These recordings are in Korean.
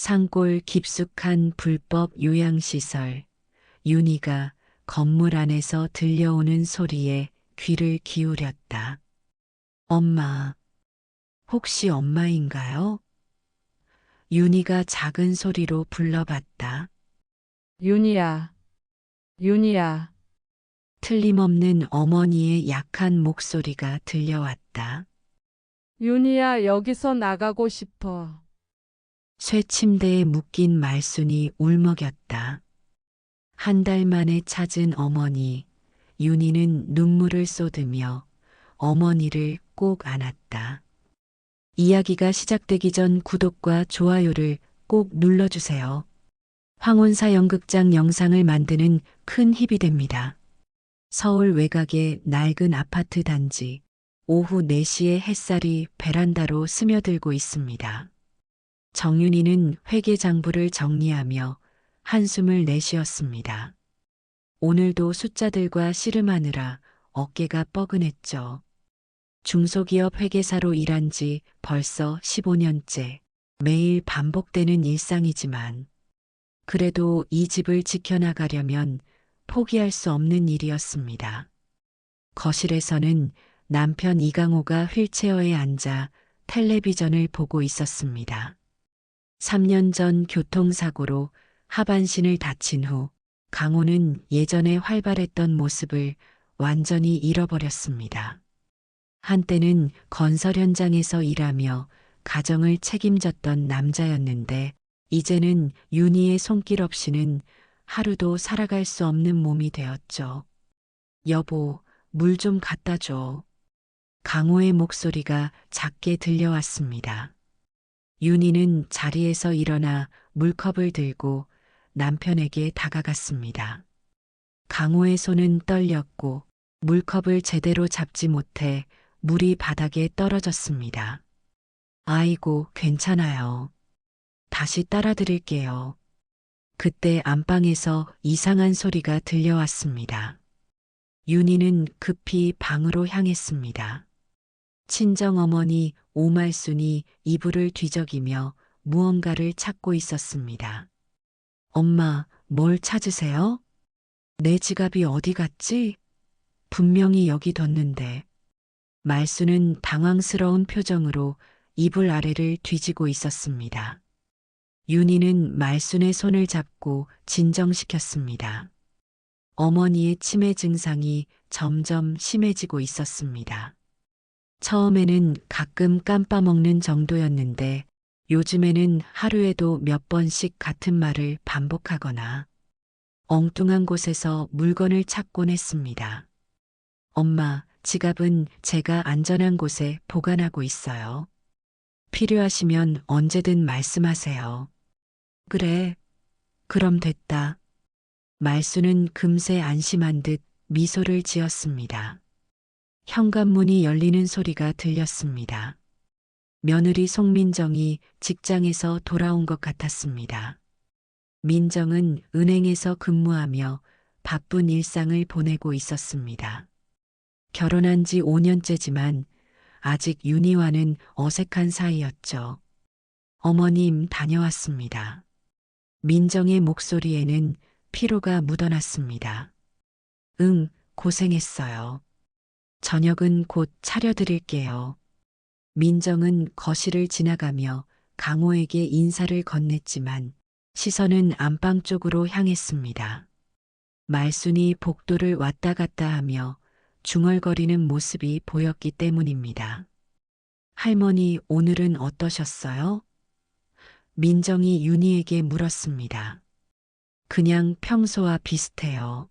산골 깊숙한 불법 요양시설. 윤희가 건물 안에서 들려오는 소리에 귀를 기울였다. 엄마, 혹시 엄마인가요? 윤희가 작은 소리로 불러봤다. 윤희야, 윤희야, 틀림없는 어머니의 약한 목소리가 들려왔다. 윤희야, 여기서 나가고 싶어. 쇠침대에 묶인 말순이 울먹였다. 한 달 만에 찾은 어머니, 윤희는 눈물을 쏟으며 어머니를 꼭 안았다. 이야기가 시작되기 전 구독과 좋아요를 꼭 눌러주세요. 황혼사 연극장 영상을 만드는 큰 힘이 됩니다. 서울 외곽의 낡은 아파트 단지. 오후 4시에 햇살이 베란다로 스며들고 있습니다. 정윤이는 회계장부를 정리하며 한숨을 내쉬었습니다. 오늘도 숫자들과 씨름하느라 어깨가 뻐근했죠. 중소기업 회계사로 일한 지 벌써 15년째. 매일 반복되는 일상이지만 그래도 이 집을 지켜나가려면 포기할 수 없는 일이었습니다. 거실에서는 남편 이강호가 휠체어에 앉아 텔레비전을 보고 있었습니다. 3년 전 교통사고로 하반신을 다친 후 강호는 예전에 활발했던 모습을 완전히 잃어버렸습니다. 한때는 건설 현장에서 일하며 가정을 책임졌던 남자였는데 이제는 윤희의 손길 없이는 하루도 살아갈 수 없는 몸이 되었죠. 여보, 물 좀 갖다 줘. 강호의 목소리가 작게 들려왔습니다. 윤희는 자리에서 일어나 물컵을 들고 남편에게 다가갔습니다. 강호의 손은 떨렸고 물컵을 제대로 잡지 못해 물이 바닥에 떨어졌습니다. 아이고, 괜찮아요. 다시 따라 드릴게요. 그때 안방에서 이상한 소리가 들려왔습니다. 윤희는 급히 방으로 향했습니다. 친정어머니 오말순이 이불을 뒤적이며 무언가를 찾고 있었습니다. 엄마, 뭘 찾으세요? 내 지갑이 어디 갔지? 분명히 여기 뒀는데. 말순은 당황스러운 표정으로 이불 아래를 뒤지고 있었습니다. 윤희는 말순의 손을 잡고 진정시켰습니다. 어머니의 치매 증상이 점점 심해지고 있었습니다. 처음에는 가끔 깜빠먹는 정도였는데 요즘에는 하루에도 몇 번씩 같은 말을 반복하거나 엉뚱한 곳에서 물건을 찾곤 했습니다. 엄마, 지갑은 제가 안전한 곳에 보관하고 있어요. 필요하시면 언제든 말씀하세요. 그래, 그럼 됐다. 말수는 금세 안심한 듯 미소를 지었습니다. 현관문이 열리는 소리가 들렸습니다. 며느리 송민정이 직장에서 돌아온 것 같았습니다. 민정은 은행에서 근무하며 바쁜 일상을 보내고 있었습니다. 결혼한 지 5년째지만 아직 윤희와는 어색한 사이였죠. 어머님 다녀왔습니다. 민정의 목소리에는 피로가 묻어났습니다. 응, 고생했어요. 저녁은 곧 차려드릴게요. 민정은 거실을 지나가며 강호에게 인사를 건넸지만 시선은 안방 쪽으로 향했습니다. 말순이 복도를 왔다 갔다 하며 중얼거리는 모습이 보였기 때문입니다. 할머니, 오늘은 어떠셨어요? 민정이 윤희에게 물었습니다. 그냥 평소와 비슷해요.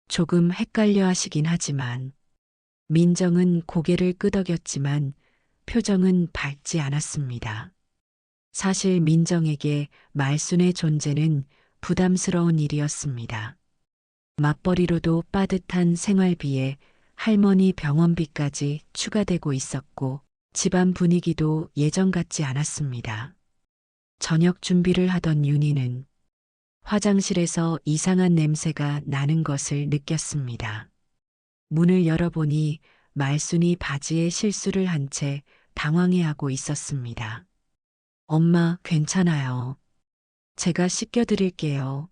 조금 헷갈려 하시긴 하지만 민정은 고개를 끄덕였지만 표정은 밝지 않았습니다. 사실 민정에게 말순의 존재는 부담스러운 일이었습니다. 맞벌이로도 빠듯한 생활비에 할머니 병원비까지 추가되고 있었고 집안 분위기도 예전 같지 않았습니다. 저녁 준비를 하던 윤희는 화장실에서 이상한 냄새가 나는 것을 느꼈습니다. 문을 열어보니 말순이 바지에 실수를 한 채 당황해하고 있었습니다. 엄마, 괜찮아요. 제가 씻겨드릴게요.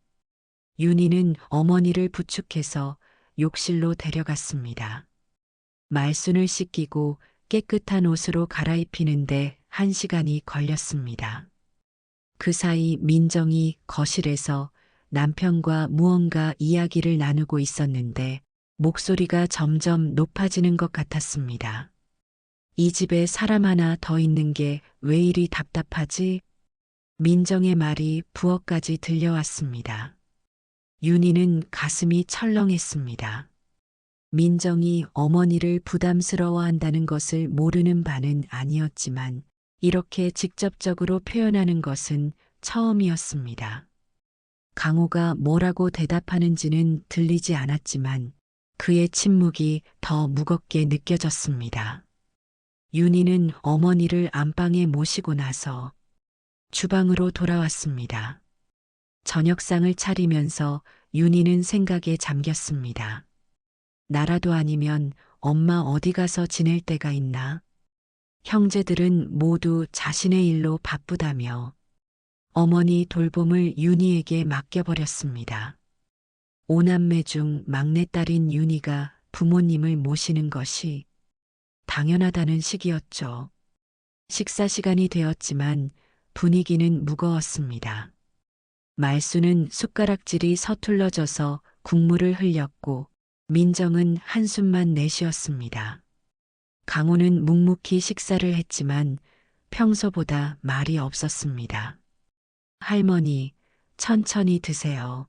윤희는 어머니를 부축해서 욕실로 데려갔습니다. 말순을 씻기고 깨끗한 옷으로 갈아입히는데 1시간이 걸렸습니다. 그 사이 민정이 거실에서 남편과 무언가 이야기를 나누고 있었는데 목소리가 점점 높아지는 것 같았습니다. 이 집에 사람 하나 더 있는 게 왜 이리 답답하지? 민정의 말이 부엌까지 들려왔습니다. 윤희는 가슴이 철렁했습니다. 민정이 어머니를 부담스러워한다는 것을 모르는 바는 아니었지만 이렇게 직접적으로 표현하는 것은 처음이었습니다. 강호가 뭐라고 대답하는지는 들리지 않았지만 그의 침묵이 더 무겁게 느껴졌습니다. 윤희는 어머니를 안방에 모시고 나서 주방으로 돌아왔습니다. 저녁상을 차리면서 윤희는 생각에 잠겼습니다. 나라도 아니면 엄마 어디 가서 지낼 때가 있나? 형제들은 모두 자신의 일로 바쁘다며 어머니 돌봄을 윤희에게 맡겨버렸습니다. 오남매 중 막내딸인 윤희가 부모님을 모시는 것이 당연하다는 시기였죠. 식사 시간이 되었지만 분위기는 무거웠습니다. 말수는 숟가락질이 서툴러져서 국물을 흘렸고 민정은 한숨만 내쉬었습니다. 강호는 묵묵히 식사를 했지만 평소보다 말이 없었습니다. 할머니, 천천히 드세요.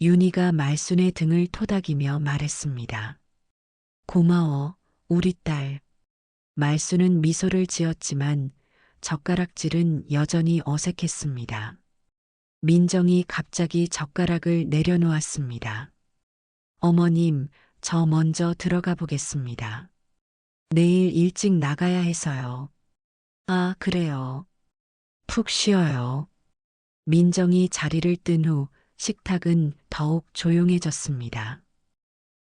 윤희가 말순의 등을 토닥이며 말했습니다. 고마워, 우리 딸. 말순은 미소를 지었지만 젓가락질은 여전히 어색했습니다. 민정이 갑자기 젓가락을 내려놓았습니다. 어머님, 저 먼저 들어가 보겠습니다. 내일 일찍 나가야 해서요. 아, 그래요. 푹 쉬어요. 민정이 자리를 뜬 후 식탁은 더욱 조용해졌습니다.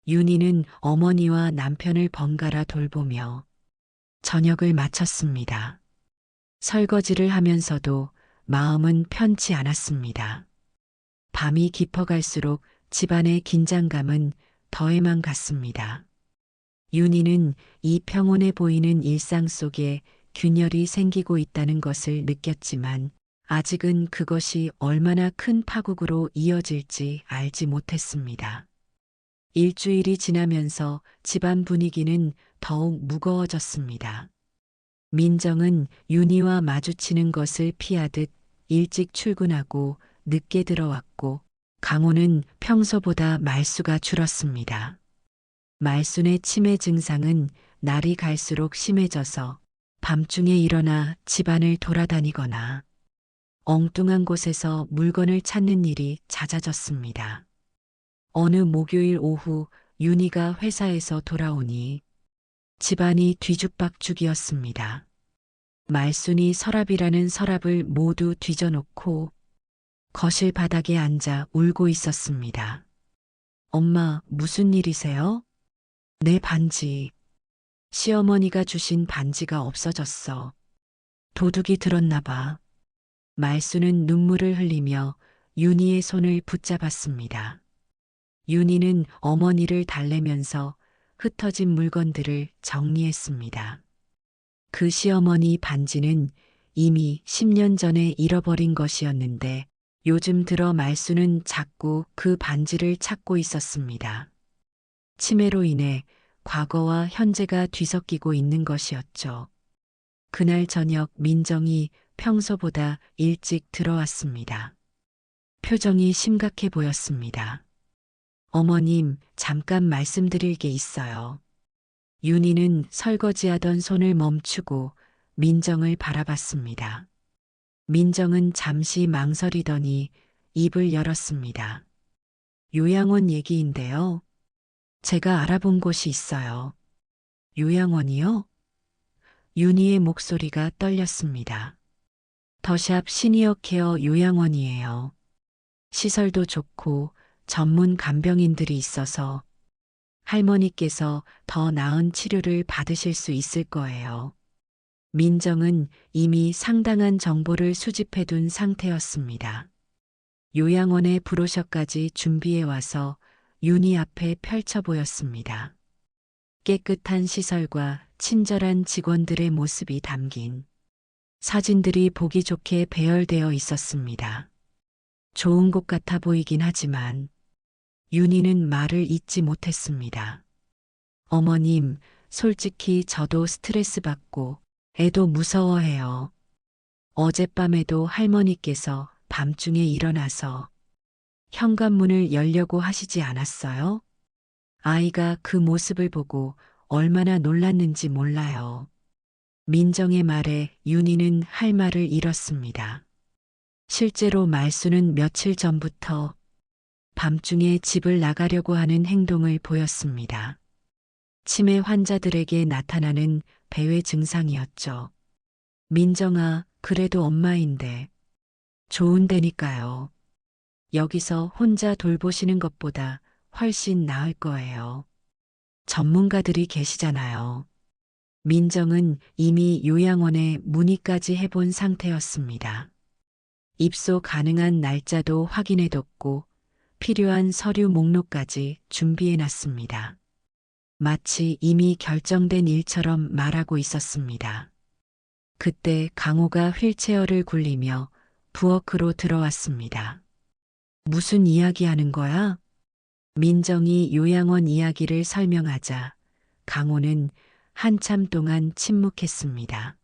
윤희는 어머니와 남편을 번갈아 돌보며 저녁을 마쳤습니다. 설거지를 하면서도 마음은 편치 않았습니다. 밤이 깊어갈수록 집안의 긴장감은 더해만 갔습니다. 윤희는 이 평온해 보이는 일상 속에 균열이 생기고 있다는 것을 느꼈지만 아직은 그것이 얼마나 큰 파국으로 이어질지 알지 못했습니다. 일주일이 지나면서 집안 분위기는 더욱 무거워졌습니다. 민정은 윤희와 마주치는 것을 피하듯 일찍 출근하고 늦게 들어왔고 강호는 평소보다 말수가 줄었습니다. 말순의 치매 증상은 날이 갈수록 심해져서 밤중에 일어나 집안을 돌아다니거나 엉뚱한 곳에서 물건을 찾는 일이 잦아졌습니다. 어느 목요일 오후 윤희가 회사에서 돌아오니 집안이 뒤죽박죽이었습니다. 말순이 서랍이라는 서랍을 모두 뒤져놓고 거실 바닥에 앉아 울고 있었습니다. 엄마, 무슨 일이세요? 내 반지. 시어머니가 주신 반지가 없어졌어. 도둑이 들었나 봐. 말수는 눈물을 흘리며 윤희의 손을 붙잡았습니다. 윤희는 어머니를 달래면서 흩어진 물건들을 정리했습니다. 그 시어머니 반지는 이미 10년 전에 잃어버린 것이었는데 요즘 들어 말수는 자꾸 그 반지를 찾고 있었습니다. 치매로 인해 과거와 현재가 뒤섞이고 있는 것이었죠. 그날 저녁 민정이 평소보다 일찍 들어왔습니다. 표정이 심각해 보였습니다. 어머님, 잠깐 말씀드릴 게 있어요. 윤희는 설거지하던 손을 멈추고 민정을 바라봤습니다. 민정은 잠시 망설이더니 입을 열었습니다. 요양원 얘기인데요. 제가 알아본 곳이 있어요. 요양원이요? 윤희의 목소리가 떨렸습니다. 더샵 시니어 케어 요양원이에요. 시설도 좋고 전문 간병인들이 있어서 할머니께서 더 나은 치료를 받으실 수 있을 거예요. 민정은 이미 상당한 정보를 수집해 둔 상태였습니다. 요양원의 브로셔까지 준비해 와서 윤희 앞에 펼쳐 보였습니다. 깨끗한 시설과 친절한 직원들의 모습이 담긴 사진들이 보기 좋게 배열되어 있었습니다. 좋은 곳 같아 보이긴 하지만 윤희는 말을 잇지 못했습니다. 어머님, 솔직히 저도 스트레스 받고 애도 무서워해요. 어젯밤에도 할머니께서 밤중에 일어나서 현관문을 열려고 하시지 않았어요? 아이가 그 모습을 보고 얼마나 놀랐는지 몰라요. 민정의 말에 윤희는 할 말을 잃었습니다. 실제로 말수는 며칠 전부터 밤중에 집을 나가려고 하는 행동을 보였습니다. 치매 환자들에게 나타나는 배회 증상이었죠. 민정아, 그래도 엄마인데. 좋은데니까요. 여기서 혼자 돌보시는 것보다 훨씬 나을 거예요. 전문가들이 계시잖아요. 민정은 이미 요양원에 문의까지 해본 상태였습니다. 입소 가능한 날짜도 확인해뒀고 필요한 서류 목록까지 준비해놨습니다. 마치 이미 결정된 일처럼 말하고 있었습니다. 그때 강호가 휠체어를 굴리며 부엌으로 들어왔습니다. 무슨 이야기 하는 거야? 민정이 요양원 이야기를 설명하자 강호는 한참 동안 침묵했습니다.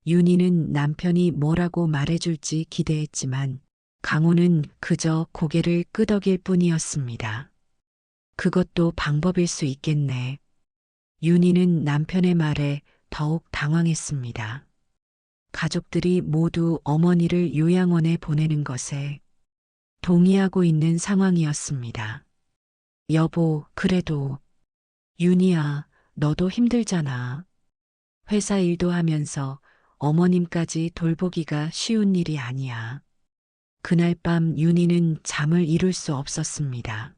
윤희는 남편이 뭐라고 말해줄지 기대했지만 강호는 그저 고개를 끄덕일 뿐이었습니다. 그것도 방법일 수 있겠네. 윤희는 남편의 말에 더욱 당황했습니다. 가족들이 모두 어머니를 요양원에 보내는 것에 동의하고 있는 상황이었습니다. 여보, 그래도 윤희야, 너도 힘들잖아. 회사 일도 하면서 어머님까지 돌보기가 쉬운 일이 아니야. 그날 밤 윤희는 잠을 이룰 수 없었습니다.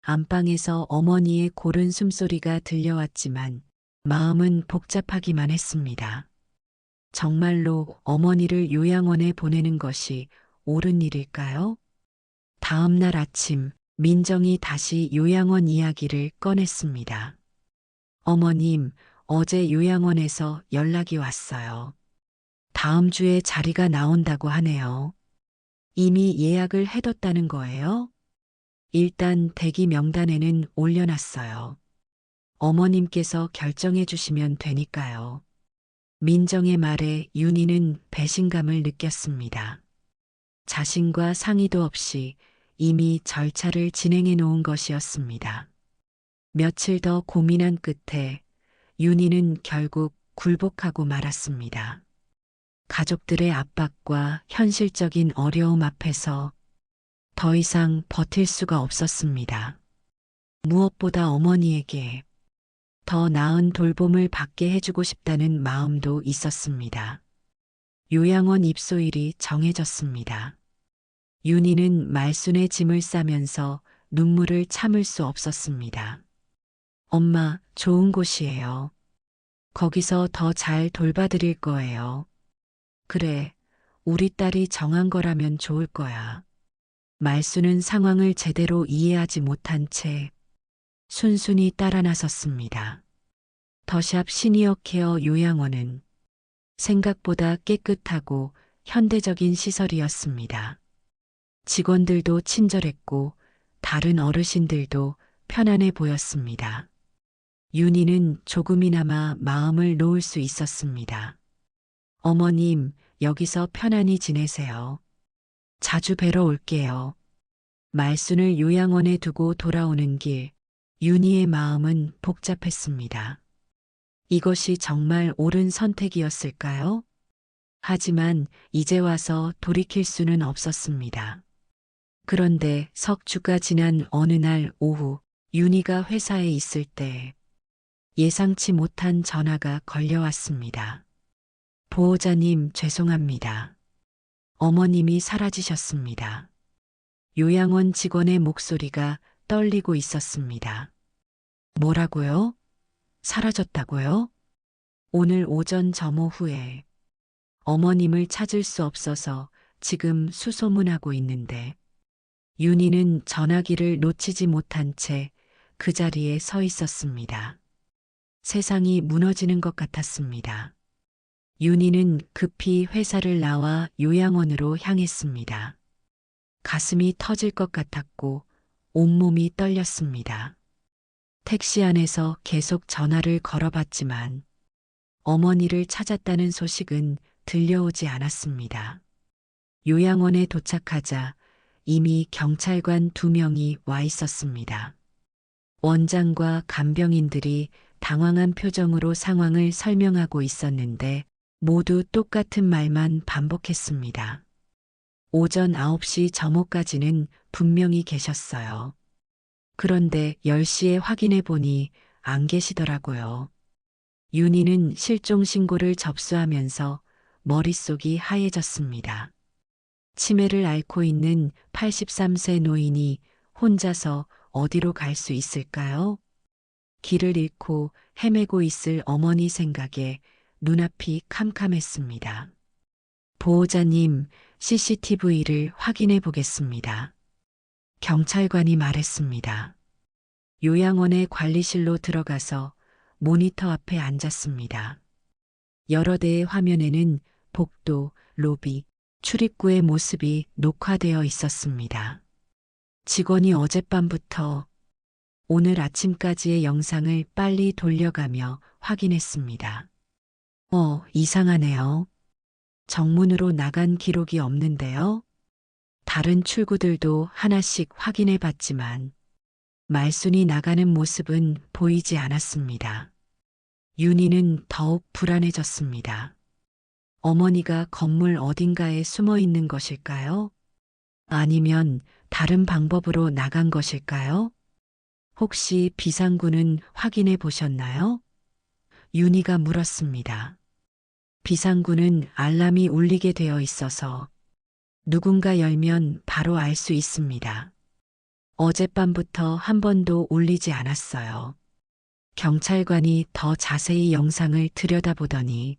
안방에서 어머니의 고른 숨소리가 들려왔지만 마음은 복잡하기만 했습니다. 정말로 어머니를 요양원에 보내는 것이 옳은 일일까요? 다음 날 아침 민정이 다시 요양원 이야기를 꺼냈습니다. 어머님, 어제 요양원에서 연락이 왔어요. 다음 주에 자리가 나온다고 하네요. 이미 예약을 해뒀다는 거예요? 일단 대기 명단에는 올려놨어요. 어머님께서 결정해 주시면 되니까요. 민정의 말에 윤희는 배신감을 느꼈습니다. 자신과 상의도 없이 이미 절차를 진행해 놓은 것이었습니다. 며칠 더 고민한 끝에 윤희는 결국 굴복하고 말았습니다. 가족들의 압박과 현실적인 어려움 앞에서 더 이상 버틸 수가 없었습니다. 무엇보다 어머니에게 더 나은 돌봄을 받게 해주고 싶다는 마음도 있었습니다. 요양원 입소일이 정해졌습니다. 윤희는 말순의 짐을 싸면서 눈물을 참을 수 없었습니다. 엄마, 좋은 곳이에요. 거기서 더 잘 돌봐드릴 거예요. 그래, 우리 딸이 정한 거라면 좋을 거야. 말수는 상황을 제대로 이해하지 못한 채 순순히 따라 나섰습니다. 더샵 시니어 케어 요양원은 생각보다 깨끗하고 현대적인 시설이었습니다. 직원들도 친절했고 다른 어르신들도 편안해 보였습니다. 윤희는 조금이나마 마음을 놓을 수 있었습니다. 어머님, 여기서 편안히 지내세요. 자주 뵈러 올게요. 말순을 요양원에 두고 돌아오는 길, 윤희의 마음은 복잡했습니다. 이것이 정말 옳은 선택이었을까요? 하지만 이제 와서 돌이킬 수는 없었습니다. 그런데 석 주가 지난 어느 날 오후 윤희가 회사에 있을 때 예상치 못한 전화가 걸려왔습니다. 보호자님, 죄송합니다. 어머님이 사라지셨습니다. 요양원 직원의 목소리가 떨리고 있었습니다. 뭐라고요? 사라졌다고요? 오늘 오전 점호 후에 어머님을 찾을 수 없어서 지금 수소문하고 있는데 윤희는 전화기를 놓치지 못한 채 그 자리에 서 있었습니다. 세상이 무너지는 것 같았습니다. 윤희는 급히 회사를 나와 요양원으로 향했습니다. 가슴이 터질 것 같았고 온몸이 떨렸습니다. 택시 안에서 계속 전화를 걸어봤지만 어머니를 찾았다는 소식은 들려오지 않았습니다. 요양원에 도착하자 이미 경찰관 2명이 와 있었습니다. 원장과 간병인들이 당황한 표정으로 상황을 설명하고 있었는데 모두 똑같은 말만 반복했습니다. 오전 9시 점호까지는 분명히 계셨어요. 그런데 10시에 확인해 보니 안 계시더라고요. 윤희는 실종 신고를 접수하면서 머릿속이 하얘졌습니다. 치매를 앓고 있는 83세 노인이 혼자서 어디로 갈 수 있을까요? 길을 잃고 헤매고 있을 어머니 생각에 눈앞이 캄캄했습니다. 보호자님, CCTV를 확인해 보겠습니다. 경찰관이 말했습니다. 요양원의 관리실로 들어가서 모니터 앞에 앉았습니다. 여러 대의 화면에는 복도, 로비, 출입구의 모습이 녹화되어 있었습니다. 직원이 어젯밤부터 오늘 아침까지의 영상을 빨리 돌려가며 확인했습니다. 이상하네요. 정문으로 나간 기록이 없는데요. 다른 출구들도 하나씩 확인해 봤지만 말순이 나가는 모습은 보이지 않았습니다. 윤희는 더욱 불안해졌습니다. 어머니가 건물 어딘가에 숨어 있는 것일까요? 아니면 다른 방법으로 나간 것일까요? 혹시 비상구는 확인해 보셨나요? 윤희가 물었습니다. 비상구는 알람이 울리게 되어 있어서 누군가 열면 바로 알 수 있습니다. 어젯밤부터 한 번도 울리지 않았어요. 경찰관이 더 자세히 영상을 들여다보더니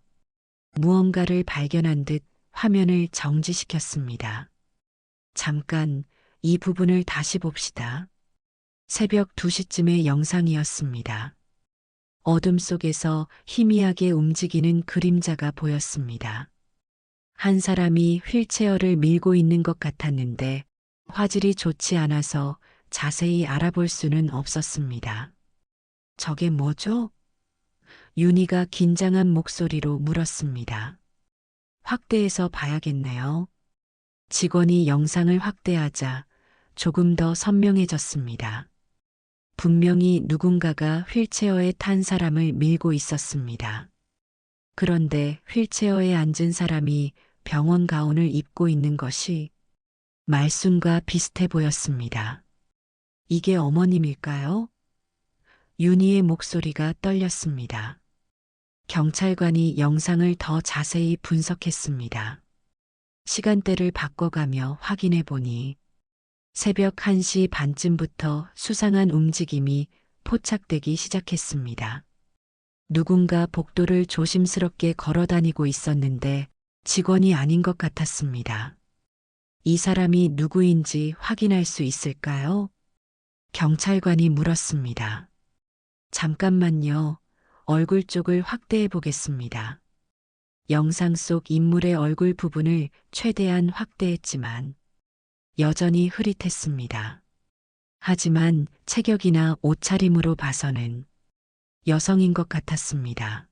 무언가를 발견한 듯 화면을 정지시켰습니다. 잠깐 이 부분을 다시 봅시다. 새벽 2시쯤의 영상이었습니다. 어둠 속에서 희미하게 움직이는 그림자가 보였습니다. 한 사람이 휠체어를 밀고 있는 것 같았는데 화질이 좋지 않아서 자세히 알아볼 수는 없었습니다. 저게 뭐죠? 윤희가 긴장한 목소리로 물었습니다. 확대해서 봐야겠네요. 직원이 영상을 확대하자 조금 더 선명해졌습니다. 분명히 누군가가 휠체어에 탄 사람을 밀고 있었습니다. 그런데 휠체어에 앉은 사람이 병원 가운을 입고 있는 것이 말순과 비슷해 보였습니다. 이게 어머님일까요? 윤희의 목소리가 떨렸습니다. 경찰관이 영상을 더 자세히 분석했습니다. 시간대를 바꿔가며 확인해 보니 새벽 1시 반쯤부터 수상한 움직임이 포착되기 시작했습니다. 누군가 복도를 조심스럽게 걸어 다니고 있었는데 직원이 아닌 것 같았습니다. 이 사람이 누구인지 확인할 수 있을까요? 경찰관이 물었습니다. 잠깐만요. 얼굴 쪽을 확대해 보겠습니다. 영상 속 인물의 얼굴 부분을 최대한 확대했지만 여전히 흐릿했습니다. 하지만 체격이나 옷차림으로 봐서는 여성인 것 같았습니다.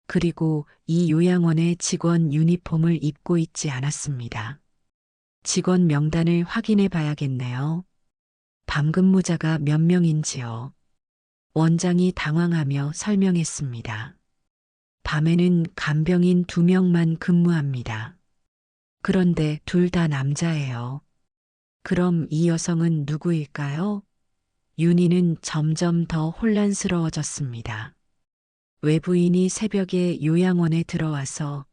그리고 이 요양원의 직원 유니폼을 입고 있지 않았습니다. 직원 명단을 확인해 봐야겠네요. 밤근무자가 몇 명인지요. 원장이 당황하며 설명했습니다. 밤에는 간병인 2명만 근무합니다. 그런데 둘 다 남자예요. 그럼 이 여성은 누구일까요? 윤희는 점점 더 혼란스러워졌습니다. 외부인이 새벽에 요양원에 들어와서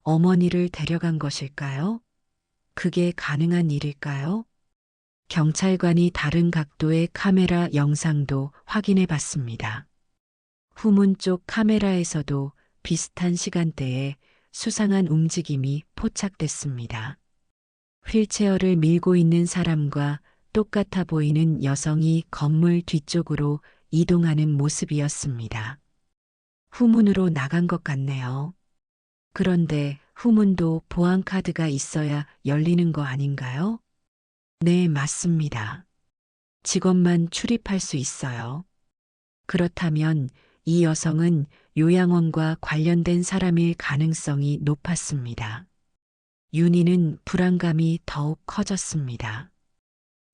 어머니를 데려간 것일까요? 그게 가능한 일일까요? 경찰관이 다른 각도의 카메라 영상도 확인해 봤습니다. 후문 쪽 카메라에서도 비슷한 시간대에 수상한 움직임이 포착됐습니다. 휠체어를 밀고 있는 사람과 똑같아 보이는 여성이 건물 뒤쪽으로 이동하는 모습이었습니다. 후문으로 나간 것 같네요. 그런데 후문도 보안카드가 있어야 열리는 거 아닌가요? 네, 맞습니다. 직원만 출입할 수 있어요. 그렇다면 이 여성은 요양원과 관련된 사람일 가능성이 높았습니다. 윤희는 불안감이 더욱 커졌습니다.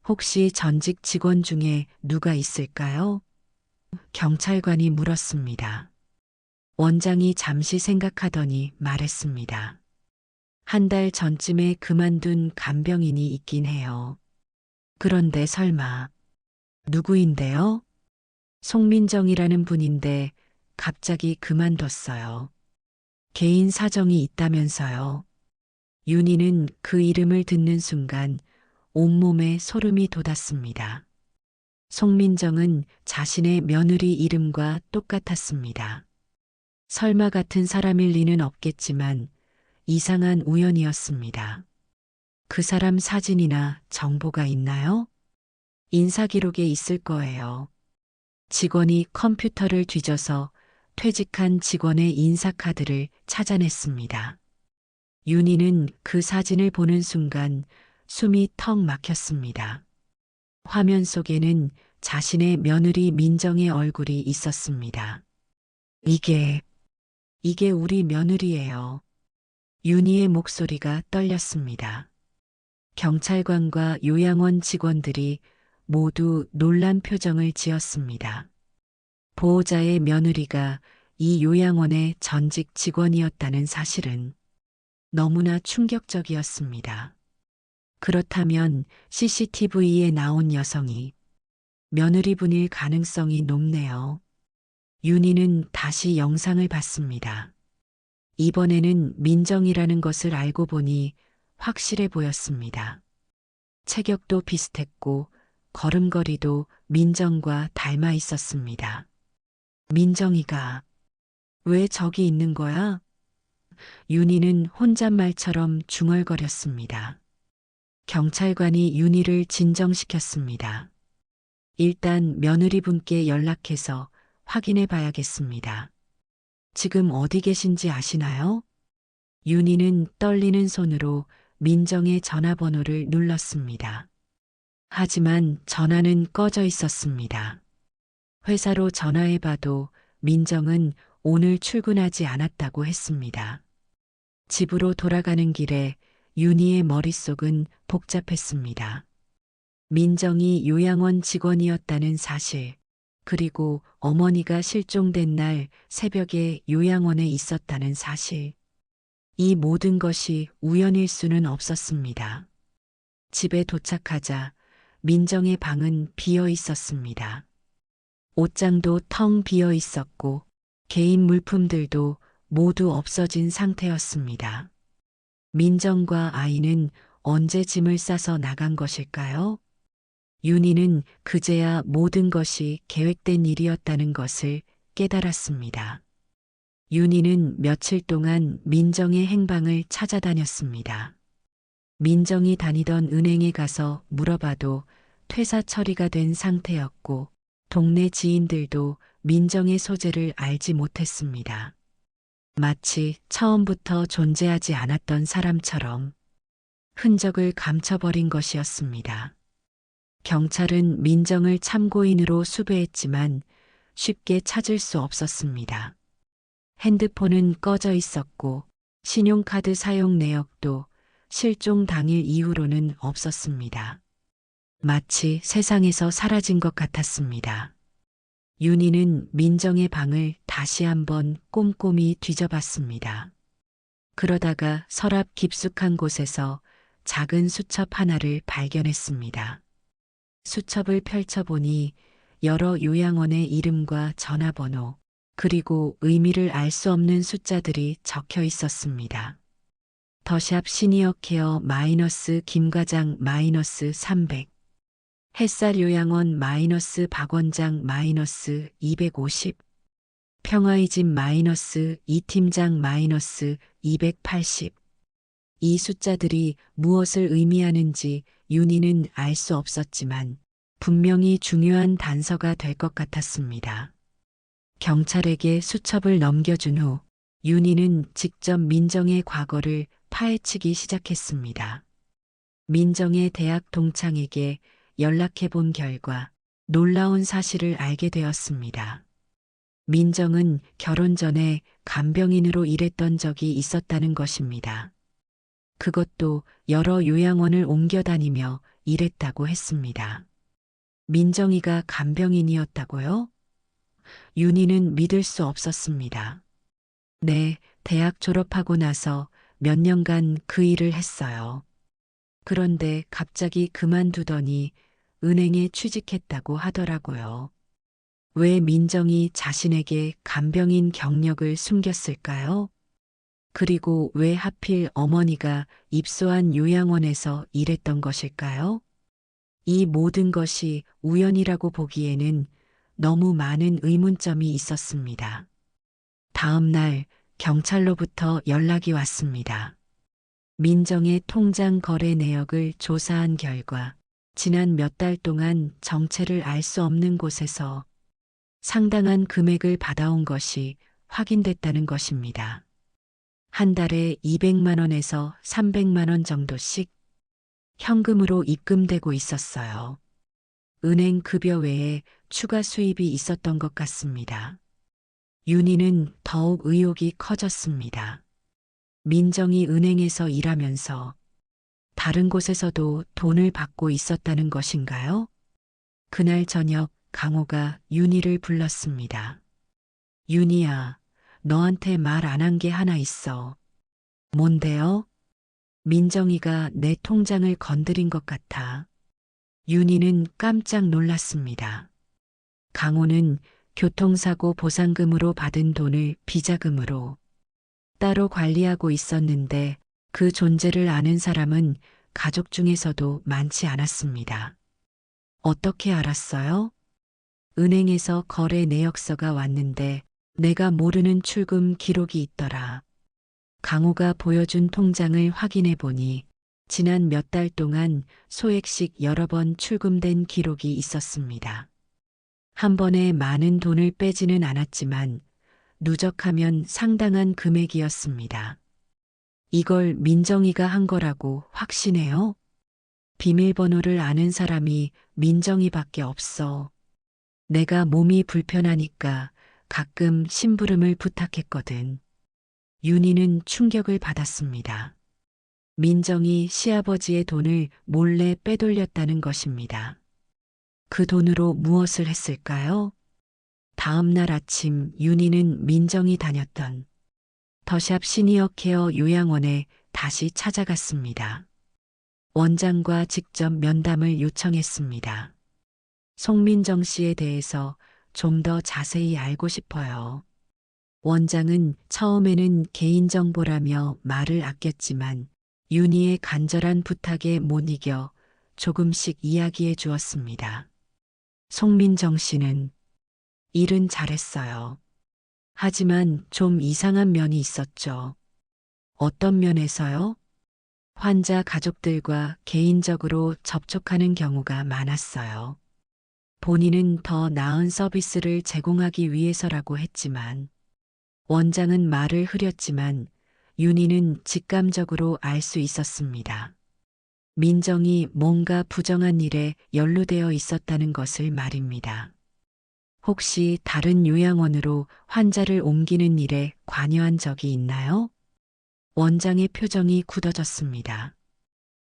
혹시 전직 직원 중에 누가 있을까요? 경찰관이 물었습니다. 원장이 잠시 생각하더니 말했습니다. 한 달 전쯤에 그만둔 간병인이 있긴 해요. 그런데 설마 누구인데요? 송민정이라는 분인데 갑자기 그만뒀어요. 개인 사정이 있다면서요. 윤희는 그 이름을 듣는 순간 온몸에 소름이 돋았습니다. 송민정은 자신의 며느리 이름과 똑같았습니다. 설마 같은 사람일 리는 없겠지만 이상한 우연이었습니다. 그 사람 사진이나 정보가 있나요? 인사기록에 있을 거예요. 직원이 컴퓨터를 뒤져서 퇴직한 직원의 인사카드를 찾아냈습니다. 윤희는 그 사진을 보는 순간 숨이 턱 막혔습니다. 화면 속에는 자신의 며느리 민정의 얼굴이 있었습니다. 이게 우리 며느리예요. 윤희의 목소리가 떨렸습니다. 경찰관과 요양원 직원들이 모두 놀란 표정을 지었습니다. 보호자의 며느리가 이 요양원의 전직 직원이었다는 사실은 너무나 충격적이었습니다. 그렇다면 CCTV에 나온 여성이 며느리분일 가능성이 높네요. 윤희는 다시 영상을 봤습니다. 이번에는 민정이라는 것을 알고 보니 확실해 보였습니다. 체격도 비슷했고 걸음걸이도 민정과 닮아 있었습니다. 민정이가 왜 저기 있는 거야? 윤희는 혼잣말처럼 중얼거렸습니다. 경찰관이 윤희를 진정시켰습니다. 일단 며느리분께 연락해서 확인해 봐야겠습니다. 지금 어디 계신지 아시나요? 윤희는 떨리는 손으로 민정의 전화번호를 눌렀습니다. 하지만 전화는 꺼져 있었습니다. 회사로 전화해봐도 민정은 오늘 출근하지 않았다고 했습니다. 집으로 돌아가는 길에 윤희의 머릿속은 복잡했습니다. 민정이 요양원 직원이었다는 사실, 그리고 어머니가 실종된 날 새벽에 요양원에 있었다는 사실. 이 모든 것이 우연일 수는 없었습니다. 집에 도착하자 민정의 방은 비어 있었습니다. 옷장도 텅 비어 있었고 개인 물품들도 모두 없어진 상태였습니다. 민정과 아이는 언제 짐을 싸서 나간 것일까요? 윤희는 그제야 모든 것이 계획된 일이었다는 것을 깨달았습니다. 윤희는 며칠 동안 민정의 행방을 찾아다녔습니다. 민정이 다니던 은행에 가서 물어봐도 퇴사 처리가 된 상태였고 동네 지인들도 민정의 소재를 알지 못했습니다. 마치 처음부터 존재하지 않았던 사람처럼 흔적을 감춰버린 것이었습니다. 경찰은 민정을 참고인으로 수배했지만 쉽게 찾을 수 없었습니다. 핸드폰은 꺼져 있었고 신용카드 사용 내역도 실종 당일 이후로는 없었습니다. 마치 세상에서 사라진 것 같았습니다. 윤희는 민정의 방을 다시 한번 꼼꼼히 뒤져봤습니다. 그러다가 서랍 깊숙한 곳에서 작은 수첩 하나를 발견했습니다. 수첩을 펼쳐보니 여러 요양원의 이름과 전화번호, 그리고 의미를 알 수 없는 숫자들이 적혀 있었습니다. 더샵 시니어 케어 마이너스 김과장 마이너스 300, 햇살 요양원 마이너스 박원장 마이너스 250, 평화의 집 마이너스 이팀장 마이너스 280, 이 숫자들이 무엇을 의미하는지 윤희는 알 수 없었지만 분명히 중요한 단서가 될 것 같았습니다. 경찰에게 수첩을 넘겨준 후 윤희는 직접 민정의 과거를 파헤치기 시작했습니다. 민정의 대학 동창에게 연락해 본 결과 놀라운 사실을 알게 되었습니다. 민정은 결혼 전에 간병인으로 일했던 적이 있었다는 것입니다. 그것도 여러 요양원을 옮겨 다니며 일했다고 했습니다. 민정이가 간병인이었다고요? 윤희는 믿을 수 없었습니다. 네, 대학 졸업하고 나서 몇 년간 그 일을 했어요. 그런데 갑자기 그만두더니 은행에 취직했다고 하더라고요. 왜 민정이 자신에게 간병인 경력을 숨겼을까요? 그리고 왜 하필 어머니가 입소한 요양원에서 일했던 것일까요? 이 모든 것이 우연이라고 보기에는 너무 많은 의문점이 있었습니다. 다음 날 경찰로부터 연락이 왔습니다. 민정의 통장 거래 내역을 조사한 결과 지난 몇 달 동안 정체를 알 수 없는 곳에서 상당한 금액을 받아온 것이 확인됐다는 것입니다. 한 달에 200만 원에서 300만 원 정도씩 현금으로 입금되고 있었어요. 은행 급여 외에 추가 수입이 있었던 것 같습니다. 윤희는 더욱 의혹이 커졌습니다. 민정이 은행에서 일하면서 다른 곳에서도 돈을 받고 있었다는 것인가요? 그날 저녁 강호가 윤희를 불렀습니다. 윤희야, 너한테 말 안 한 게 하나 있어. 뭔데요? 민정이가 내 통장을 건드린 것 같아. 윤희는 깜짝 놀랐습니다. 강호는 교통사고 보상금으로 받은 돈을 비자금으로 따로 관리하고 있었는데 그 존재를 아는 사람은 가족 중에서도 많지 않았습니다. 어떻게 알았어요? 은행에서 거래 내역서가 왔는데 내가 모르는 출금 기록이 있더라. 강호가 보여준 통장을 확인해 보니 지난 몇 달 동안 소액씩 여러 번 출금된 기록이 있었습니다. 한 번에 많은 돈을 빼지는 않았지만 누적하면 상당한 금액이었습니다. 이걸 민정이가 한 거라고 확신해요? 비밀번호를 아는 사람이 민정이밖에 없어. 내가 몸이 불편하니까 가끔 심부름을 부탁했거든. 윤희는 충격을 받았습니다. 민정이 시아버지의 돈을 몰래 빼돌렸다는 것입니다. 그 돈으로 무엇을 했을까요? 다음 날 아침 윤희는 민정이 다녔던 더샵 시니어 케어 요양원에 다시 찾아갔습니다. 원장과 직접 면담을 요청했습니다. 송민정 씨에 대해서 좀 더 자세히 알고 싶어요. 원장은 처음에는 개인정보라며 말을 아꼈지만 윤희의 간절한 부탁에 못 이겨 조금씩 이야기해 주었습니다. 송민정 씨는 일은 잘했어요. 하지만 좀 이상한 면이 있었죠. 어떤 면에서요? 환자 가족들과 개인적으로 접촉하는 경우가 많았어요. 본인은 더 나은 서비스를 제공하기 위해서라고 했지만 원장은 말을 흐렸지만 윤희는 직감적으로 알 수 있었습니다. 민정이 뭔가 부정한 일에 연루되어 있었다는 것을 말입니다. 혹시 다른 요양원으로 환자를 옮기는 일에 관여한 적이 있나요? 원장의 표정이 굳어졌습니다.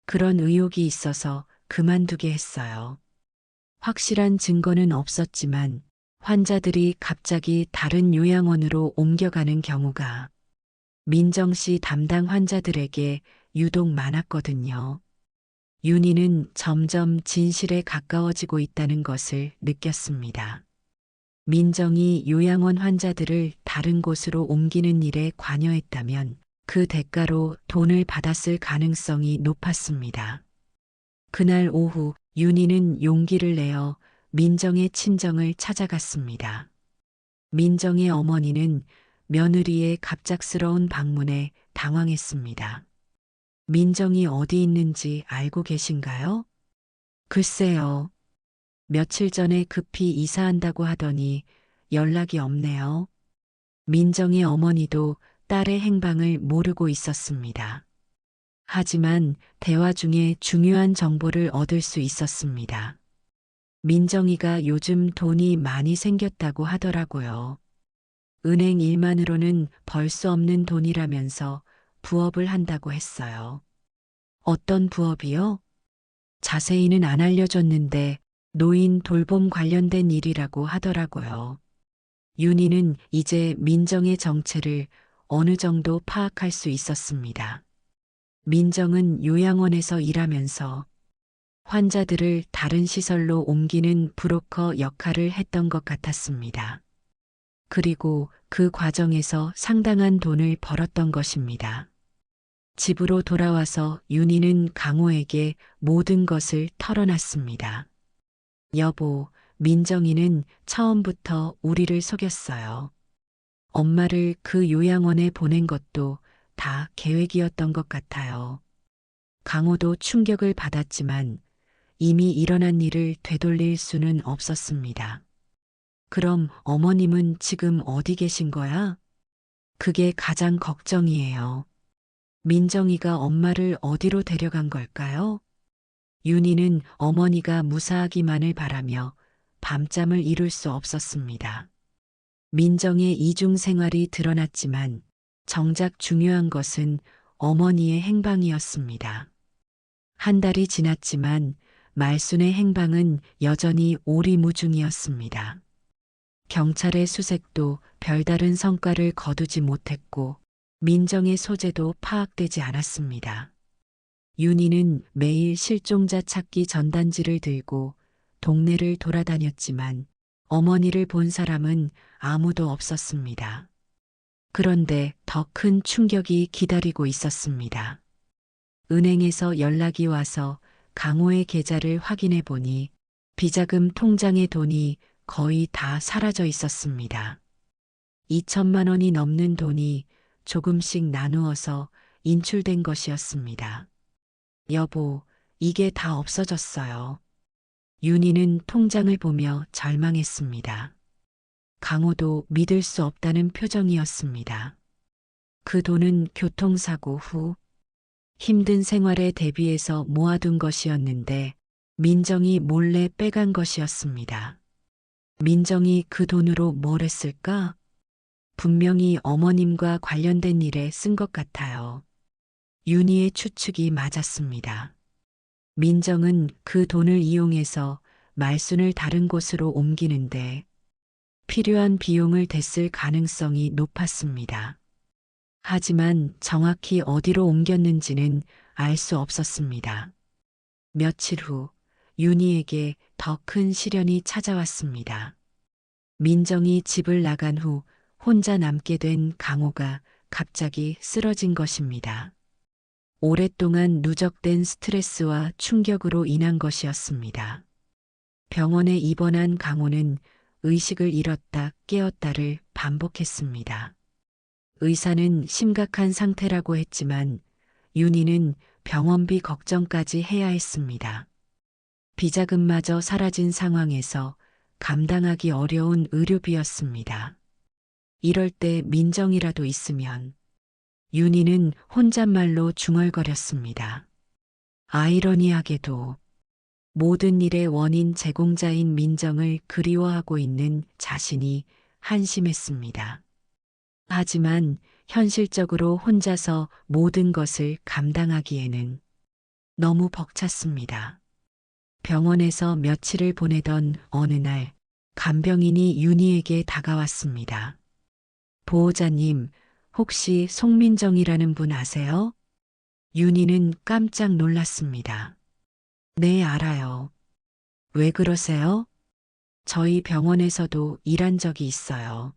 그런 의혹이 있어서 그만두게 했어요. 확실한 증거는 없었지만 환자들이 갑자기 다른 요양원으로 옮겨가는 경우가 민정 씨 담당 환자들에게 유독 많았거든요. 윤희는 점점 진실에 가까워지고 있다는 것을 느꼈습니다. 민정이 요양원 환자들을 다른 곳으로 옮기는 일에 관여했다면 그 대가로 돈을 받았을 가능성이 높았습니다. 그날 오후 윤희는 용기를 내어 민정의 친정을 찾아갔습니다. 민정의 어머니는 며느리의 갑작스러운 방문에 당황했습니다. 민정이 어디 있는지 알고 계신가요? 글쎄요. 며칠 전에 급히 이사한다고 하더니 연락이 없네요. 민정의 어머니도 딸의 행방을 모르고 있었습니다. 하지만 대화 중에 중요한 정보를 얻을 수 있었습니다. 민정이가 요즘 돈이 많이 생겼다고 하더라고요. 은행 일만으로는 벌 수 없는 돈이라면서 부업을 한다고 했어요. 어떤 부업이요? 자세히는 안 알려줬는데 노인 돌봄 관련된 일이라고 하더라고요. 윤희는 이제 민정의 정체를 어느 정도 파악할 수 있었습니다. 민정은 요양원에서 일하면서 환자들을 다른 시설로 옮기는 브로커 역할을 했던 것 같았습니다. 그리고 그 과정에서 상당한 돈을 벌었던 것입니다. 집으로 돌아와서 윤희는 강호에게 모든 것을 털어놨습니다. 여보, 민정이는 처음부터 우리를 속였어요. 엄마를 그 요양원에 보낸 것도 다 계획이었던 것 같아요. 강호도 충격을 받았지만 이미 일어난 일을 되돌릴 수는 없었습니다. 그럼 어머님은 지금 어디 계신 거야? 그게 가장 걱정이에요. 민정이가 엄마를 어디로 데려간 걸까요? 윤희는 어머니가 무사하기만을 바라며 밤잠을 이룰 수 없었습니다. 민정의 이중 생활이 드러났지만 정작 중요한 것은 어머니의 행방이었습니다. 한 달이 지났지만 말순의 행방은 여전히 오리무중이었습니다. 경찰의 수색도 별다른 성과를 거두지 못했고 민정의 소재도 파악되지 않았습니다. 윤희는 매일 실종자 찾기 전단지를 들고 동네를 돌아다녔지만 어머니를 본 사람은 아무도 없었습니다. 그런데 더 큰 충격이 기다리고 있었습니다. 은행에서 연락이 와서 강호의 계좌를 확인해 보니 비자금 통장의 돈이 거의 다 사라져 있었습니다. 2천만 원이 넘는 돈이 조금씩 나누어서 인출된 것이었습니다. 여보, 이게 다 없어졌어요. 윤희는 통장을 보며 절망했습니다. 강호도 믿을 수 없다는 표정이었습니다. 그 돈은 교통사고 후 힘든 생활에 대비해서 모아둔 것이었는데 민정이 몰래 빼간 것이었습니다. 민정이 그 돈으로 뭘 했을까? 분명히 어머님과 관련된 일에 쓴 것 같아요. 윤희의 추측이 맞았습니다. 민정은 그 돈을 이용해서 말순을 다른 곳으로 옮기는데 필요한 비용을 댔을 가능성이 높았습니다. 하지만 정확히 어디로 옮겼는지는 알 수 없었습니다. 며칠 후 윤희에게 더 큰 시련이 찾아왔습니다. 민정이 집을 나간 후 혼자 남게 된 강호가 갑자기 쓰러진 것입니다. 오랫동안 누적된 스트레스와 충격으로 인한 것이었습니다. 병원에 입원한 강호는 의식을 잃었다 깨었다를 반복했습니다. 의사는 심각한 상태라고 했지만 윤희는 병원비 걱정까지 해야 했습니다. 비자금마저 사라진 상황에서 감당하기 어려운 의료비였습니다. 이럴 때 민정이라도 있으면 윤희는 혼잣말로 중얼거렸습니다. 아이러니하게도 모든 일의 원인 제공자인 민정을 그리워하고 있는 자신이 한심했습니다. 하지만 현실적으로 혼자서 모든 것을 감당하기에는 너무 벅찼습니다. 병원에서 며칠을 보내던 어느 날 간병인이 윤희에게 다가왔습니다. 보호자님, 혹시 송민정이라는 분 아세요? 윤희는 깜짝 놀랐습니다. 네, 알아요. 왜 그러세요? 저희 병원에서도 일한 적이 있어요.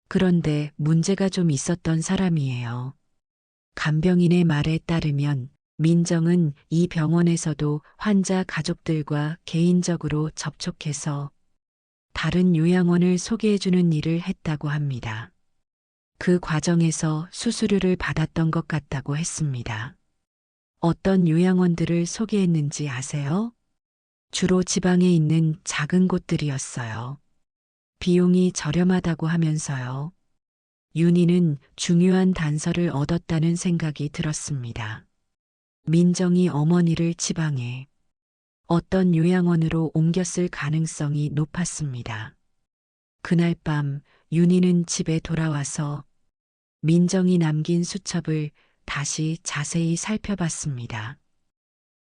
그런데 문제가 좀 있었던 사람이에요. 간병인의 말에 따르면 민정은 이 병원에서도 환자 가족들과 개인적으로 접촉해서 다른 요양원을 소개해주는 일을 했다고 합니다. 그 과정에서 수수료를 받았던 것 같다고 했습니다. 어떤 요양원들을 소개했는지 아세요? 주로 지방에 있는 작은 곳들이었어요. 비용이 저렴하다고 하면서요. 윤희는 중요한 단서를 얻었다는 생각이 들었습니다. 민정이 어머니를 지방에 어떤 요양원으로 옮겼을 가능성이 높았습니다. 그날 밤 윤희는 집에 돌아와서 민정이 남긴 수첩을 다시 자세히 살펴봤습니다.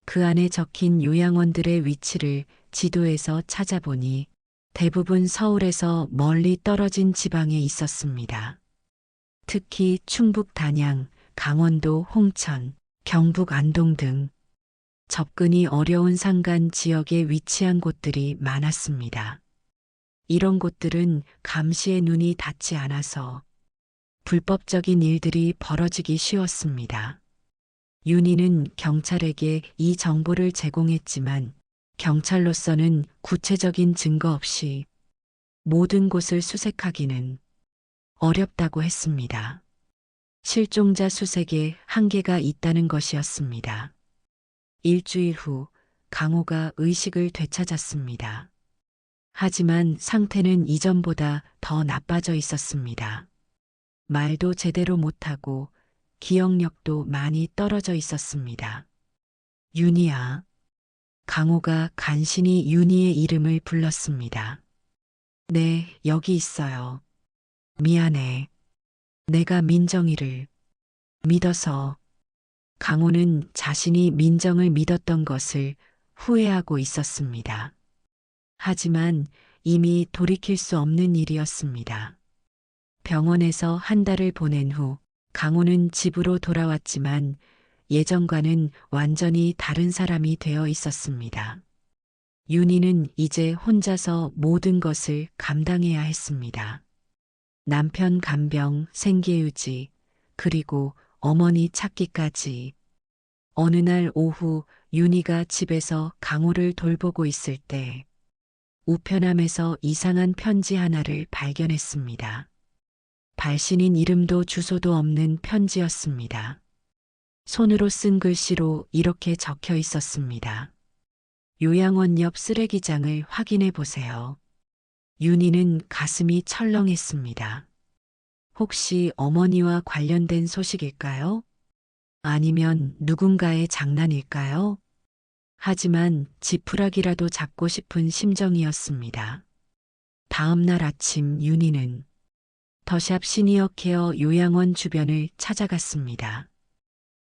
그 안에 적힌 요양원들의 위치를 지도에서 찾아보니 대부분 서울에서 멀리 떨어진 지방에 있었습니다. 특히 충북 단양, 강원도 홍천, 경북 안동 등 접근이 어려운 산간 지역에 위치한 곳들이 많았습니다. 이런 곳들은 감시의 눈이 닿지 않아서 불법적인 일들이 벌어지기 쉬웠습니다. 윤희는 경찰에게 이 정보를 제공했지만 경찰로서는 구체적인 증거 없이 모든 곳을 수색하기는 어렵다고 했습니다. 실종자 수색에 한계가 있다는 것이었습니다. 일주일 후 강호가 의식을 되찾았습니다. 하지만 상태는 이전보다 더 나빠져 있었습니다. 말도 제대로 못하고 기억력도 많이 떨어져 있었습니다. 윤희야. 강호가 간신히 윤희의 이름을 불렀습니다. 네, 여기 있어요. 미안해. 내가 민정이를 믿어서. 강호는 자신이 민정을 믿었던 것을 후회하고 있었습니다. 하지만 이미 돌이킬 수 없는 일이었습니다. 병원에서 한 달을 보낸 후 강호는 집으로 돌아왔지만 예전과는 완전히 다른 사람이 되어 있었습니다. 윤희는 이제 혼자서 모든 것을 감당해야 했습니다. 남편 간병, 생계유지, 그리고 어머니 찾기까지. 어느 날 오후 윤희가 집에서 강호를 돌보고 있을 때 우편함에서 이상한 편지 하나를 발견했습니다. 발신인 이름도 주소도 없는 편지였습니다. 손으로 쓴 글씨로 이렇게 적혀 있었습니다. 요양원 옆 쓰레기장을 확인해 보세요. 윤희는 가슴이 철렁했습니다. 혹시 어머니와 관련된 소식일까요? 아니면 누군가의 장난일까요? 하지만 지푸라기라도 잡고 싶은 심정이었습니다. 다음 날 아침 윤희는 더샵 시니어 케어 요양원 주변을 찾아갔습니다.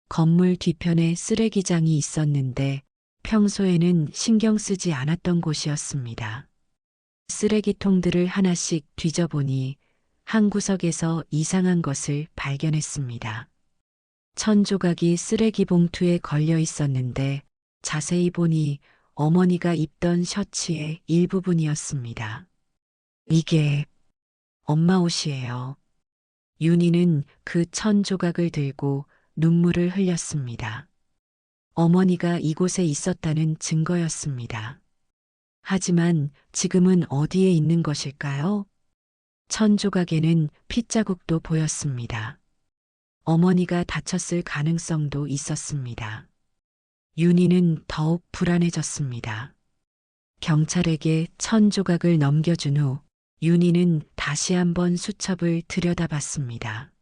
건물 뒤편에 쓰레기장이 있었는데 평소에는 신경 쓰지 않았던 곳이었습니다. 쓰레기통들을 하나씩 뒤져보니 한 구석에서 이상한 것을 발견했습니다. 천조각이 쓰레기 봉투에 걸려 있었는데 자세히 보니 어머니가 입던 셔츠의 일부분이었습니다. 이게 엄마 옷이에요. 윤희는 그 천조각을 들고 눈물을 흘렸습니다. 어머니가 이곳에 있었다는 증거였습니다. 하지만 지금은 어디에 있는 것일까요? 천조각에는 핏자국도 보였습니다. 어머니가 다쳤을 가능성도 있었습니다. 윤희는 더욱 불안해졌습니다. 경찰에게 천조각을 넘겨준 후 윤희는 다시 한번 수첩을 들여다봤습니다.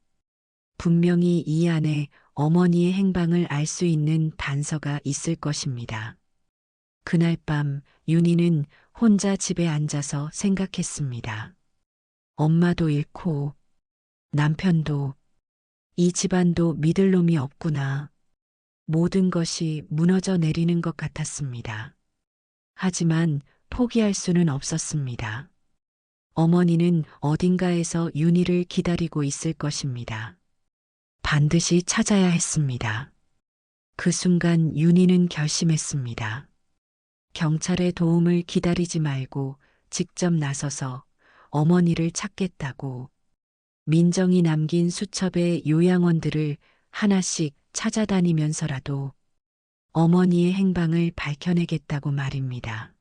분명히 이 안에 어머니의 행방을 알 수 있는 단서가 있을 것입니다. 그날 밤 윤희는 혼자 집에 앉아서 생각했습니다. 엄마도 잃고 남편도 이 집안도 믿을 놈이 없구나. 모든 것이 무너져 내리는 것 같았습니다. 하지만 포기할 수는 없었습니다. 어머니는 어딘가에서 윤희를 기다리고 있을 것입니다. 반드시 찾아야 했습니다. 그 순간 윤희는 결심했습니다. 경찰의 도움을 기다리지 말고 직접 나서서 어머니를 찾겠다고. 민정이 남긴 수첩의 요양원들을 하나씩 찾아다니면서라도 어머니의 행방을 밝혀내겠다고 말입니다.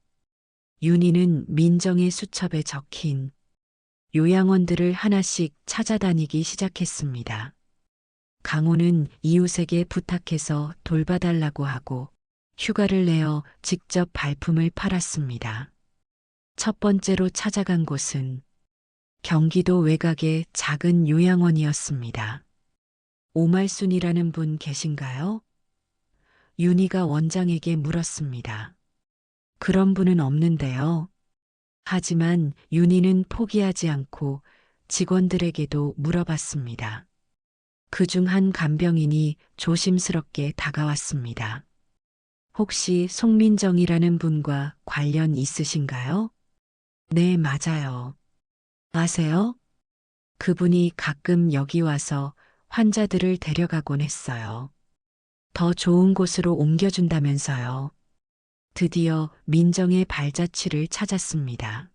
윤희는 민정의 수첩에 적힌 요양원들을 하나씩 찾아다니기 시작했습니다. 강호는 이웃에게 부탁해서 돌봐달라고 하고 휴가를 내어 직접 발품을 팔았습니다. 첫 번째로 찾아간 곳은 경기도 외곽의 작은 요양원이었습니다. 오말순이라는 분 계신가요? 윤희가 원장에게 물었습니다. 그런 분은 없는데요. 하지만 윤희는 포기하지 않고 직원들에게도 물어봤습니다. 그중 한 간병인이 조심스럽게 다가왔습니다. 혹시 송민정이라는 분과 관련 있으신가요? 네, 맞아요. 아세요? 그분이 가끔 여기 와서 환자들을 데려가곤 했어요. 더 좋은 곳으로 옮겨준다면서요. 드디어 민정의 발자취를 찾았습니다.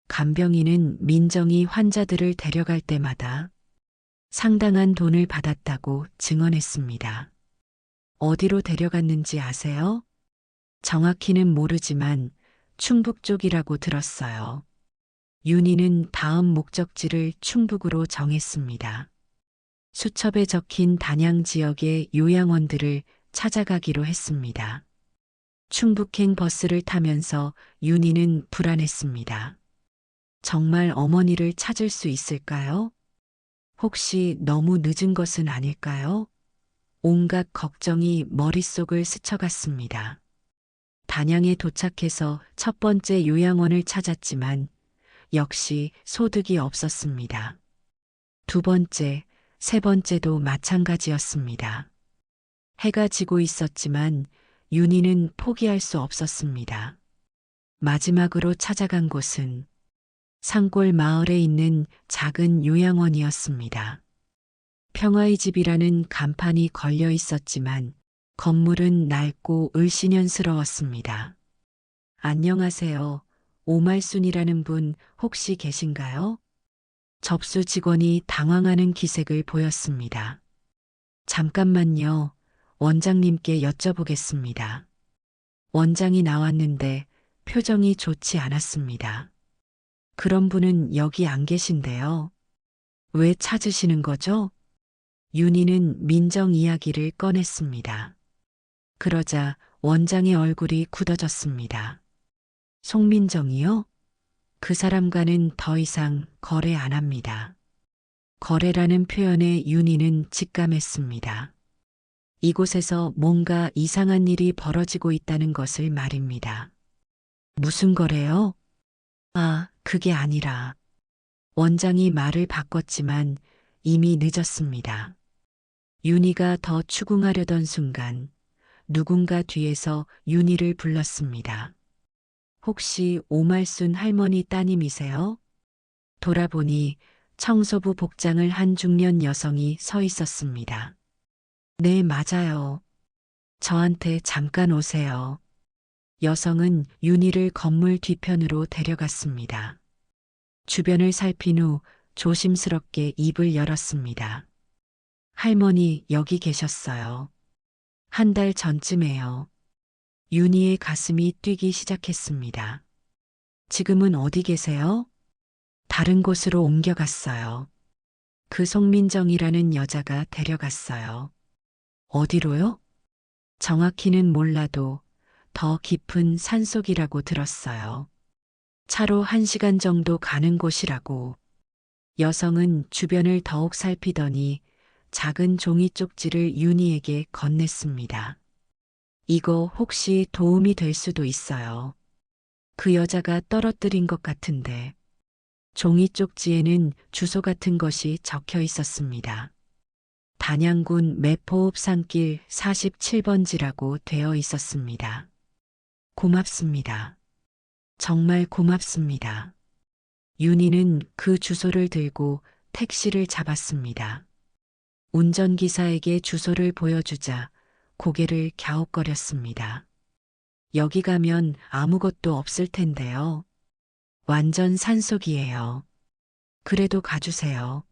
간병인은 민정이 환자들을 데려갈 때마다 상당한 돈을 받았다고 증언했습니다. 어디로 데려갔는지 아세요? 정확히는 모르지만 충북 쪽이라고 들었어요. 윤희는 다음 목적지를 충북으로 정했습니다. 수첩에 적힌 단양 지역의 요양원들을 찾아가기로 했습니다. 충북행 버스를 타면서 윤희는 불안했습니다. 정말 어머니를 찾을 수 있을까요? 혹시 너무 늦은 것은 아닐까요? 온갖 걱정이 머릿속을 스쳐갔습니다. 단양에 도착해서 첫 번째 요양원을 찾았지만 역시 소득이 없었습니다. 두 번째, 세 번째도 마찬가지였습니다. 해가 지고 있었지만 윤희는 포기할 수 없었습니다. 마지막으로 찾아간 곳은 산골 마을에 있는 작은 요양원이었습니다. 평화의 집이라는 간판이 걸려 있었지만 건물은 낡고 을씨년스러웠습니다. 안녕하세요. 오말순이라는 분 혹시 계신가요? 접수 직원이 당황하는 기색을 보였습니다. 잠깐만요. 원장님께 여쭤보겠습니다. 원장이 나왔는데 표정이 좋지 않았습니다. 그런 분은 여기 안 계신데요. 왜 찾으시는 거죠? 윤희는 민정 이야기를 꺼냈습니다. 그러자 원장의 얼굴이 굳어졌습니다. 송민정이요? 그 사람과는 더 이상 거래 안 합니다. 거래라는 표현에 윤희는 직감했습니다. 이곳에서 뭔가 이상한 일이 벌어지고 있다는 것을 말입니다. 무슨 거래요? 아, 그게 아니라. 원장이 말을 바꿨지만 이미 늦었습니다. 윤희가 더 추궁하려던 순간 누군가 뒤에서 윤희를 불렀습니다. 혹시 오말순 할머니 따님이세요? 돌아보니 청소부 복장을 한 중년 여성이 서 있었습니다. 네, 맞아요. 저한테 잠깐 오세요. 여성은 윤희를 건물 뒤편으로 데려갔습니다. 주변을 살핀 후 조심스럽게 입을 열었습니다. 할머니 여기 계셨어요. 한 달 전쯤에요. 윤희의 가슴이 뛰기 시작했습니다. 지금은 어디 계세요? 다른 곳으로 옮겨갔어요. 그 송민정이라는 여자가 데려갔어요. 어디로요? 정확히는 몰라도 더 깊은 산속이라고 들었어요. 차로 1시간 정도 가는 곳이라고. 여성은 주변을 더욱 살피더니 작은 종이 쪽지를 윤희에게 건넸습니다. 이거 혹시 도움이 될 수도 있어요. 그 여자가 떨어뜨린 것 같은데. 종이 쪽지에는 주소 같은 것이 적혀 있었습니다. 단양군 매포읍 산길 47번지라고 되어 있었습니다. 고맙습니다. 정말 고맙습니다. 윤희는 그 주소를 들고 택시를 잡았습니다. 운전기사에게 주소를 보여주자 고개를 갸웃거렸습니다. 여기 가면 아무것도 없을 텐데요. 완전 산속이에요. 그래도 가주세요.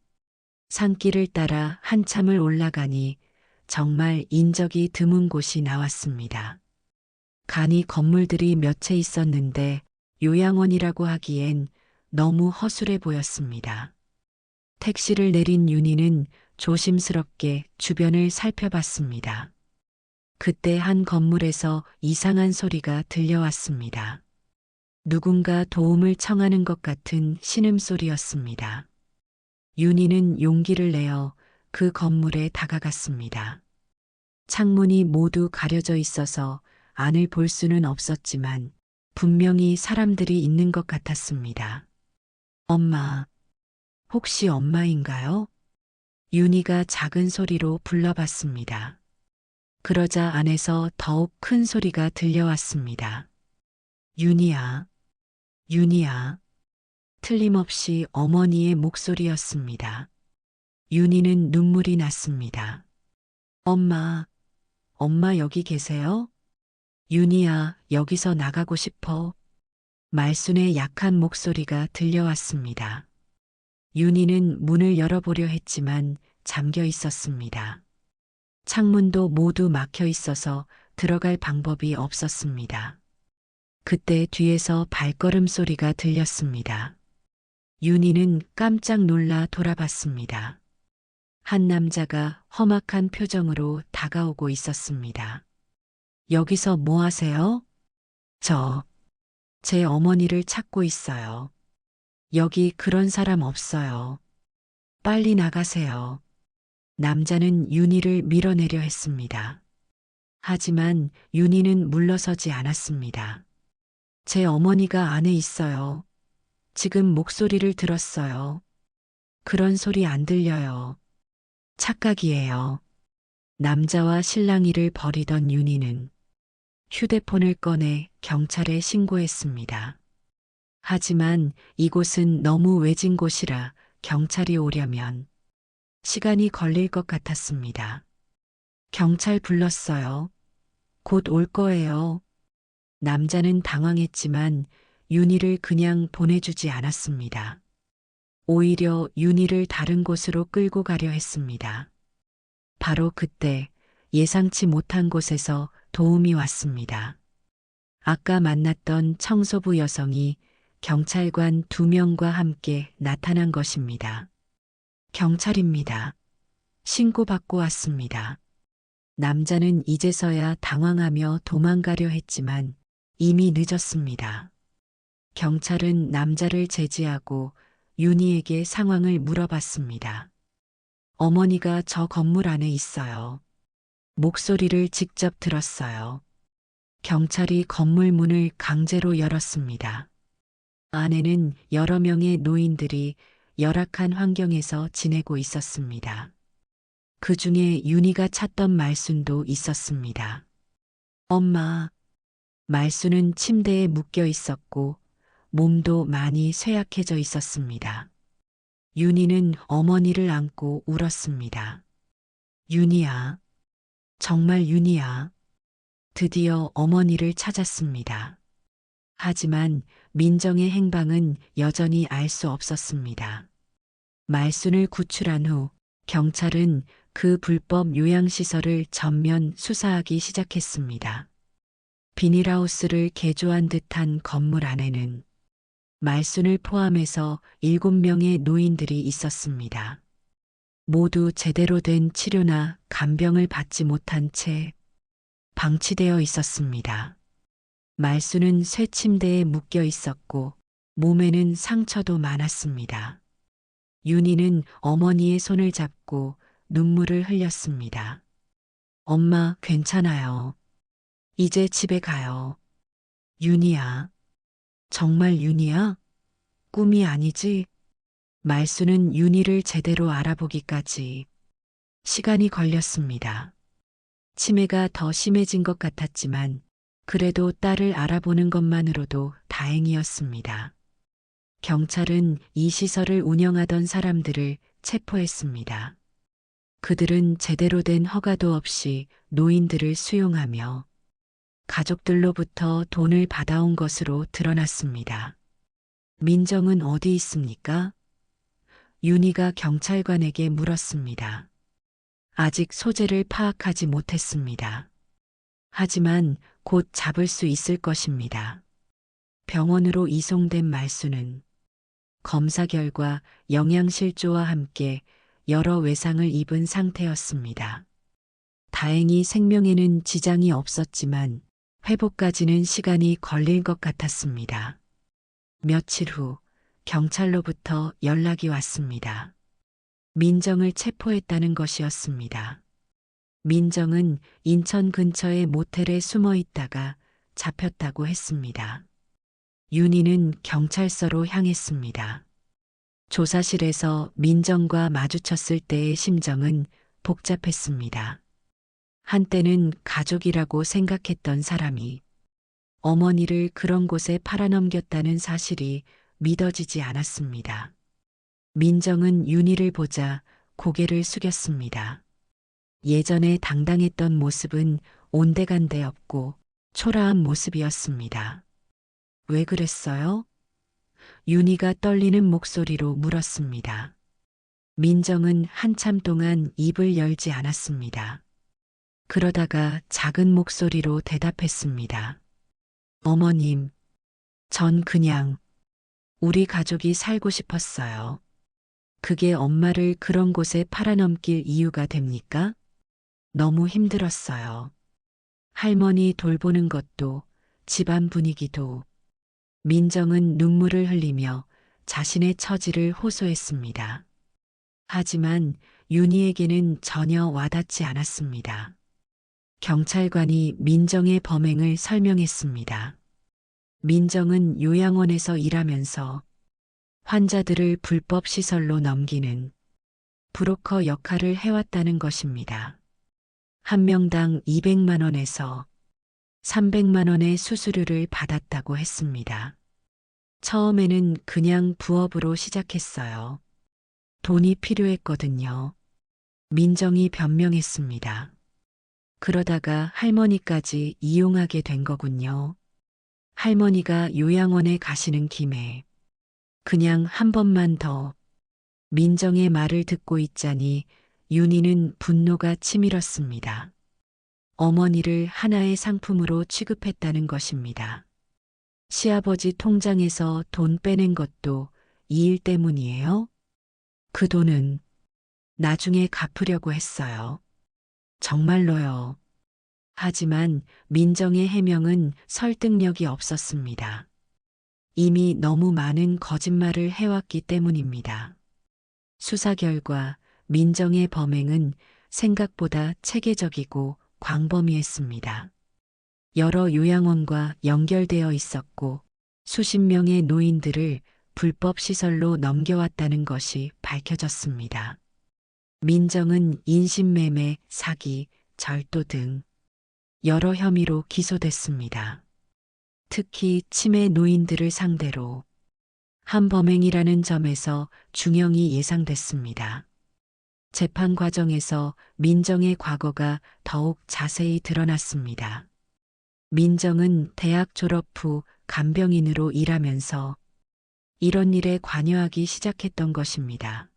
산길을 따라 한참을 올라가니 정말 인적이 드문 곳이 나왔습니다. 간이 건물들이 몇 채 있었는데 요양원이라고 하기엔 너무 허술해 보였습니다. 택시를 내린 윤희는 조심스럽게 주변을 살펴봤습니다. 그때 한 건물에서 이상한 소리가 들려왔습니다. 누군가 도움을 청하는 것 같은 신음소리였습니다. 윤희는 용기를 내어 그 건물에 다가갔습니다. 창문이 모두 가려져 있어서 안을 볼 수는 없었지만 분명히 사람들이 있는 것 같았습니다. 엄마, 혹시 엄마인가요? 윤희가 작은 소리로 불러봤습니다. 그러자 안에서 더욱 큰 소리가 들려왔습니다. 윤희야, 윤희야. 틀림없이 어머니의 목소리였습니다. 윤희는 눈물이 났습니다. 엄마, 엄마 여기 계세요? 윤희야, 여기서 나가고 싶어. 말순의 약한 목소리가 들려왔습니다. 윤희는 문을 열어보려 했지만 잠겨 있었습니다. 창문도 모두 막혀 있어서 들어갈 방법이 없었습니다. 그때 뒤에서 발걸음 소리가 들렸습니다. 윤희는 깜짝 놀라 돌아봤습니다. 한 남자가 험악한 표정으로 다가오고 있었습니다. 여기서 뭐 하세요? 제 어머니를 찾고 있어요. 여기 그런 사람 없어요. 빨리 나가세요. 남자는 윤희를 밀어내려 했습니다. 하지만 윤희는 물러서지 않았습니다. 제 어머니가 안에 있어요. 지금 목소리를 들었어요. 그런 소리 안 들려요. 착각이에요. 남자와 실랑이를 벌이던 윤희는 휴대폰을 꺼내 경찰에 신고했습니다. 하지만 이곳은 너무 외진 곳이라 경찰이 오려면 시간이 걸릴 것 같았습니다. 경찰 불렀어요. 곧 올 거예요. 남자는 당황했지만 윤희를 그냥 보내주지 않았습니다. 오히려 윤희를 다른 곳으로 끌고 가려 했습니다. 바로 그때 예상치 못한 곳에서 도움이 왔습니다. 아까 만났던 청소부 여성이 경찰관 2명과 함께 나타난 것입니다. 경찰입니다. 신고받고 왔습니다. 남자는 이제서야 당황하며 도망가려 했지만 이미 늦었습니다. 경찰은 남자를 제지하고 윤희에게 상황을 물어봤습니다. 어머니가 저 건물 안에 있어요. 목소리를 직접 들었어요. 경찰이 건물 문을 강제로 열었습니다. 안에는 여러 명의 노인들이 열악한 환경에서 지내고 있었습니다. 그 중에 윤희가 찾던 말순도 있었습니다. 엄마, 말순은 침대에 묶여 있었고 몸도 많이 쇠약해져 있었습니다. 윤희는 어머니를 안고 울었습니다. 윤희야, 정말 윤희야. 드디어 어머니를 찾았습니다. 하지만 민정의 행방은 여전히 알 수 없었습니다. 말순을 구출한 후 경찰은 그 불법 요양시설을 전면 수사하기 시작했습니다. 비닐하우스를 개조한 듯한 건물 안에는 말순을 포함해서 7명의 노인들이 있었습니다. 모두 제대로 된 치료나 간병을 받지 못한 채 방치되어 있었습니다. 말순은 쇠침대에 묶여 있었고 몸에는 상처도 많았습니다. 윤희는 어머니의 손을 잡고 눈물을 흘렸습니다. 엄마, 괜찮아요. 이제 집에 가요. 윤희야. 정말 윤희야? 꿈이 아니지? 말순은 윤희를 제대로 알아보기까지 시간이 걸렸습니다. 치매가 더 심해진 것 같았지만 그래도 딸을 알아보는 것만으로도 다행이었습니다. 경찰은 이 시설을 운영하던 사람들을 체포했습니다. 그들은 제대로 된 허가도 없이 노인들을 수용하며 가족들로부터 돈을 받아온 것으로 드러났습니다. 민정은 어디 있습니까? 윤희가 경찰관에게 물었습니다. 아직 소재를 파악하지 못했습니다. 하지만 곧 잡을 수 있을 것입니다. 병원으로 이송된 말순은 검사 결과 영양실조와 함께 여러 외상을 입은 상태였습니다. 다행히 생명에는 지장이 없었지만 회복까지는 시간이 걸릴 것 같았습니다. 며칠 후 경찰로부터 연락이 왔습니다. 민정을 체포했다는 것이었습니다. 민정은 인천 근처의 모텔에 숨어 있다가 잡혔다고 했습니다. 윤희는 경찰서로 향했습니다. 조사실에서 민정과 마주쳤을 때의 심정은 복잡했습니다. 한때는 가족이라고 생각했던 사람이 어머니를 그런 곳에 팔아넘겼다는 사실이 믿어지지 않았습니다. 민정은 윤희를 보자 고개를 숙였습니다. 예전에 당당했던 모습은 온데간데 없고 초라한 모습이었습니다. 왜 그랬어요? 윤희가 떨리는 목소리로 물었습니다. 민정은 한참 동안 입을 열지 않았습니다. 그러다가 작은 목소리로 대답했습니다. 어머님, 전 그냥 우리 가족이 살고 싶었어요. 그게 엄마를 그런 곳에 팔아넘길 이유가 됩니까? 너무 힘들었어요. 할머니 돌보는 것도, 집안 분위기도. 민정은 눈물을 흘리며 자신의 처지를 호소했습니다. 하지만 윤희에게는 전혀 와닿지 않았습니다. 경찰관이 민정의 범행을 설명했습니다. 민정은 요양원에서 일하면서 환자들을 불법 시설로 넘기는 브로커 역할을 해왔다는 것입니다. 한 명당 200만 원에서 300만 원의 수수료를 받았다고 했습니다. 처음에는 그냥 부업으로 시작했어요. 돈이 필요했거든요. 민정이 변명했습니다. 그러다가 할머니까지 이용하게 된 거군요. 할머니가 요양원에 가시는 김에 그냥 한 번만 더. 민정의 말을 듣고 있자니 윤희는 분노가 치밀었습니다. 어머니를 하나의 상품으로 취급했다는 것입니다. 시아버지 통장에서 돈 빼낸 것도 이 일 때문이에요? 그 돈은 나중에 갚으려고 했어요. 정말로요. 하지만 민정의 해명은 설득력이 없었습니다. 이미 너무 많은 거짓말을 해왔기 때문입니다. 수사 결과 민정의 범행은 생각보다 체계적이고 광범위했습니다. 여러 요양원과 연결되어 있었고 수십 명의 노인들을 불법 시설로 넘겨왔다는 것이 밝혀졌습니다. 민정은 인신매매, 사기, 절도 등 여러 혐의로 기소됐습니다. 특히 치매 노인들을 상대로 한 범행이라는 점에서 중형이 예상됐습니다. 재판 과정에서 민정의 과거가 더욱 자세히 드러났습니다. 민정은 대학 졸업 후 간병인으로 일하면서 이런 일에 관여하기 시작했던 것입니다.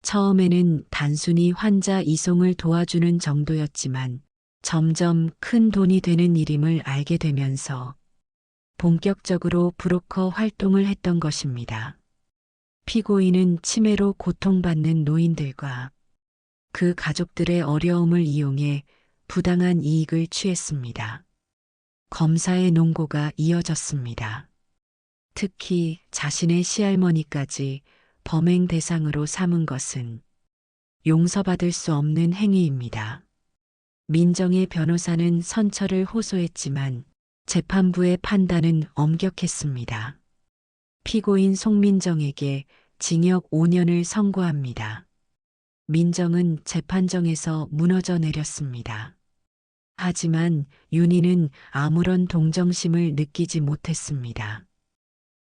처음에는 단순히 환자 이송을 도와주는 정도였지만 점점 큰 돈이 되는 일임을 알게 되면서 본격적으로 브로커 활동을 했던 것입니다. 피고인은 치매로 고통받는 노인들과 그 가족들의 어려움을 이용해 부당한 이익을 취했습니다. 검사의 농고가 이어졌습니다. 특히 자신의 시할머니까지 범행 대상으로 삼은 것은 용서받을 수 없는 행위입니다. 민정의 변호사는 선처를 호소했지만 재판부의 판단은 엄격했습니다. 피고인 송민정에게 징역 5년을 선고합니다. 민정은 재판정에서 무너져 내렸습니다. 하지만 윤희는 아무런 동정심을 느끼지 못했습니다.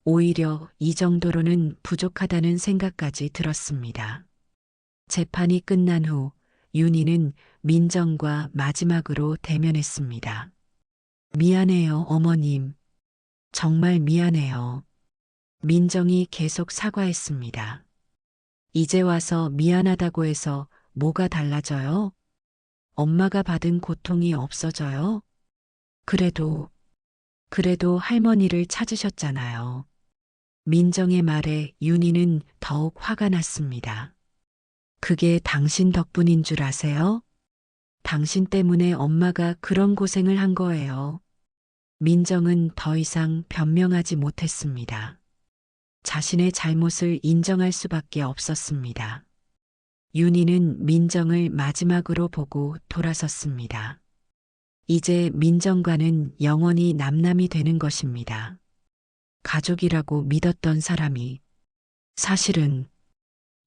오히려 이 정도로는 부족하다는 생각까지 들었습니다. 재판이 끝난 후 윤희는 민정과 마지막으로 대면했습니다. 미안해요, 어머님. 정말 미안해요. 민정이 계속 사과했습니다. 이제 와서 미안하다고 해서 뭐가 달라져요? 엄마가 받은 고통이 없어져요? 그래도 할머니를 찾으셨잖아요. 민정의 말에 윤희는 더욱 화가 났습니다. 그게 당신 덕분인 줄 아세요? 당신 때문에 엄마가 그런 고생을 한 거예요. 민정은 더 이상 변명하지 못했습니다. 자신의 잘못을 인정할 수밖에 없었습니다. 윤희는 민정을 마지막으로 보고 돌아섰습니다. 이제 민정과는 영원히 남남이 되는 것입니다. 가족이라고 믿었던 사람이 사실은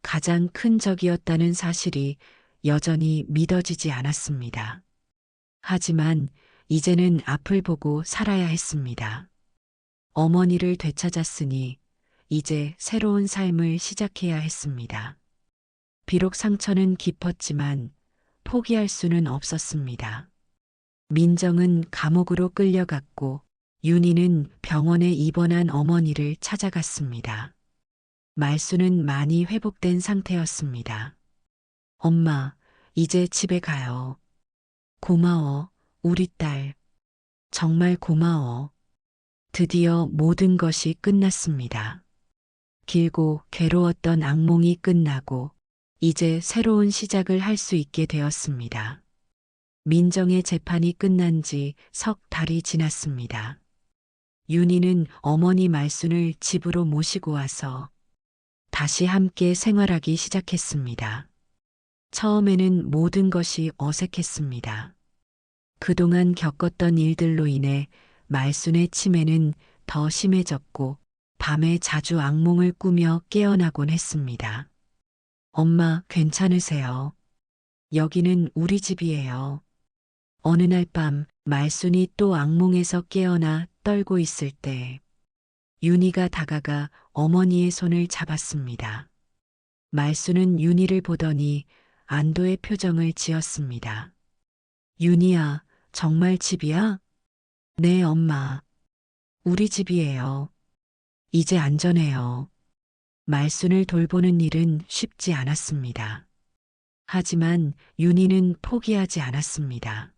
가장 큰 적이었다는 사실이 여전히 믿어지지 않았습니다. 하지만 이제는 앞을 보고 살아야 했습니다. 어머니를 되찾았으니 이제 새로운 삶을 시작해야 했습니다. 비록 상처는 깊었지만 포기할 수는 없었습니다. 민정은 감옥으로 끌려갔고 윤희는 병원에 입원한 어머니를 찾아갔습니다. 말수는 많이 회복된 상태였습니다. 엄마, 이제 집에 가요. 고마워, 우리 딸. 정말 고마워. 드디어 모든 것이 끝났습니다. 길고 괴로웠던 악몽이 끝나고 이제 새로운 시작을 할 수 있게 되었습니다. 민정의 재판이 끝난 지 석 달이 지났습니다. 윤희는 어머니 말순을 집으로 모시고 와서 다시 함께 생활하기 시작했습니다. 처음에는 모든 것이 어색했습니다. 그동안 겪었던 일들로 인해 말순의 치매는 더 심해졌고 밤에 자주 악몽을 꾸며 깨어나곤 했습니다. 엄마, 괜찮으세요? 여기는 우리 집이에요. 어느 날 밤 말순이 또 악몽에서 깨어나 떨고 있을 때 윤희가 다가가 어머니의 손을 잡았습니다. 말순은 윤희를 보더니 안도의 표정을 지었습니다. 윤희야, 정말 집이야? 네, 엄마. 우리 집이에요. 이제 안전해요. 말순을 돌보는 일은 쉽지 않았습니다. 하지만 윤희는 포기하지 않았습니다.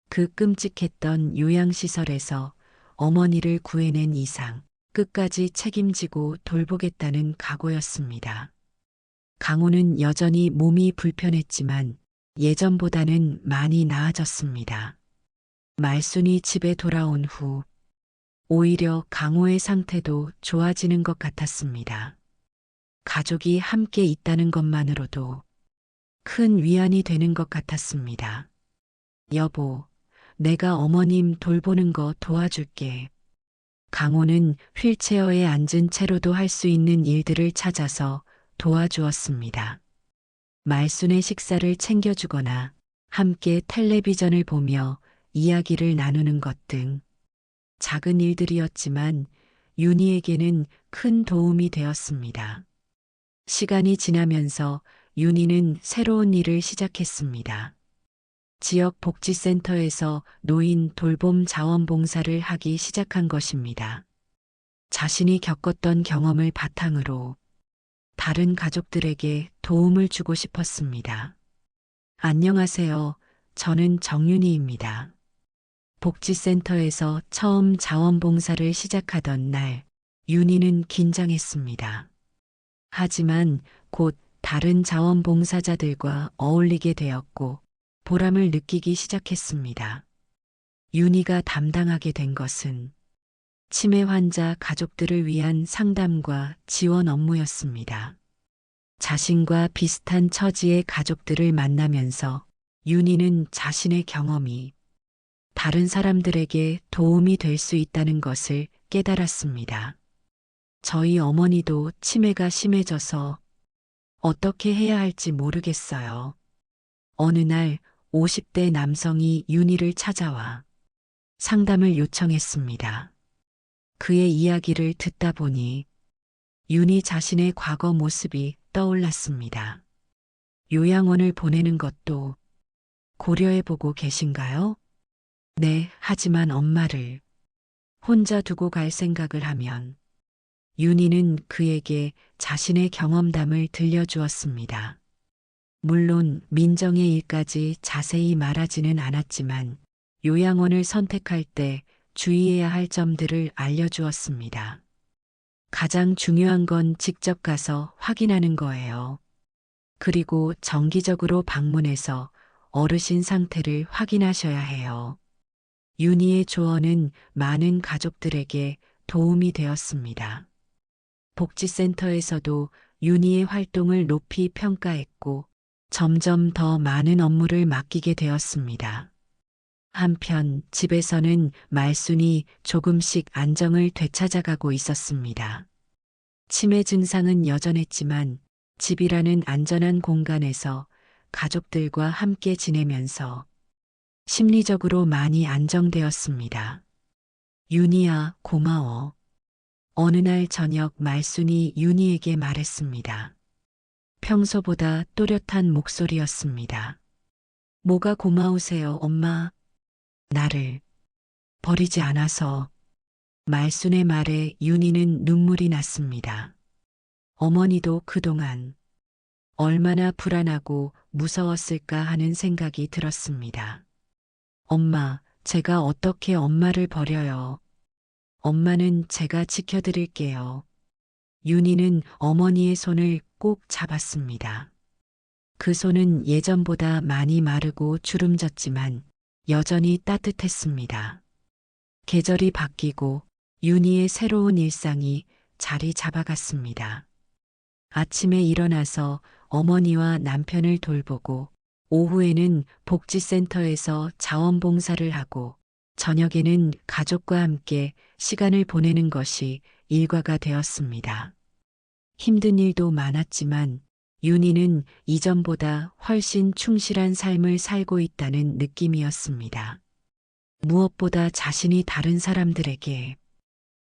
그 끔찍했던 요양시설에서 어머니를 구해낸 이상 끝까지 책임지고 돌보겠다는 각오였습니다. 강호는 여전히 몸이 불편했지만 예전보다는 많이 나아졌습니다. 말순이 집에 돌아온 후 오히려 강호의 상태도 좋아지는 것 같았습니다. 가족이 함께 있다는 것만으로도 큰 위안이 되는 것 같았습니다. 여보, 내가 어머님 돌보는 거 도와줄게. 강호는 휠체어에 앉은 채로도 할 수 있는 일들을 찾아서 도와주었습니다. 말순의 식사를 챙겨주거나 함께 텔레비전을 보며 이야기를 나누는 것 등 작은 일들이었지만 윤희에게는 큰 도움이 되었습니다. 시간이 지나면서 윤희는 새로운 일을 시작했습니다. 지역 복지센터에서 노인 돌봄 자원봉사를 하기 시작한 것입니다. 자신이 겪었던 경험을 바탕으로 다른 가족들에게 도움을 주고 싶었습니다. 안녕하세요. 저는 정윤희입니다. 복지센터에서 처음 자원봉사를 시작하던 날, 윤희는 긴장했습니다. 하지만 곧 다른 자원봉사자들과 어울리게 되었고 보람을 느끼기 시작했습니다. 윤희가 담당하게 된 것은 치매 환자 가족들을 위한 상담과 지원 업무였습니다. 자신과 비슷한 처지의 가족들을 만나면서 윤희는 자신의 경험이 다른 사람들에게 도움이 될 수 있다는 것을 깨달았습니다. 저희 어머니도 치매가 심해져서 어떻게 해야 할지 모르겠어요. 어느 날 50대 남성이 윤희를 찾아와 상담을 요청했습니다. 그의 이야기를 듣다 보니 윤희 자신의 과거 모습이 떠올랐습니다. 요양원을 보내는 것도 고려해보고 계신가요? 네, 하지만 엄마를 혼자 두고 갈 생각을 하면 윤희는 그에게 자신의 경험담을 들려주었습니다. 물론 민정의 일까지 자세히 말하지는 않았지만 요양원을 선택할 때 주의해야 할 점들을 알려주었습니다. 가장 중요한 건 직접 가서 확인하는 거예요. 그리고 정기적으로 방문해서 어르신 상태를 확인하셔야 해요. 윤희의 조언은 많은 가족들에게 도움이 되었습니다. 복지센터에서도 윤희의 활동을 높이 평가했고 점점 더 많은 업무를 맡기게 되었습니다. 한편 집에서는 말순이 조금씩 안정을 되찾아가고 있었습니다. 치매 증상은 여전했지만 집이라는 안전한 공간에서 가족들과 함께 지내면서 심리적으로 많이 안정되었습니다. 윤희야, 고마워. 어느 날 저녁 말순이 윤희에게 말했습니다. 평소보다 또렷한 목소리였습니다. 뭐가 고마우세요, 엄마? 나를 버리지 않아서. 말순의 말에 윤희는 눈물이 났습니다. 어머니도 그동안 얼마나 불안하고 무서웠을까 하는 생각이 들었습니다. 엄마, 제가 어떻게 엄마를 버려요? 엄마는 제가 지켜드릴게요. 윤희는 어머니의 손을 꼭 잡았습니다. 그 손은 예전보다 많이 마르고 주름졌지만 여전히 따뜻했습니다. 계절이 바뀌고 윤희의 새로운 일상이 자리 잡아갔습니다. 아침에 일어나서 어머니와 남편을 돌보고 오후에는 복지센터에서 자원봉사를 하고 저녁에는 가족과 함께 시간을 보내는 것이 일과가 되었습니다. 힘든 일도 많았지만 윤희는 이전보다 훨씬 충실한 삶을 살고 있다는 느낌이었습니다. 무엇보다 자신이 다른 사람들에게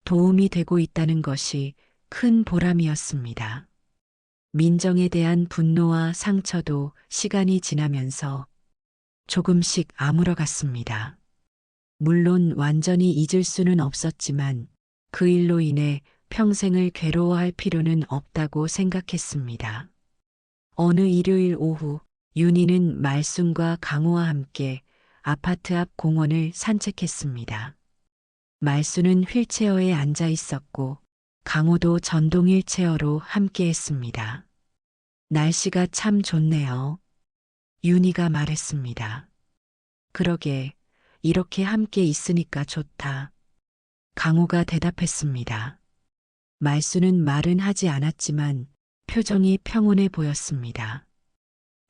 도움이 되고 있다는 것이 큰 보람이었습니다. 민정에 대한 분노와 상처도 시간이 지나면서 조금씩 아물어갔습니다. 물론 완전히 잊을 수는 없었지만 그 일로 인해 평생을 괴로워할 필요는 없다고 생각했습니다. 어느 일요일 오후 윤희는 말순과 강호와 함께 아파트 앞 공원을 산책했습니다. 말순은 휠체어에 앉아 있었고 강호도 전동 휠체어로 함께 했습니다. 날씨가 참 좋네요. 윤희가 말했습니다. 그러게, 이렇게 함께 있으니까 좋다. 강호가 대답했습니다. 말순은 말은 하지 않았지만 표정이 평온해 보였습니다.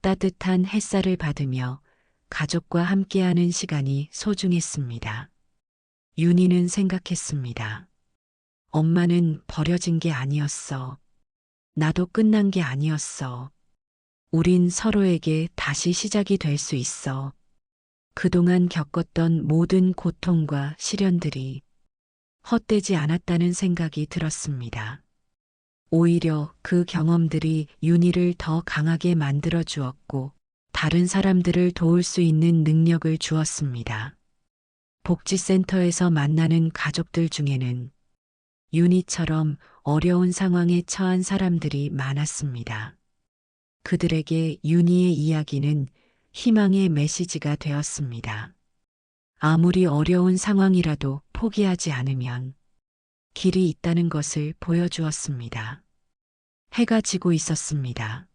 따뜻한 햇살을 받으며 가족과 함께하는 시간이 소중했습니다. 윤희는 생각했습니다. 엄마는 버려진 게 아니었어. 나도 끝난 게 아니었어. 우린 서로에게 다시 시작이 될 수 있어. 그동안 겪었던 모든 고통과 시련들이 헛되지 않았다는 생각이 들었습니다. 오히려 그 경험들이 윤희를 더 강하게 만들어 주었고 다른 사람들을 도울 수 있는 능력을 주었습니다. 복지센터에서 만나는 가족들 중에는 윤희처럼 어려운 상황에 처한 사람들이 많았습니다. 그들에게 윤희의 이야기는 희망의 메시지가 되었습니다. 아무리 어려운 상황이라도 포기하지 않으면 길이 있다는 것을 보여주었습니다. 해가 지고 있었습니다.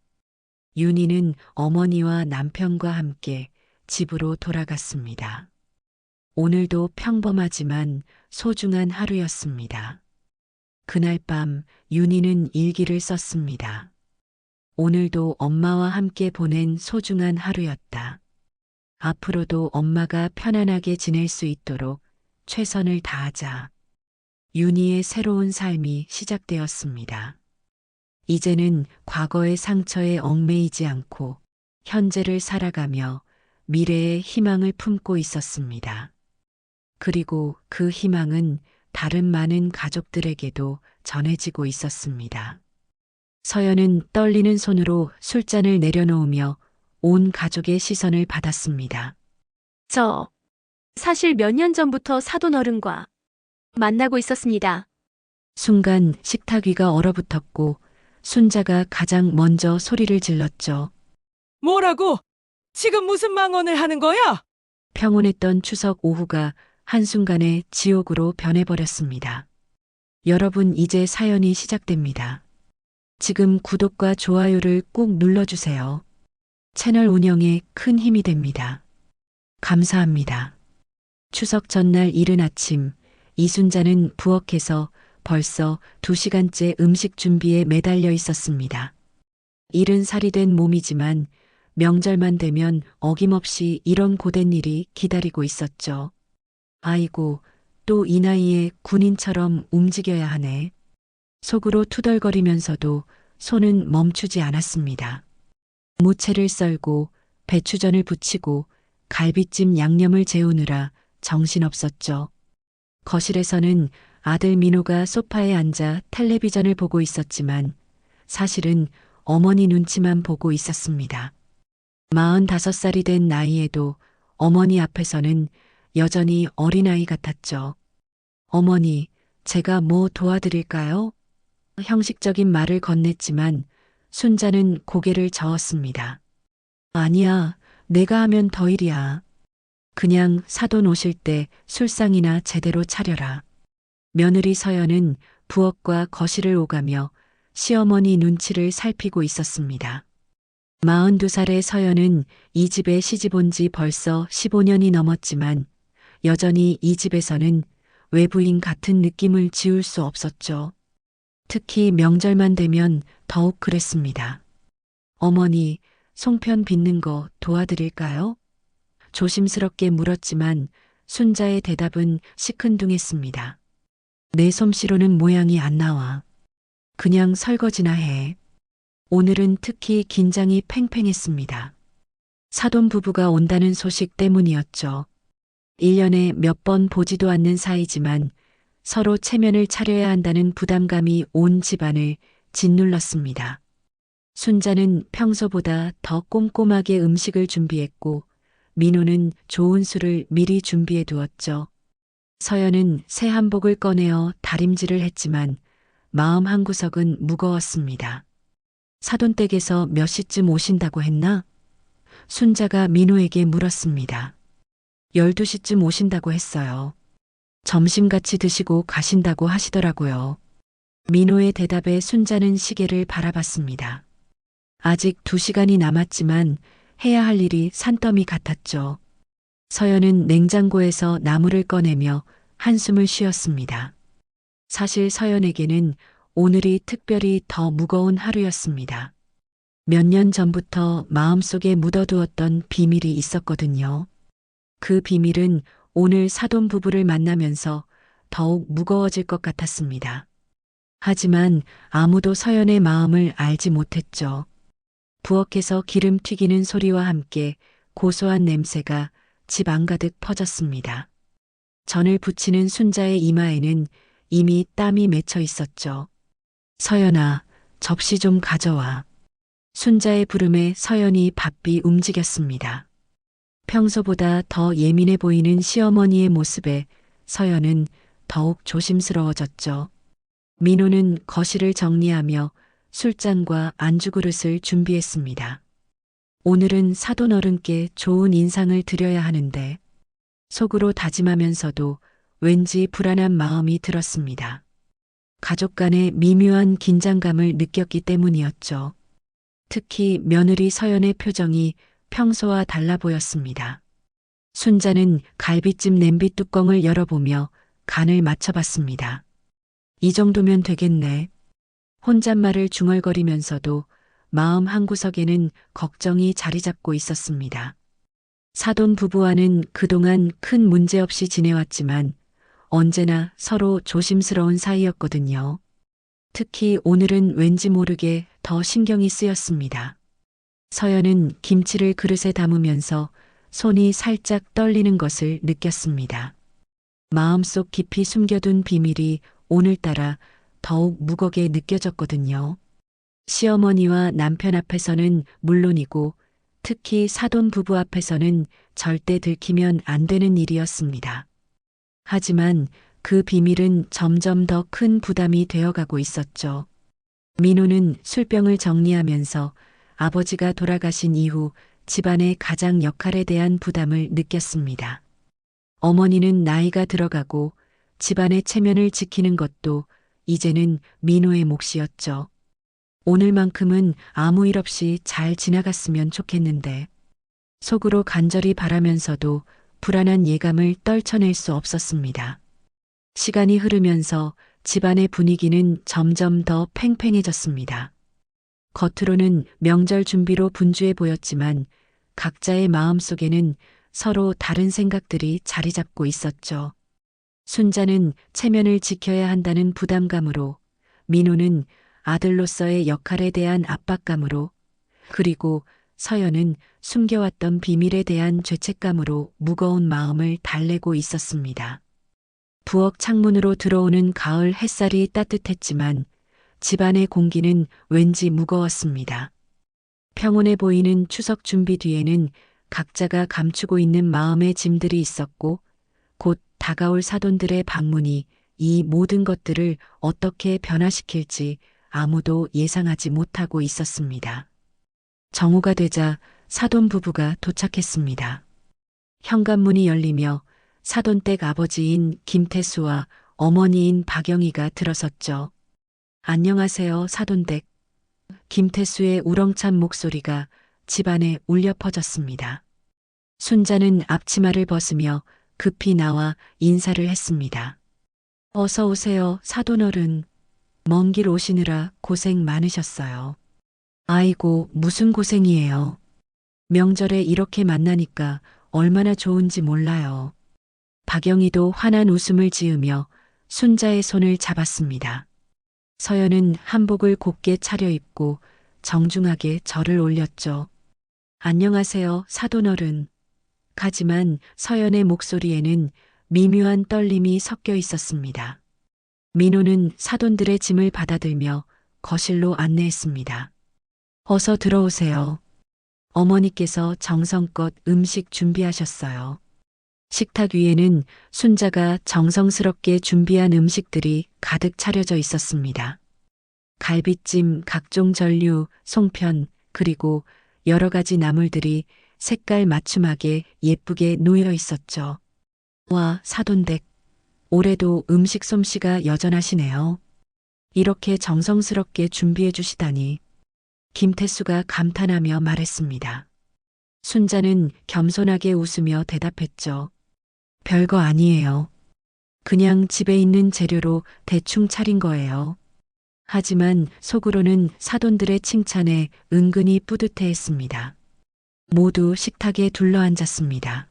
윤희는 어머니와 남편과 함께 집으로 돌아갔습니다. 오늘도 평범하지만 소중한 하루였습니다. 그날 밤 윤희는 일기를 썼습니다. 오늘도 엄마와 함께 보낸 소중한 하루였다. 앞으로도 엄마가 편안하게 지낼 수 있도록 최선을 다하자. 윤희의 새로운 삶이 시작되었습니다. 이제는 과거의 상처에 얽매이지 않고 현재를 살아가며 미래의 희망을 품고 있었습니다. 그리고 그 희망은 다른 많은 가족들에게도 전해지고 있었습니다. 서연은 떨리는 손으로 술잔을 내려놓으며 온 가족의 시선을 받았습니다. 사실 몇 년 전부터 사돈 어른과 만나고 있었습니다. 순간 식탁 위가 얼어붙었고 순자가 가장 먼저 소리를 질렀죠. 뭐라고? 지금 무슨 망언을 하는 거야? 평온했던 추석 오후가 한순간에 지옥으로 변해버렸습니다. 여러분, 이제 사연이 시작됩니다. 지금 구독과 좋아요를 꼭 눌러주세요. 채널 운영에 큰 힘이 됩니다. 감사합니다. 추석 전날 이른 아침, 이순자는 부엌에서 벌써 2시간째 음식 준비에 매달려 있었습니다. 일은 살이 된 몸이지만 명절만 되면 어김없이 이런 고된 일이 기다리고 있었죠. 아이고, 또 이 나이에 군인처럼 움직여야 하네. 속으로 투덜거리면서도 손은 멈추지 않았습니다. 무채를 썰고 배추전을 부치고 갈비찜 양념을 재우느라 정신없었죠. 거실에서는 아들 민호가 소파에 앉아 텔레비전을 보고 있었지만 사실은 어머니 눈치만 보고 있었습니다. 45살이 된 나이에도 어머니 앞에서는 여전히 어린아이 같았죠. 어머니, 제가 뭐 도와드릴까요? 형식적인 말을 건넸지만 순자는 고개를 저었습니다. 아니야, 내가 하면 더 일이야. 그냥 사돈 오실 때 술상이나 제대로 차려라. 며느리 서연은 부엌과 거실을 오가며 시어머니 눈치를 살피고 있었습니다. 42살의 서연은 이 집에 시집 온 지 벌써 15년이 넘었지만 여전히 이 집에서는 외부인 같은 느낌을 지울 수 없었죠. 특히 명절만 되면 더욱 그랬습니다. 어머니, 송편 빚는 거 도와드릴까요? 조심스럽게 물었지만 순자의 대답은 시큰둥했습니다. 내 솜씨로는 모양이 안 나와. 그냥 설거지나 해. 오늘은 특히 긴장이 팽팽했습니다. 사돈 부부가 온다는 소식 때문이었죠. 1년에 몇 번 보지도 않는 사이지만 서로 체면을 차려야 한다는 부담감이 온 집안을 짓눌렀습니다. 순자는 평소보다 더 꼼꼼하게 음식을 준비했고 민호는 좋은 술을 미리 준비해 두었죠. 서연은 새 한복을 꺼내어 다림질을 했지만 마음 한구석은 무거웠습니다. 사돈댁에서 몇 시쯤 오신다고 했나? 순자가 민호에게 물었습니다. 12시쯤 오신다고 했어요. 점심 같이 드시고 가신다고 하시더라고요. 민호의 대답에 순자는 시계를 바라봤습니다. 아직 2시간이 남았지만 해야 할 일이 산더미 같았죠. 서연은 냉장고에서 나물을 꺼내며 한숨을 쉬었습니다. 사실 서연에게는 오늘이 특별히 더 무거운 하루였습니다. 몇 년 전부터 마음속에 묻어두었던 비밀이 있었거든요. 그 비밀은 오늘 사돈 부부를 만나면서 더욱 무거워질 것 같았습니다. 하지만 아무도 서연의 마음을 알지 못했죠. 부엌에서 기름 튀기는 소리와 함께 고소한 냄새가 집 안가득 퍼졌습니다. 전을 부치는 순자의 이마에는 이미 땀이 맺혀 있었죠. 서연아, 접시 좀 가져와. 순자의 부름에 서연이 바삐 움직였습니다. 평소보다 더 예민해 보이는 시어머니의 모습에 서연은 더욱 조심스러워졌죠. 민호는 거실을 정리하며 술잔과 안주 그릇을 준비했습니다. 오늘은 사돈 어른께 좋은 인상을 드려야 하는데 속으로 다짐하면서도 왠지 불안한 마음이 들었습니다. 가족 간의 미묘한 긴장감을 느꼈기 때문이었죠. 특히 며느리 서연의 표정이 평소와 달라 보였습니다. 순자는 갈비찜 냄비 뚜껑을 열어보며 간을 맞춰봤습니다. 이 정도면 되겠네. 혼잣말을 중얼거리면서도 마음 한구석에는 걱정이 자리 잡고 있었습니다. 사돈 부부와는 그동안 큰 문제 없이 지내왔지만 언제나 서로 조심스러운 사이였거든요. 특히 오늘은 왠지 모르게 더 신경이 쓰였습니다. 서연은 김치를 그릇에 담으면서 손이 살짝 떨리는 것을 느꼈습니다. 마음속 깊이 숨겨둔 비밀이 오늘따라 더욱 무겁게 느껴졌거든요. 시어머니와 남편 앞에서는 물론이고 특히 사돈 부부 앞에서는 절대 들키면 안 되는 일이었습니다. 하지만 그 비밀은 점점 더 큰 부담이 되어가고 있었죠. 민호는 술병을 정리하면서 아버지가 돌아가신 이후 집안의 가장 역할에 대한 부담을 느꼈습니다. 어머니는 나이가 들어가고 집안의 체면을 지키는 것도 이제는 민호의 몫이었죠. 오늘만큼은 아무 일 없이 잘 지나갔으면 좋겠는데 속으로 간절히 바라면서도 불안한 예감을 떨쳐낼 수 없었습니다. 시간이 흐르면서 집안의 분위기는 점점 더 팽팽해졌습니다. 겉으로는 명절 준비로 분주해 보였지만 각자의 마음속에는 서로 다른 생각들이 자리 잡고 있었죠. 순자는 체면을 지켜야 한다는 부담감으로, 민호는 아들로서의 역할에 대한 압박감으로, 그리고 서연은 숨겨왔던 비밀에 대한 죄책감으로 무거운 마음을 달래고 있었습니다. 부엌 창문으로 들어오는 가을 햇살이 따뜻했지만 집안의 공기는 왠지 무거웠습니다. 평온해 보이는 추석 준비 뒤에는 각자가 감추고 있는 마음의 짐들이 있었고 곧 다가올 사돈들의 방문이 이 모든 것들을 어떻게 변화시킬지 아무도 예상하지 못하고 있었습니다. 정오가 되자 사돈 부부가 도착했습니다. 현관문이 열리며 사돈댁 아버지인 김태수와 어머니인 박영희가 들어섰죠. 안녕하세요, 사돈댁. 김태수의 우렁찬 목소리가 집안에 울려 퍼졌습니다. 순자는 앞치마를 벗으며 급히 나와 인사를 했습니다. 어서 오세요, 사돈어른. 먼 길 오시느라 고생 많으셨어요. 아이고, 무슨 고생이에요. 명절에 이렇게 만나니까 얼마나 좋은지 몰라요. 박영희도 환한 웃음을 지으며 순자의 손을 잡았습니다. 서연은 한복을 곱게 차려입고 정중하게 절을 올렸죠. 안녕하세요, 사돈어른. 하지만 서연의 목소리에는 미묘한 떨림이 섞여 있었습니다. 민호는 사돈들의 짐을 받아들며 거실로 안내했습니다. 어서 들어오세요. 어머니께서 정성껏 음식 준비하셨어요. 식탁 위에는 순자가 정성스럽게 준비한 음식들이 가득 차려져 있었습니다. 갈비찜, 각종 전류, 송편, 그리고 여러 가지 나물들이 색깔 맞춤하게 예쁘게 놓여 있었죠. 와, 사돈댁. 올해도 음식 솜씨가 여전하시네요. 이렇게 정성스럽게 준비해 주시다니. 김태수가 감탄하며 말했습니다. 순자는 겸손하게 웃으며 대답했죠. 별거 아니에요. 그냥 집에 있는 재료로 대충 차린 거예요. 하지만 속으로는 사돈들의 칭찬에 은근히 뿌듯해했습니다. 모두 식탁에 둘러앉았습니다.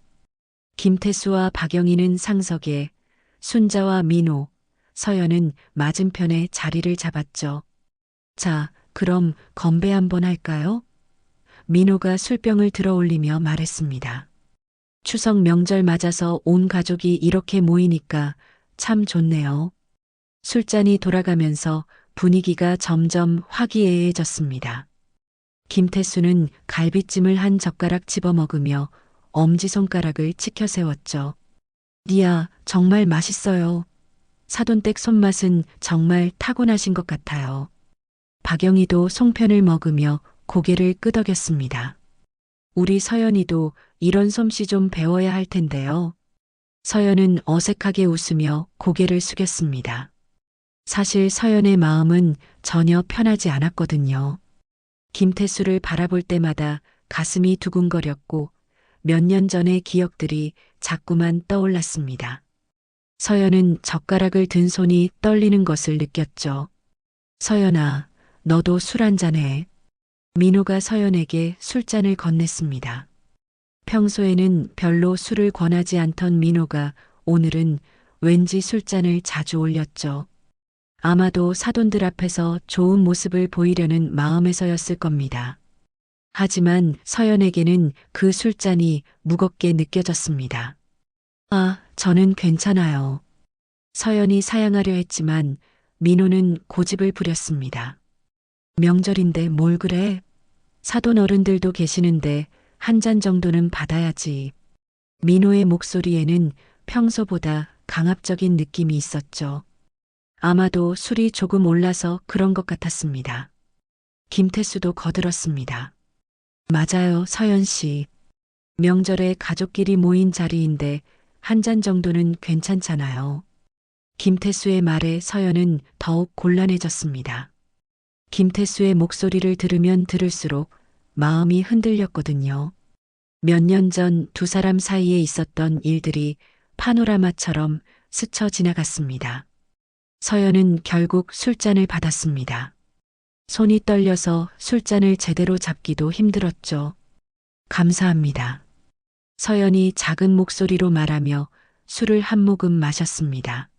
김태수와 박영희는 상석에, 순자와 민호, 서연은 맞은편에 자리를 잡았죠. 자, 그럼 건배 한번 할까요? 민호가 술병을 들어올리며 말했습니다. 추석 명절 맞아서 온 가족이 이렇게 모이니까 참 좋네요. 술잔이 돌아가면서 분위기가 점점 화기애애해졌습니다. 김태수는 갈비찜을 한 젓가락 집어먹으며 엄지손가락을 치켜 세웠죠. 니야, 정말 맛있어요. 사돈댁 손맛은 정말 타고나신 것 같아요. 박영희도 송편을 먹으며 고개를 끄덕였습니다. 우리 서연이도 이런 솜씨 좀 배워야 할 텐데요. 서연은 어색하게 웃으며 고개를 숙였습니다. 사실 서연의 마음은 전혀 편하지 않았거든요. 김태수를 바라볼 때마다 가슴이 두근거렸고 몇 년 전의 기억들이 자꾸만 떠올랐습니다. 서연은 젓가락을 든 손이 떨리는 것을 느꼈죠. 서연아, 너도 술 한잔 해. 민호가 서연에게 술잔을 건넸습니다. 평소에는 별로 술을 권하지 않던 민호가 오늘은 왠지 술잔을 자주 올렸죠. 아마도 사돈들 앞에서 좋은 모습을 보이려는 마음에서였을 겁니다. 하지만 서연에게는 그 술잔이 무겁게 느껴졌습니다. 아, 저는 괜찮아요. 서연이 사양하려 했지만 민호는 고집을 부렸습니다. 명절인데 뭘 그래? 사돈 어른들도 계시는데 한 잔 정도는 받아야지. 민호의 목소리에는 평소보다 강압적인 느낌이 있었죠. 아마도 술이 조금 올라서 그런 것 같았습니다. 김태수도 거들었습니다. 맞아요, 서연 씨. 명절에 가족끼리 모인 자리인데 한 잔 정도는 괜찮잖아요. 김태수의 말에 서연은 더욱 곤란해졌습니다. 김태수의 목소리를 들으면 들을수록 마음이 흔들렸거든요. 몇 년 전 두 사람 사이에 있었던 일들이 파노라마처럼 스쳐 지나갔습니다. 서연은 결국 술잔을 받았습니다. 손이 떨려서 술잔을 제대로 잡기도 힘들었죠. 감사합니다. 서연이 작은 목소리로 말하며 술을 한 모금 마셨습니다.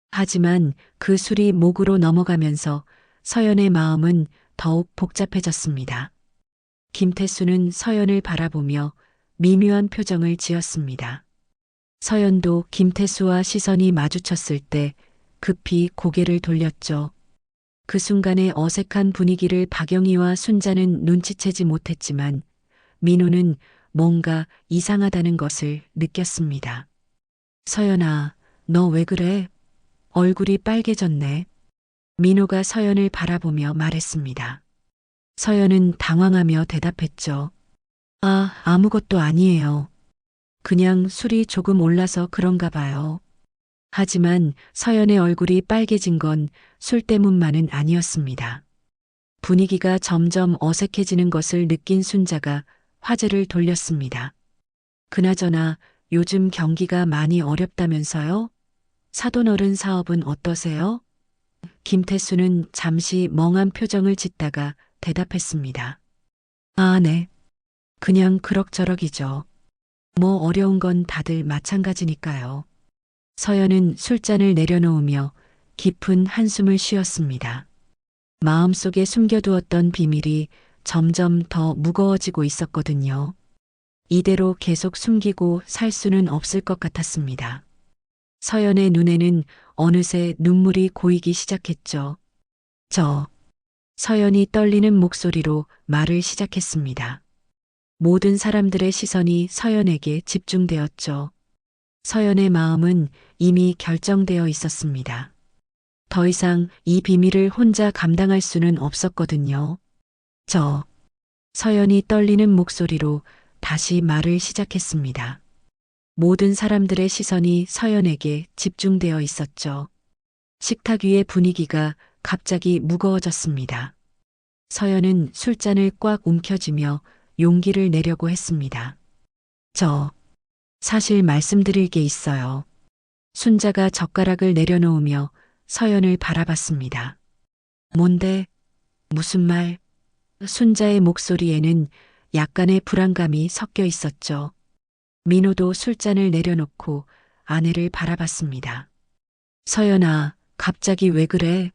하지만 그 술이 목으로 넘어가면서 서연의 마음은 더욱 복잡해졌습니다. 김태수는 서연을 바라보며 미묘한 표정을 지었습니다. 서연도 김태수와 시선이 마주쳤을 때 급히 고개를 돌렸죠. 그 순간의 어색한 분위기를 박영희와 순자는 눈치채지 못했지만 민호는 뭔가 이상하다는 것을 느꼈습니다. 서연아, 너 왜 그래? 얼굴이 빨개졌네. 민호가 서연을 바라보며 말했습니다. 서연은 당황하며 대답했죠. 아무것도 아니에요. 그냥 술이 조금 올라서 그런가 봐요. 하지만 서연의 얼굴이 빨개진 건 술 때문만은 아니었습니다. 분위기가 점점 어색해지는 것을 느낀 순자가 화제를 돌렸습니다. 그나저나 요즘 경기가 많이 어렵다면서요? 사돈어른 사업은 어떠세요? 김태수는 잠시 멍한 표정을 짓다가 대답했습니다. 네. 그냥 그럭저럭이죠. 뭐 어려운 건 다들 마찬가지니까요. 서연은 술잔을 내려놓으며 깊은 한숨을 쉬었습니다. 마음속에 숨겨두었던 비밀이 점점 더 무거워지고 있었거든요. 이대로 계속 숨기고 살 수는 없을 것 같았습니다. 서연의 눈에는 어느새 눈물이 고이기 시작했죠. 서연이 떨리는 목소리로 말을 시작했습니다. 모든 사람들의 시선이 서연에게 집중되었죠. 서연의 마음은 이미 결정되어 있었습니다. 더 이상 이 비밀을 혼자 감당할 수는 없었거든요. 서연이 떨리는 목소리로 다시 말을 시작했습니다. 모든 사람들의 시선이 서연에게 집중되어 있었죠. 식탁 위의 분위기가 갑자기 무거워졌습니다. 서연은 술잔을 꽉 움켜쥐며 용기를 내려고 했습니다. 사실 말씀드릴 게 있어요. 순자가 젓가락을 내려놓으며 서연을 바라봤습니다. 뭔데? 무슨 말? 순자의 목소리에는 약간의 불안감이 섞여 있었죠. 민호도 술잔을 내려놓고 아내를 바라봤습니다. 서연아, 갑자기 왜 그래?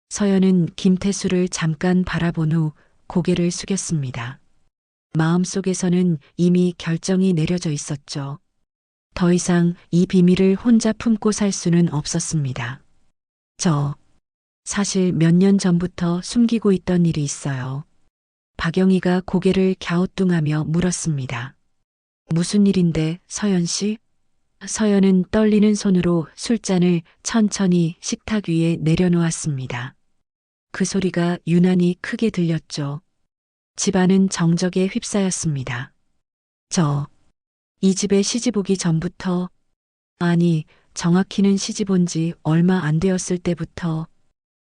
서연은 김태수를 잠깐 바라본 후 고개를 숙였습니다. 마음속에서는 이미 결정이 내려져 있었죠. 더 이상 이 비밀을 혼자 품고 살 수는 없었습니다. 사실 몇 년 전부터 숨기고 있던 일이 있어요. 박영희가 고개를 갸우뚱하며 물었습니다. 무슨 일인데, 서연 씨? 서연은 떨리는 손으로 술잔을 천천히 식탁 위에 내려놓았습니다. 그 소리가 유난히 크게 들렸죠. 집안은 정적에 휩싸였습니다. 이 집에 시집 오기 전부터, 아니, 정확히는 시집 온 지 얼마 안 되었을 때부터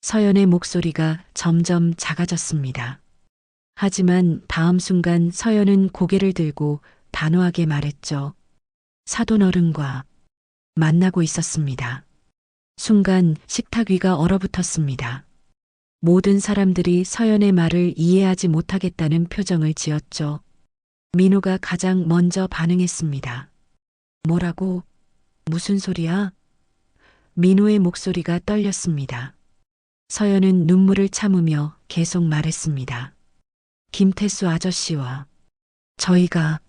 서연의 목소리가 점점 작아졌습니다. 하지만 다음 순간 서연은 고개를 들고 단호하게 말했죠. 사돈어른과 만나고 있었습니다. 순간 식탁 위가 얼어붙었습니다. 모든 사람들이 서연의 말을 이해하지 못하겠다는 표정을 지었죠. 민호가 가장 먼저 반응했습니다. 뭐라고? 무슨 소리야? 민호의 목소리가 떨렸습니다. 서연은 눈물을 참으며 계속 말했습니다. 김태수 아저씨와 저희가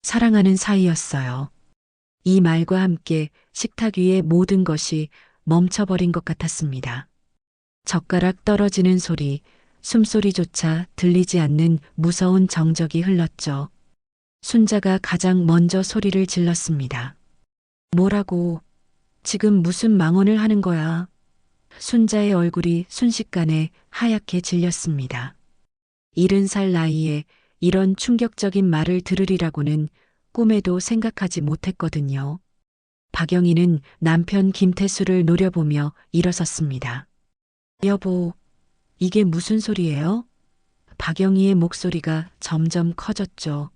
사랑하는 사이였어요. 이 말과 함께 식탁 위의 모든 것이 멈춰버린 것 같았습니다. 젓가락 떨어지는 소리, 숨소리조차 들리지 않는 무서운 정적이 흘렀죠. 순자가 가장 먼저 소리를 질렀습니다. 뭐라고? 지금 무슨 망언을 하는 거야? 순자의 얼굴이 순식간에 하얗게 질렸습니다. 70살 나이에 이런 충격적인 말을 들으리라고는 꿈에도 생각하지 못했거든요. 박영희는 남편 김태수를 노려보며 일어섰습니다. 여보, 이게 무슨 소리예요? 박영희의 목소리가 점점 커졌죠.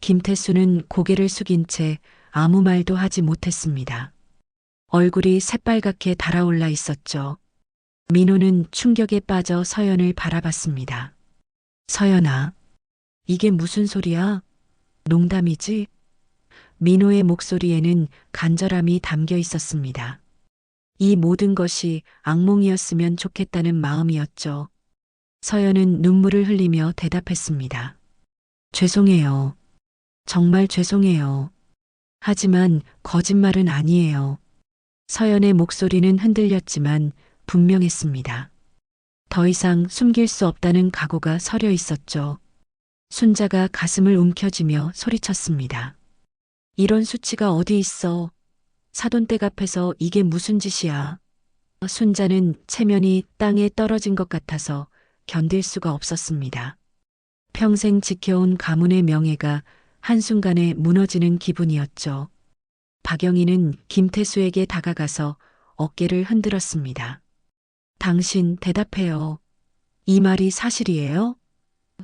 김태수는 고개를 숙인 채 아무 말도 하지 못했습니다. 얼굴이 새빨갛게 달아올라 있었죠. 민호는 충격에 빠져 서연을 바라봤습니다. 서연아, 이게 무슨 소리야? 농담이지? 민호의 목소리에는 간절함이 담겨 있었습니다. 이 모든 것이 악몽이었으면 좋겠다는 마음이었죠. 서연은 눈물을 흘리며 대답했습니다. 죄송해요. 정말 죄송해요. 하지만 거짓말은 아니에요. 서연의 목소리는 흔들렸지만 분명했습니다. 더 이상 숨길 수 없다는 각오가 서려 있었죠. 순자가 가슴을 움켜쥐며 소리쳤습니다. 이런 수치가 어디 있어? 사돈댁 앞에서 이게 무슨 짓이야? 순자는 체면이 땅에 떨어진 것 같아서 견딜 수가 없었습니다. 평생 지켜온 가문의 명예가 한순간에 무너지는 기분이었죠. 박영희는 김태수에게 다가가서 어깨를 흔들었습니다. 당신 대답해요. 이 말이 사실이에요?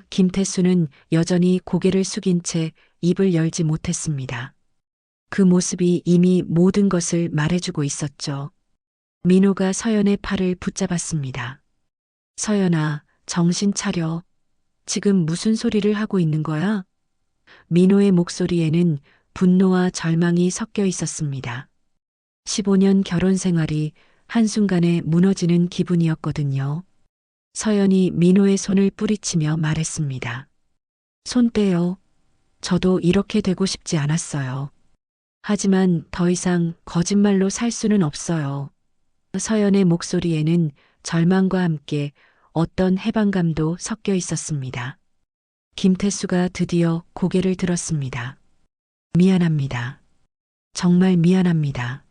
김태수는 여전히 고개를 숙인 채 입을 열지 못했습니다. 그 모습이 이미 모든 것을 말해주고 있었죠. 민호가 서연의 팔을 붙잡았습니다. 서연아, 정신 차려. 지금 무슨 소리를 하고 있는 거야? 민호의 목소리에는 분노와 절망이 섞여 있었습니다. 15년 결혼 생활이 한순간에 무너지는 기분이었거든요. 서연이 민호의 손을 뿌리치며 말했습니다. 손 떼요. 저도 이렇게 되고 싶지 않았어요. 하지만 더 이상 거짓말로 살 수는 없어요. 서연의 목소리에는 절망과 함께 어떤 해방감도 섞여 있었습니다. 김태수가 드디어 고개를 들었습니다. 미안합니다. 정말 미안합니다.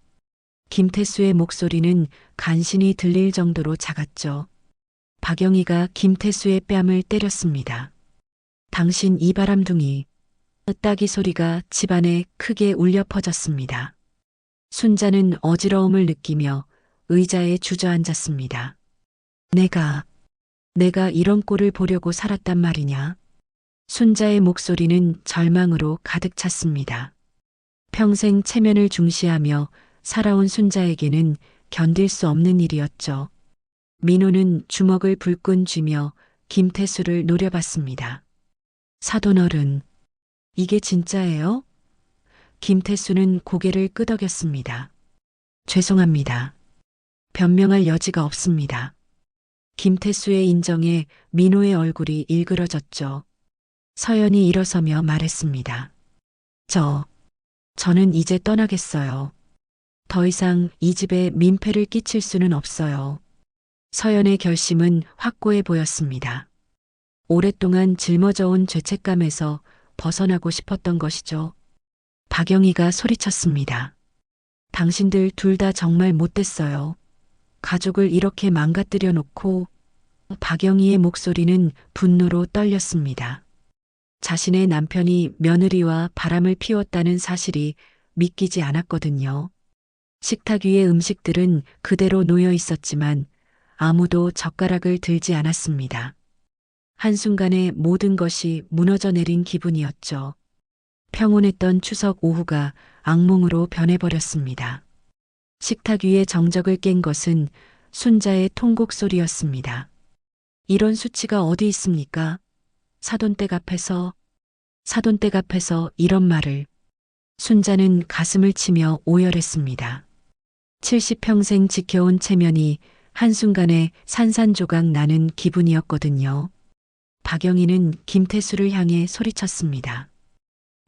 김태수의 목소리는 간신히 들릴 정도로 작았죠. 박영희가 김태수의 뺨을 때렸습니다. 당신 이 바람둥이. 따기 소리가 집안에 크게 울려 퍼졌습니다. 순자는 어지러움을 느끼며 의자에 주저앉았습니다. 내가 이런 꼴을 보려고 살았단 말이냐? 순자의 목소리는 절망으로 가득 찼습니다. 평생 체면을 중시하며 살아온 순자에게는 견딜 수 없는 일이었죠. 민호는 주먹을 불끈 쥐며 김태수를 노려봤습니다. 사돈어른, 이게 진짜예요? 김태수는 고개를 끄덕였습니다. 죄송합니다. 변명할 여지가 없습니다. 김태수의 인정에 민호의 얼굴이 일그러졌죠. 서연이 일어서며 말했습니다. 저는 이제 떠나겠어요. 더 이상 이 집에 민폐를 끼칠 수는 없어요. 서연의 결심은 확고해 보였습니다. 오랫동안 짊어져온 죄책감에서 벗어나고 싶었던 것이죠. 박영희가 소리쳤습니다. 당신들 둘 다 정말 못됐어요. 가족을 이렇게 망가뜨려 놓고. 박영희의 목소리는 분노로 떨렸습니다. 자신의 남편이 며느리와 바람을 피웠다는 사실이 믿기지 않았거든요. 식탁 위의 음식들은 그대로 놓여 있었지만 아무도 젓가락을 들지 않았습니다. 한순간에 모든 것이 무너져 내린 기분이었죠. 평온했던 추석 오후가 악몽으로 변해버렸습니다. 식탁 위에 정적을 깬 것은 순자의 통곡 소리였습니다. 이런 수치가 어디 있습니까? 사돈댁 앞에서 이런 말을. 순자는 가슴을 치며 오열했습니다. 70평생 지켜온 체면이 한순간에 산산조각 나는 기분이었거든요. 박영희는 김태수를 향해 소리쳤습니다.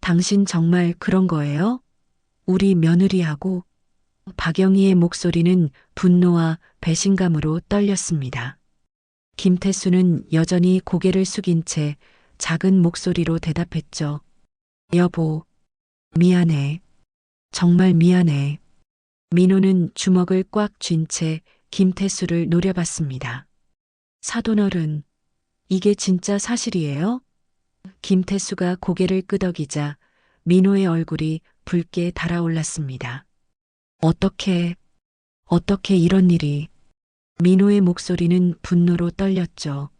당신 정말 그런 거예요? 우리 며느리하고. 박영희의 목소리는 분노와 배신감으로 떨렸습니다. 김태수는 여전히 고개를 숙인 채 작은 목소리로 대답했죠. 여보, 미안해. 정말 미안해. 민호는 주먹을 꽉 쥔 채 김태수를 노려봤습니다. 사돈어른, 이게 진짜 사실이에요? 김태수가 고개를 끄덕이자 민호의 얼굴이 붉게 달아올랐습니다. 어떻게 이런 일이. 민호의 목소리는 분노로 떨렸죠.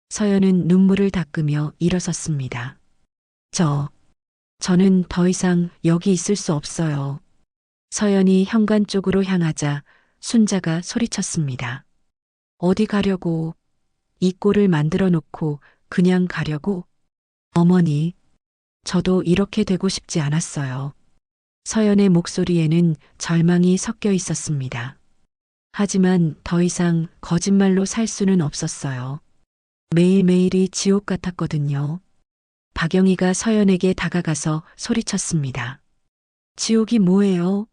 서연은 눈물을 닦으며 일어섰습니다. 저는 더 이상 여기 있을 수 없어요. 서연이 현관 쪽으로 향하자 순자가 소리쳤습니다. 어디 가려고? 이 꼴을 만들어 놓고 그냥 가려고? 어머니, 저도 이렇게 되고 싶지 않았어요. 서연의 목소리에는 절망이 섞여 있었습니다. 하지만 더 이상 거짓말로 살 수는 없었어요. 매일매일이 지옥 같았거든요. 박영희가 서연에게 다가가서 소리쳤습니다. 지옥이 뭐예요?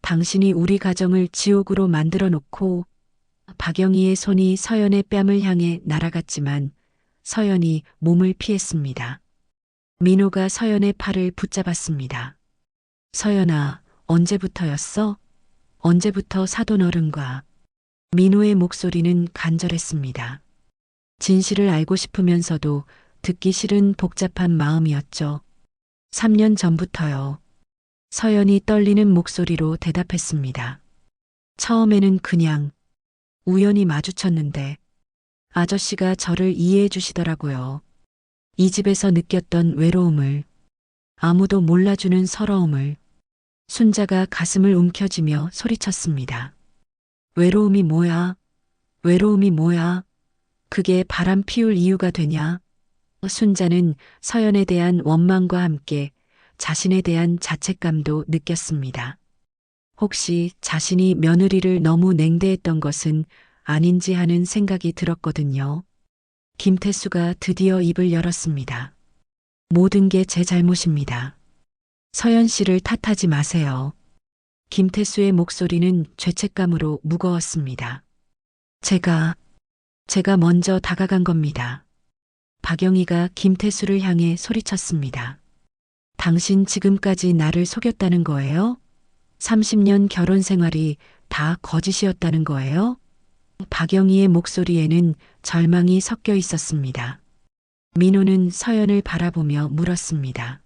당신이 우리 가정을 지옥으로 만들어 놓고. 박영희의 손이 서연의 뺨을 향해 날아갔지만 서연이 몸을 피했습니다. 민호가 서연의 팔을 붙잡았습니다. 서연아, 언제부터였어? 언제부터 사돈 어른과? 민호의 목소리는 간절했습니다. 진실을 알고 싶으면서도 듣기 싫은 복잡한 마음이었죠. 3년 전부터요. 서연이 떨리는 목소리로 대답했습니다. 처음에는 그냥 우연히 마주쳤는데 아저씨가 저를 이해해 주시더라고요. 이 집에서 느꼈던 외로움을, 아무도 몰라주는 서러움을. 순자가 가슴을 움켜쥐며 소리쳤습니다. 외로움이 뭐야? 외로움이 뭐야? 그게 바람 피울 이유가 되냐? 순자는 서연에 대한 원망과 함께 자신에 대한 자책감도 느꼈습니다. 혹시 자신이 며느리를 너무 냉대했던 것은 아닌지 하는 생각이 들었거든요. 김태수가 드디어 입을 열었습니다. 모든 게 제 잘못입니다. 서연 씨를 탓하지 마세요. 김태수의 목소리는 죄책감으로 무거웠습니다. 제가 먼저 다가간 겁니다. 박영희가 김태수를 향해 소리쳤습니다. 당신 지금까지 나를 속였다는 거예요? 30년 결혼 생활이 다 거짓이었다는 거예요? 박영희의 목소리에는 절망이 섞여 있었습니다. 민호는 서연을 바라보며 물었습니다.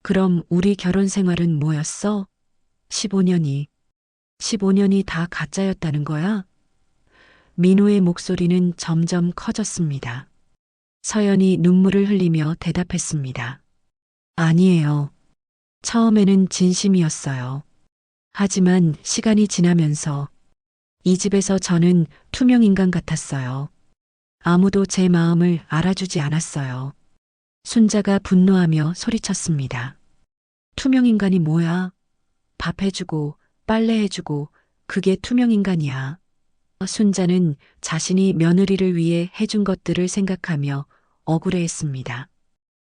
그럼 우리 결혼 생활은 뭐였어? 15년이 다 가짜였다는 거야? 민호의 목소리는 점점 커졌습니다. 서연이 눈물을 흘리며 대답했습니다. 아니에요. 처음에는 진심이었어요. 하지만 시간이 지나면서 이 집에서 저는 투명인간 같았어요. 아무도 제 마음을 알아주지 않았어요. 순자가 분노하며 소리쳤습니다. 투명인간이 뭐야? 밥 해주고 빨래 해주고 그게 투명인간이야. 순자는 자신이 며느리를 위해 해준 것들을 생각하며 억울해했습니다.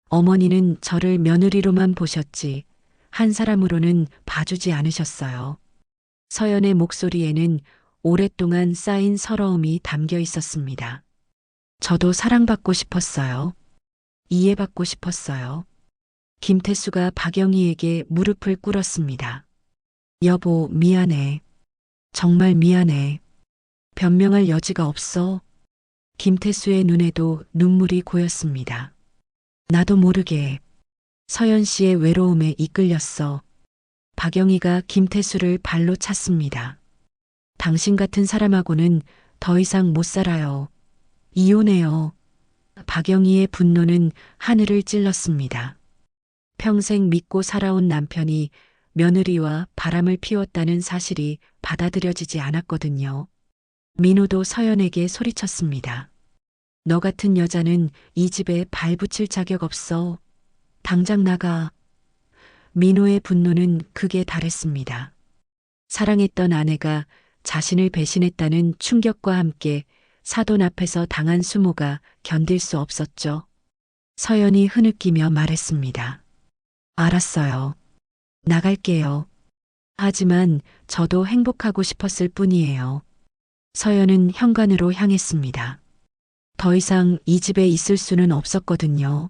어머니는 저를 며느리로만 보셨지 한 사람으로는 봐주지 않으셨어요. 서연의 목소리에는 오랫동안 쌓인 서러움이 담겨 있었습니다. 저도 사랑받고 싶었어요. 이해받고 싶었어요. 김태수가 박영희에게 무릎을 꿇었습니다. 여보, 미안해. 정말 미안해. 변명할 여지가 없어. 김태수의 눈에도 눈물이 고였습니다. 나도 모르게 서연 씨의 외로움에 이끌렸어. 박영희가 김태수를 발로 찼습니다. 당신 같은 사람하고는 더 이상 못 살아요. 이혼해요. 박영희의 분노는 하늘을 찔렀습니다. 평생 믿고 살아온 남편이 며느리와 바람을 피웠다는 사실이 받아들여지지 않았거든요. 민호도 서연에게 소리쳤습니다. 너 같은 여자는 이 집에 발붙일 자격 없어. 당장 나가. 민호의 분노는 극에 달했습니다. 사랑했던 아내가 자신을 배신했다는 충격과 함께 사돈 앞에서 당한 수모가 견딜 수 없었죠. 서연이 흐느끼며 말했습니다. 알았어요. 나갈게요. 하지만 저도 행복하고 싶었을 뿐이에요. 서연은 현관으로 향했습니다. 더 이상 이 집에 있을 수는 없었거든요.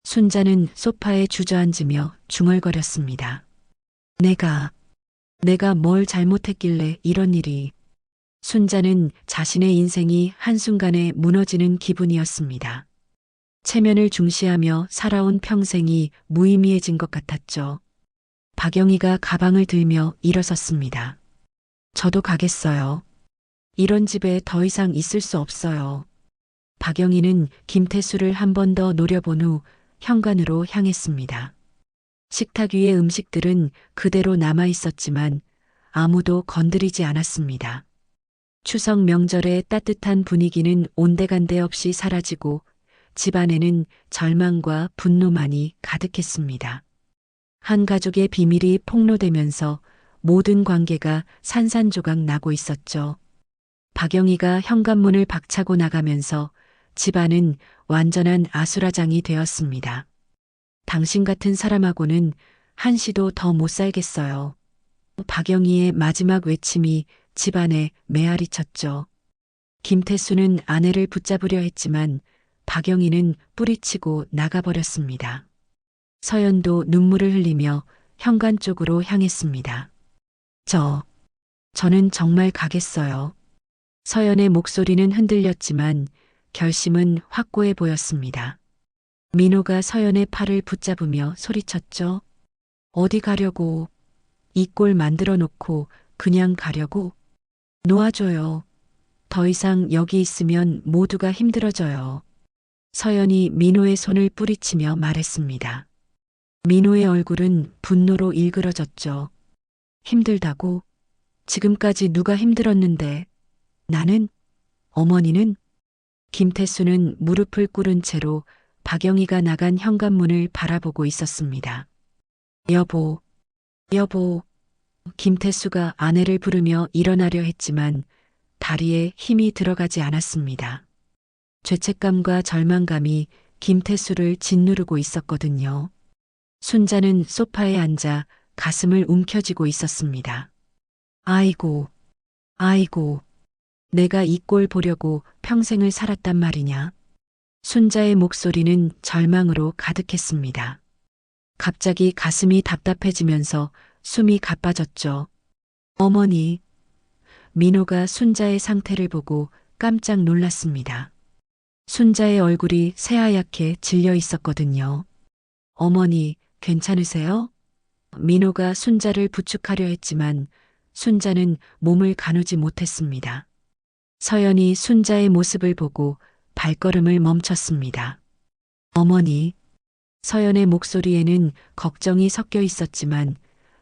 순자는 소파에 주저앉으며 중얼거렸습니다. 내가 뭘 잘못했길래 이런 일이. 순자는 자신의 인생이 한순간에 무너지는 기분이었습니다. 체면을 중시하며 살아온 평생이 무의미해진 것 같았죠. 박영희가 가방을 들며 일어섰습니다. 저도 가겠어요. 이런 집에 더 이상 있을 수 없어요. 박영희는 김태수를 한 번 더 노려본 후 현관으로 향했습니다. 식탁 위의 음식들은 그대로 남아 있었지만 아무도 건드리지 않았습니다. 추석 명절의 따뜻한 분위기는 온데간데 없이 사라지고 집안에는 절망과 분노만이 가득했습니다. 한 가족의 비밀이 폭로되면서 모든 관계가 산산조각 나고 있었죠. 박영희가 현관문을 박차고 나가면서 집안은 완전한 아수라장이 되었습니다. 당신 같은 사람하고는 한시도 더 못 살겠어요. 박영희의 마지막 외침이 집안에 메아리 쳤죠. 김태수는 아내를 붙잡으려 했지만 박영희는 뿌리치고 나가버렸습니다. 서연도 눈물을 흘리며 현관 쪽으로 향했습니다. 저는 정말 가겠어요. 서연의 목소리는 흔들렸지만 결심은 확고해 보였습니다. 민호가 서연의 팔을 붙잡으며 소리쳤죠. 어디 가려고? 이 꼴 만들어 놓고 그냥 가려고? 놓아줘요. 더 이상 여기 있으면 모두가 힘들어져요. 서연이 민호의 손을 뿌리치며 말했습니다. 민호의 얼굴은 분노로 일그러졌죠. 힘들다고? 지금까지 누가 힘들었는데? 나는? 어머니는? 김태수는 무릎을 꿇은 채로 박영희가 나간 현관문을 바라보고 있었습니다. 여보. 김태수가 아내를 부르며 일어나려 했지만 다리에 힘이 들어가지 않았습니다. 죄책감과 절망감이 김태수를 짓누르고 있었거든요. 순자는 소파에 앉아 가슴을 움켜쥐고 있었습니다. 아이고, 내가 이 꼴 보려고 평생을 살았단 말이냐. 순자의 목소리는 절망으로 가득했습니다. 갑자기 가슴이 답답해지면서 숨이 가빠졌죠. 어머니. 민호가 순자의 상태를 보고 깜짝 놀랐습니다. 순자의 얼굴이 새하얗게 질려 있었거든요. 어머니, 괜찮으세요? 민호가 순자를 부축하려 했지만 순자는 몸을 가누지 못했습니다. 서연이 순자의 모습을 보고 발걸음을 멈췄습니다. 어머니. 서연의 목소리에는 걱정이 섞여 있었지만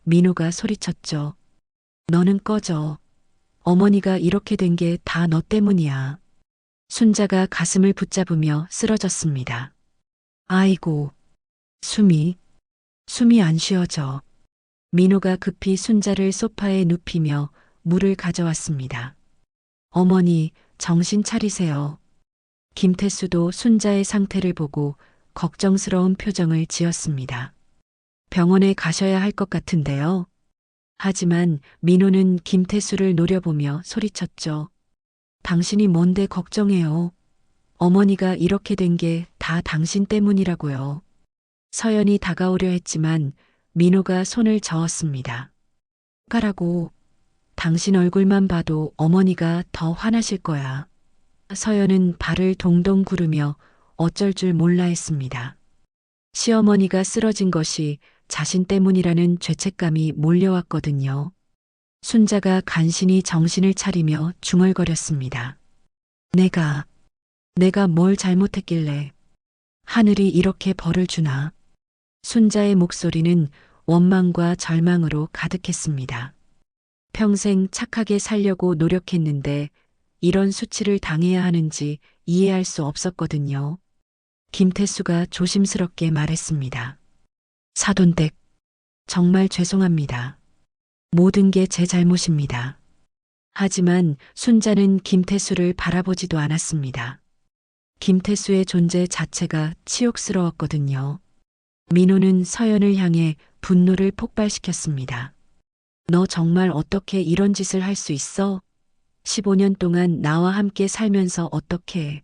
민호가 소리쳤죠. 너는 꺼져. 어머니가 이렇게 된 게 다 너 때문이야. 순자가 가슴을 붙잡으며 쓰러졌습니다. 아이고, 숨이 안 쉬어져. 민호가 급히 순자를 소파에 눕히며 물을 가져왔습니다. 어머니, 정신 차리세요. 김태수도 순자의 상태를 보고 걱정스러운 표정을 지었습니다. 병원에 가셔야 할 것 같은데요. 하지만 민호는 김태수를 노려보며 소리쳤죠. 당신이 뭔데 걱정해요. 어머니가 이렇게 된 게 다 당신 때문이라고요. 서연이 다가오려 했지만 민호가 손을 저었습니다. 가라고. 당신 얼굴만 봐도 어머니가 더 화나실 거야. 서연은 발을 동동 구르며 어쩔 줄 몰라 했습니다. 시어머니가 쓰러진 것이 자신 때문이라는 죄책감이 몰려왔거든요. 순자가 간신히 정신을 차리며 중얼거렸습니다. 내가 뭘 잘못했길래 하늘이 이렇게 벌을 주나. 순자의 목소리는 원망과 절망으로 가득했습니다. 평생 착하게 살려고 노력했는데 이런 수치를 당해야 하는지 이해할 수 없었거든요. 김태수가 조심스럽게 말했습니다. 사돈댁, 정말 죄송합니다. 모든 게 제 잘못입니다. 하지만 순자는 김태수를 바라보지도 않았습니다. 김태수의 존재 자체가 치욕스러웠거든요. 민호는 서연을 향해 분노를 폭발시켰습니다. 너 정말 어떻게 이런 짓을 할 수 있어? 15년 동안 나와 함께 살면서 어떻게 해?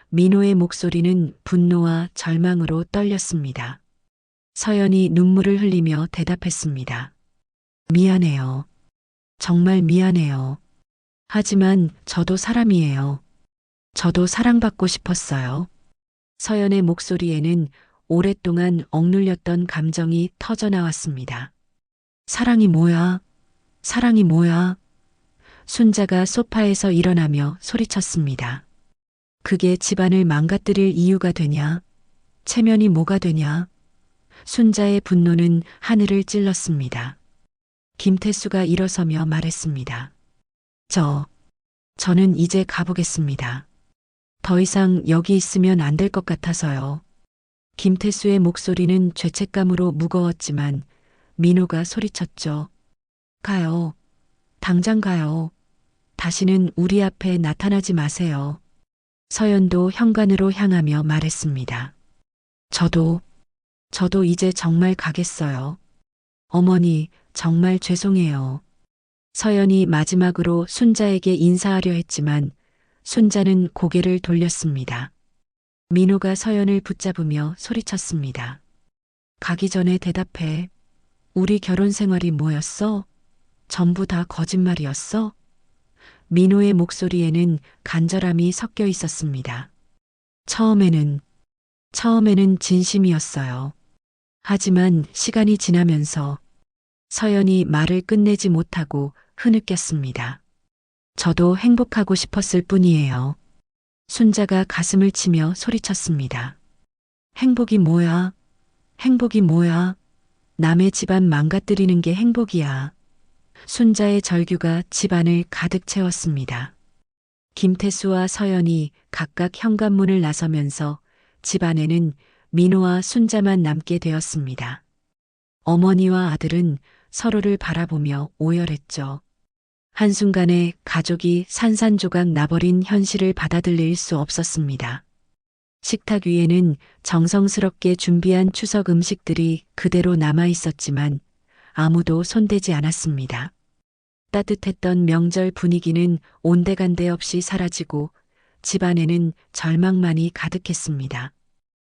민호의 목소리는 분노와 절망으로 떨렸습니다. 서연이 눈물을 흘리며 대답했습니다. 미안해요. 정말 미안해요. 하지만 저도 사람이에요. 저도 사랑받고 싶었어요. 서연의 목소리에는 오랫동안 억눌렸던 감정이 터져나왔습니다. 사랑이 뭐야? 사랑이 뭐야? 순자가 소파에서 일어나며 소리쳤습니다. 그게 집안을 망가뜨릴 이유가 되냐? 체면이 뭐가 되냐? 순자의 분노는 하늘을 찔렀습니다. 김태수가 일어서며 말했습니다. 저는 이제 가보겠습니다. 더 이상 여기 있으면 안 될 것 같아서요. 김태수의 목소리는 죄책감으로 무거웠지만 민호가 소리쳤죠. 가요. 당장 가요. 다시는 우리 앞에 나타나지 마세요. 서연도 현관으로 향하며 말했습니다. 저도 이제 정말 가겠어요. 어머니, 정말 죄송해요. 서연이 마지막으로 순자에게 인사하려 했지만 순자는 고개를 돌렸습니다. 민호가 서연을 붙잡으며 소리쳤습니다. 가기 전에 대답해. 우리 결혼 생활이 뭐였어? 전부 다 거짓말이었어? 민호의 목소리에는 간절함이 섞여 있었습니다. 처음에는 진심이었어요. 하지만 시간이 지나면서 서연이 말을 끝내지 못하고 흐느꼈습니다. 저도 행복하고 싶었을 뿐이에요. 순자가 가슴을 치며 소리쳤습니다. 행복이 뭐야? 행복이 뭐야? 남의 집안 망가뜨리는 게 행복이야. 순자의 절규가 집안을 가득 채웠습니다. 김태수와 서연이 각각 현관문을 나서면서 집안에는 민호와 순자만 남게 되었습니다. 어머니와 아들은 서로를 바라보며 오열했죠. 한순간에 가족이 산산조각 나버린 현실을 받아들일 수 없었습니다. 식탁 위에는 정성스럽게 준비한 추석 음식들이 그대로 남아 있었지만 아무도 손대지 않았습니다. 따뜻했던 명절 분위기는 온데간데 없이 사라지고 집안에는 절망만이 가득했습니다.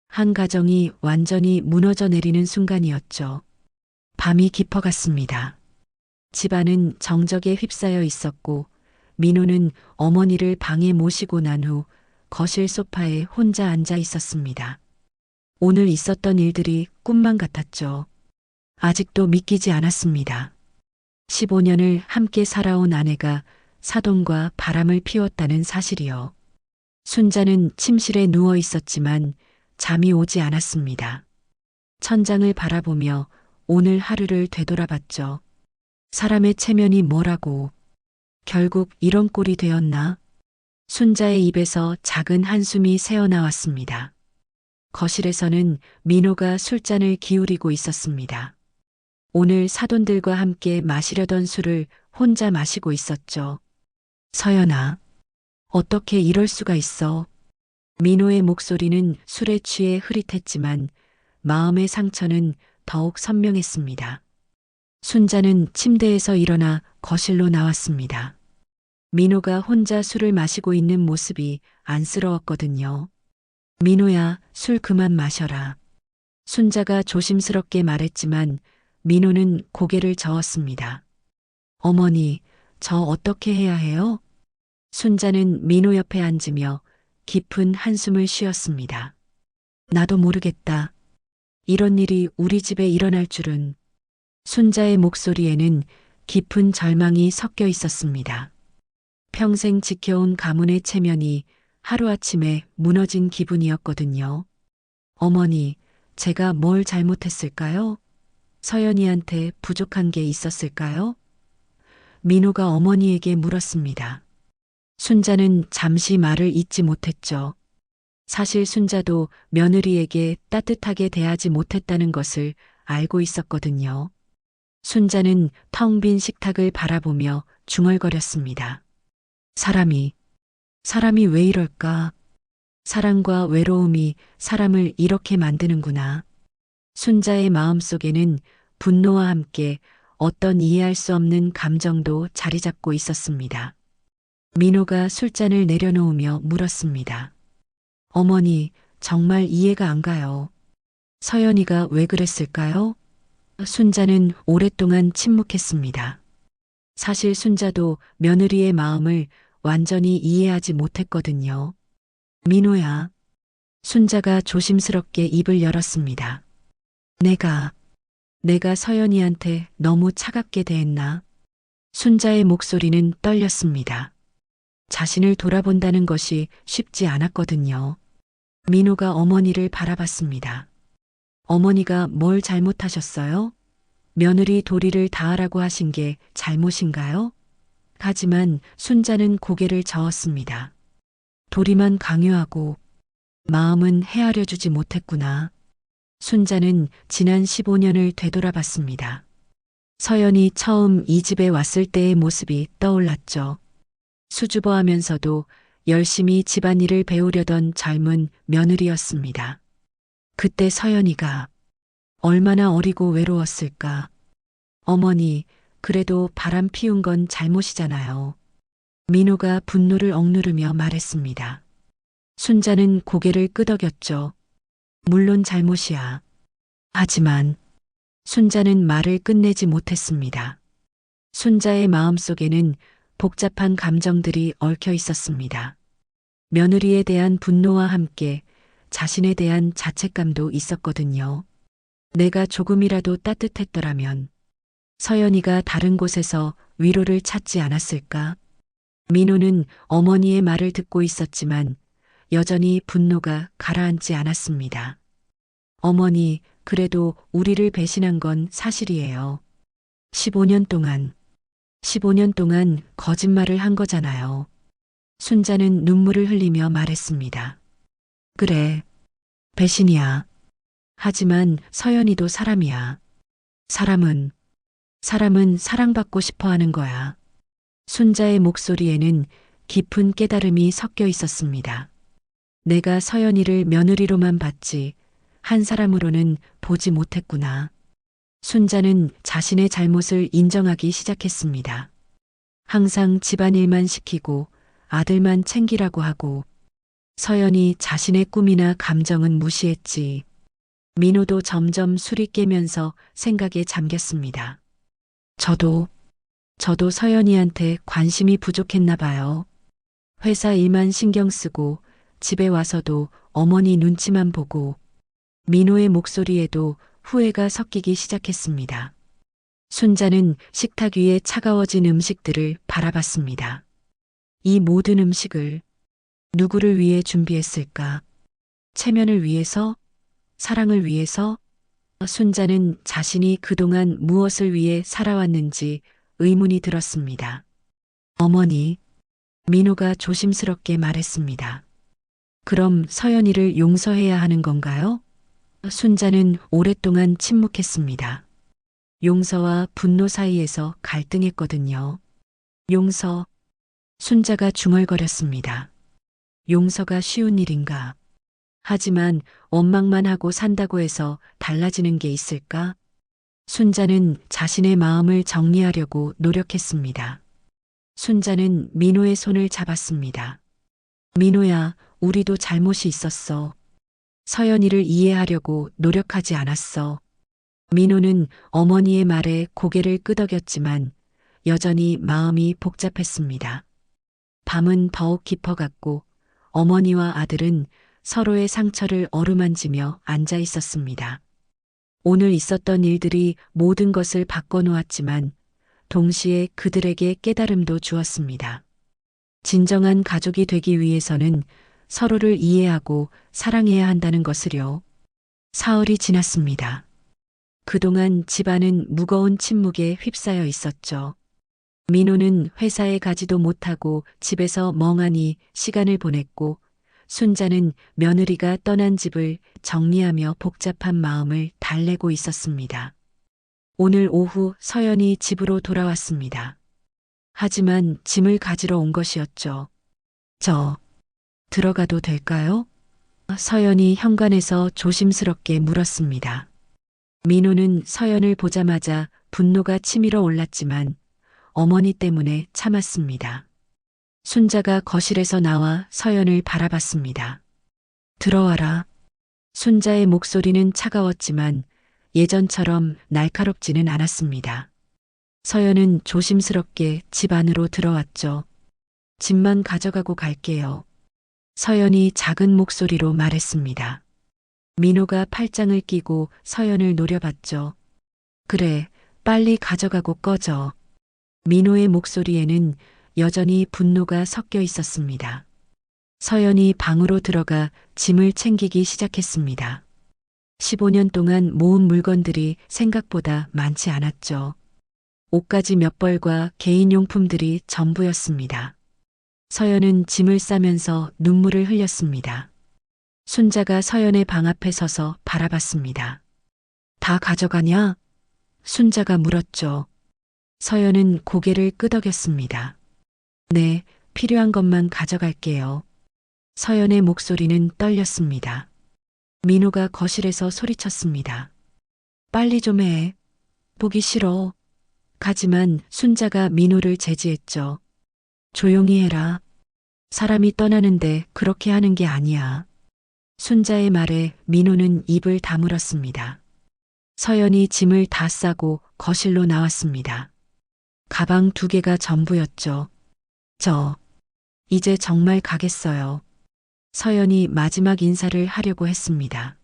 한 가정이 완전히 무너져 내리는 순간이었죠. 밤이 깊어갔습니다. 집안은 정적에 휩싸여 있었고 민호는 어머니를 방에 모시고 난 후 거실 소파에 혼자 앉아 있었습니다. 오늘 있었던 일들이 꿈만 같았죠. 아직도 믿기지 않았습니다. 15년을 함께 살아온 아내가 사돈과 바람을 피웠다는 사실이요. 순자는 침실에 누워 있었지만 잠이 오지 않았습니다. 천장을 바라보며 오늘 하루를 되돌아봤죠. 사람의 체면이 뭐라고. 결국 이런 꼴이 되었나? 순자의 입에서 작은 한숨이 새어나왔습니다. 거실에서는 민호가 술잔을 기울이고 있었습니다. 오늘 사돈들과 함께 마시려던 술을 혼자 마시고 있었죠. 서연아, 어떻게 이럴 수가 있어? 민호의 목소리는 술에 취해 흐릿했지만 마음의 상처는 더욱 선명했습니다. 순자는 침대에서 일어나 거실로 나왔습니다. 민호가 혼자 술을 마시고 있는 모습이 안쓰러웠거든요. 민호야, 술 그만 마셔라. 순자가 조심스럽게 말했지만 민호는 고개를 저었습니다. 어머니, 저 어떻게 해야 해요? 순자는 민호 옆에 앉으며 깊은 한숨을 쉬었습니다. 나도 모르겠다. 이런 일이 우리 집에 일어날 줄은. 순자의 목소리에는 깊은 절망이 섞여 있었습니다. 평생 지켜온 가문의 체면이 하루아침에 무너진 기분이었거든요. 어머니, 제가 뭘 잘못했을까요? 서연이한테 부족한 게 있었을까요? 민호가 어머니에게 물었습니다. 순자는 잠시 말을 잇지 못했죠. 사실 순자도 며느리에게 따뜻하게 대하지 못했다는 것을 알고 있었거든요. 순자는 텅 빈 식탁을 바라보며 중얼거렸습니다. 사람이 왜 이럴까? 사랑과 외로움이 사람을 이렇게 만드는구나. 순자의 마음속에는 분노와 함께 어떤 이해할 수 없는 감정도 자리 잡고 있었습니다. 민호가 술잔을 내려놓으며 물었습니다. 어머니, 정말 이해가 안 가요. 서연이가 왜 그랬을까요? 순자는 오랫동안 침묵했습니다. 사실 순자도 며느리의 마음을 완전히 이해하지 못했거든요. 민호야. 순자가 조심스럽게 입을 열었습니다. 내가 서연이한테 너무 차갑게 대했나? 순자의 목소리는 떨렸습니다. 자신을 돌아본다는 것이 쉽지 않았거든요. 민호가 어머니를 바라봤습니다. 어머니가 뭘 잘못하셨어요? 며느리 도리를 다하라고 하신 게 잘못인가요? 하지만 순자는 고개를 저었습니다. 도리만 강요하고 마음은 헤아려 주지 못했구나. 순자는 지난 15년을 되돌아봤습니다. 서연이 처음 이 집에 왔을 때의 모습이 떠올랐죠. 수줍어하면서도 열심히 집안일을 배우려던 젊은 며느리였습니다. 그때 서연이가 얼마나 어리고 외로웠을까. 어머니, 그래도 바람 피운 건 잘못이잖아요. 민호가 분노를 억누르며 말했습니다. 순자는 고개를 끄덕였죠. 물론 잘못이야. 하지만 순자는 말을 끝내지 못했습니다. 순자의 마음속에는 복잡한 감정들이 얽혀 있었습니다. 며느리에 대한 분노와 함께 자신에 대한 자책감도 있었거든요. 내가 조금이라도 따뜻했더라면 서연이가 다른 곳에서 위로를 찾지 않았을까? 민호는 어머니의 말을 듣고 있었지만 여전히 분노가 가라앉지 않았습니다. 어머니, 그래도 우리를 배신한 건 사실이에요. 15년 동안 거짓말을 한 거잖아요. 순자는 눈물을 흘리며 말했습니다. 그래, 배신이야. 하지만 서연이도 사람이야. 사람은 사랑받고 싶어 하는 거야. 순자의 목소리에는 깊은 깨달음이 섞여 있었습니다. 내가 서연이를 며느리로만 봤지 한 사람으로는 보지 못했구나. 순자는 자신의 잘못을 인정하기 시작했습니다. 항상 집안일만 시키고 아들만 챙기라고 하고 서연이 자신의 꿈이나 감정은 무시했지. 민호도 점점 술이 깨면서 생각에 잠겼습니다. 저도 서연이한테 관심이 부족했나 봐요. 회사 일만 신경 쓰고 집에 와서도 어머니 눈치만 보고 민호의 목소리에도 후회가 섞이기 시작했습니다. 순자는 식탁 위에 차가워진 음식들을 바라봤습니다. 이 모든 음식을 누구를 위해 준비했을까? 체면을 위해서? 사랑을 위해서? 순자는 자신이 그동안 무엇을 위해 살아왔는지 의문이 들었습니다. 어머니, 민호가 조심스럽게 말했습니다. 그럼 서연이를 용서해야 하는 건가요? 순자는 오랫동안 침묵했습니다. 용서와 분노 사이에서 갈등했거든요. 용서. 순자가 중얼거렸습니다. 용서가 쉬운 일인가? 하지만 원망만 하고 산다고 해서 달라지는 게 있을까? 순자는 자신의 마음을 정리하려고 노력했습니다. 순자는 민호의 손을 잡았습니다. 민호야, 우리도 잘못이 있었어. 서연이를 이해하려고 노력하지 않았어. 민호는 어머니의 말에 고개를 끄덕였지만 여전히 마음이 복잡했습니다. 밤은 더욱 깊어갔고 어머니와 아들은 서로의 상처를 어루만지며 앉아 있었습니다. 오늘 있었던 일들이 모든 것을 바꿔놓았지만 동시에 그들에게 깨달음도 주었습니다. 진정한 가족이 되기 위해서는 서로를 이해하고 사랑해야 한다는 것을요. 사흘이 지났습니다. 그동안 집안은 무거운 침묵에 휩싸여 있었죠. 민호는 회사에 가지도 못하고 집에서 멍하니 시간을 보냈고 순자는 며느리가 떠난 집을 정리하며 복잡한 마음을 달래고 있었습니다. 오늘 오후 서연이 집으로 돌아왔습니다. 하지만 짐을 가지러 온 것이었죠. 들어가도 될까요? 서연이 현관에서 조심스럽게 물었습니다. 민호는 서연을 보자마자 분노가 치밀어 올랐지만 어머니 때문에 참았습니다. 순자가 거실에서 나와 서연을 바라봤습니다. 들어와라. 순자의 목소리는 차가웠지만 예전처럼 날카롭지는 않았습니다. 서연은 조심스럽게 집 안으로 들어왔죠. 짐만 가져가고 갈게요. 서연이 작은 목소리로 말했습니다. 민호가 팔짱을 끼고 서연을 노려봤죠. 그래, 빨리 가져가고 꺼져. 민호의 목소리에는 여전히 분노가 섞여 있었습니다. 서연이 방으로 들어가 짐을 챙기기 시작했습니다. 15년 동안 모은 물건들이 생각보다 많지 않았죠. 옷가지 몇 벌과 개인용품들이 전부였습니다. 서연은 짐을 싸면서 눈물을 흘렸습니다. 순자가 서연의 방 앞에 서서 바라봤습니다. 다 가져가냐? 순자가 물었죠. 서연은 고개를 끄덕였습니다. 네, 필요한 것만 가져갈게요. 서연의 목소리는 떨렸습니다. 민호가 거실에서 소리쳤습니다. 빨리 좀 해. 보기 싫어. 하지만 순자가 민호를 제지했죠. 조용히 해라. 사람이 떠나는데 그렇게 하는 게 아니야. 순자의 말에 민호는 입을 다물었습니다. 서연이 짐을 다 싸고 거실로 나왔습니다. 가방 2개가 전부였죠. 이제 정말 가겠어요. 서연이 마지막 인사를 하려고 했습니다.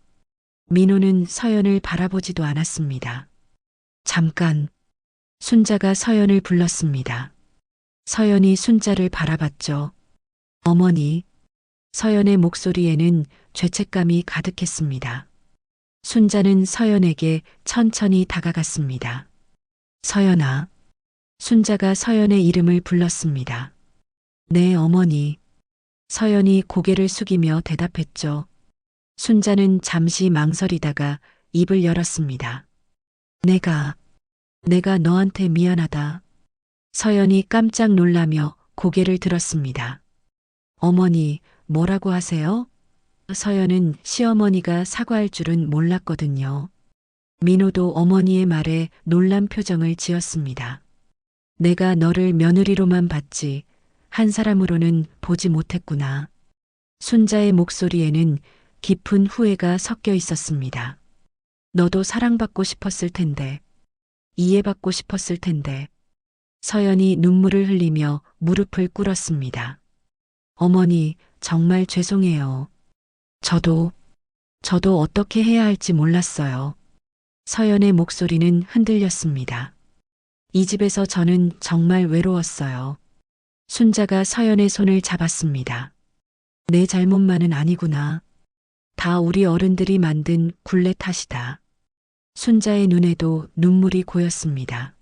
민호는 서연을 바라보지도 않았습니다. 잠깐. 순자가 서연을 불렀습니다. 서연이 순자를 바라봤죠. 어머니. 서연의 목소리에는 죄책감이 가득했습니다. 순자는 서연에게 천천히 다가갔습니다. 서연아. 순자가 서연의 이름을 불렀습니다. 네, 어머니. 서연이 고개를 숙이며 대답했죠. 순자는 잠시 망설이다가 입을 열었습니다. 내가 너한테 미안하다. 서연이 깜짝 놀라며 고개를 들었습니다. 어머니, 뭐라고 하세요? 서연은 시어머니가 사과할 줄은 몰랐거든요. 민호도 어머니의 말에 놀란 표정을 지었습니다. 내가 너를 며느리로만 봤지 한 사람으로는 보지 못했구나. 순자의 목소리에는 깊은 후회가 섞여 있었습니다. 너도 사랑받고 싶었을 텐데, 이해받고 싶었을 텐데. 서연이 눈물을 흘리며 무릎을 꿇었습니다. 어머니, 정말 죄송해요. 저도 어떻게 해야 할지 몰랐어요. 서연의 목소리는 흔들렸습니다. 이 집에서 저는 정말 외로웠어요. 순자가 서연의 손을 잡았습니다. 내 잘못만은 아니구나. 다 우리 어른들이 만든 굴레 탓이다. 순자의 눈에도 눈물이 고였습니다.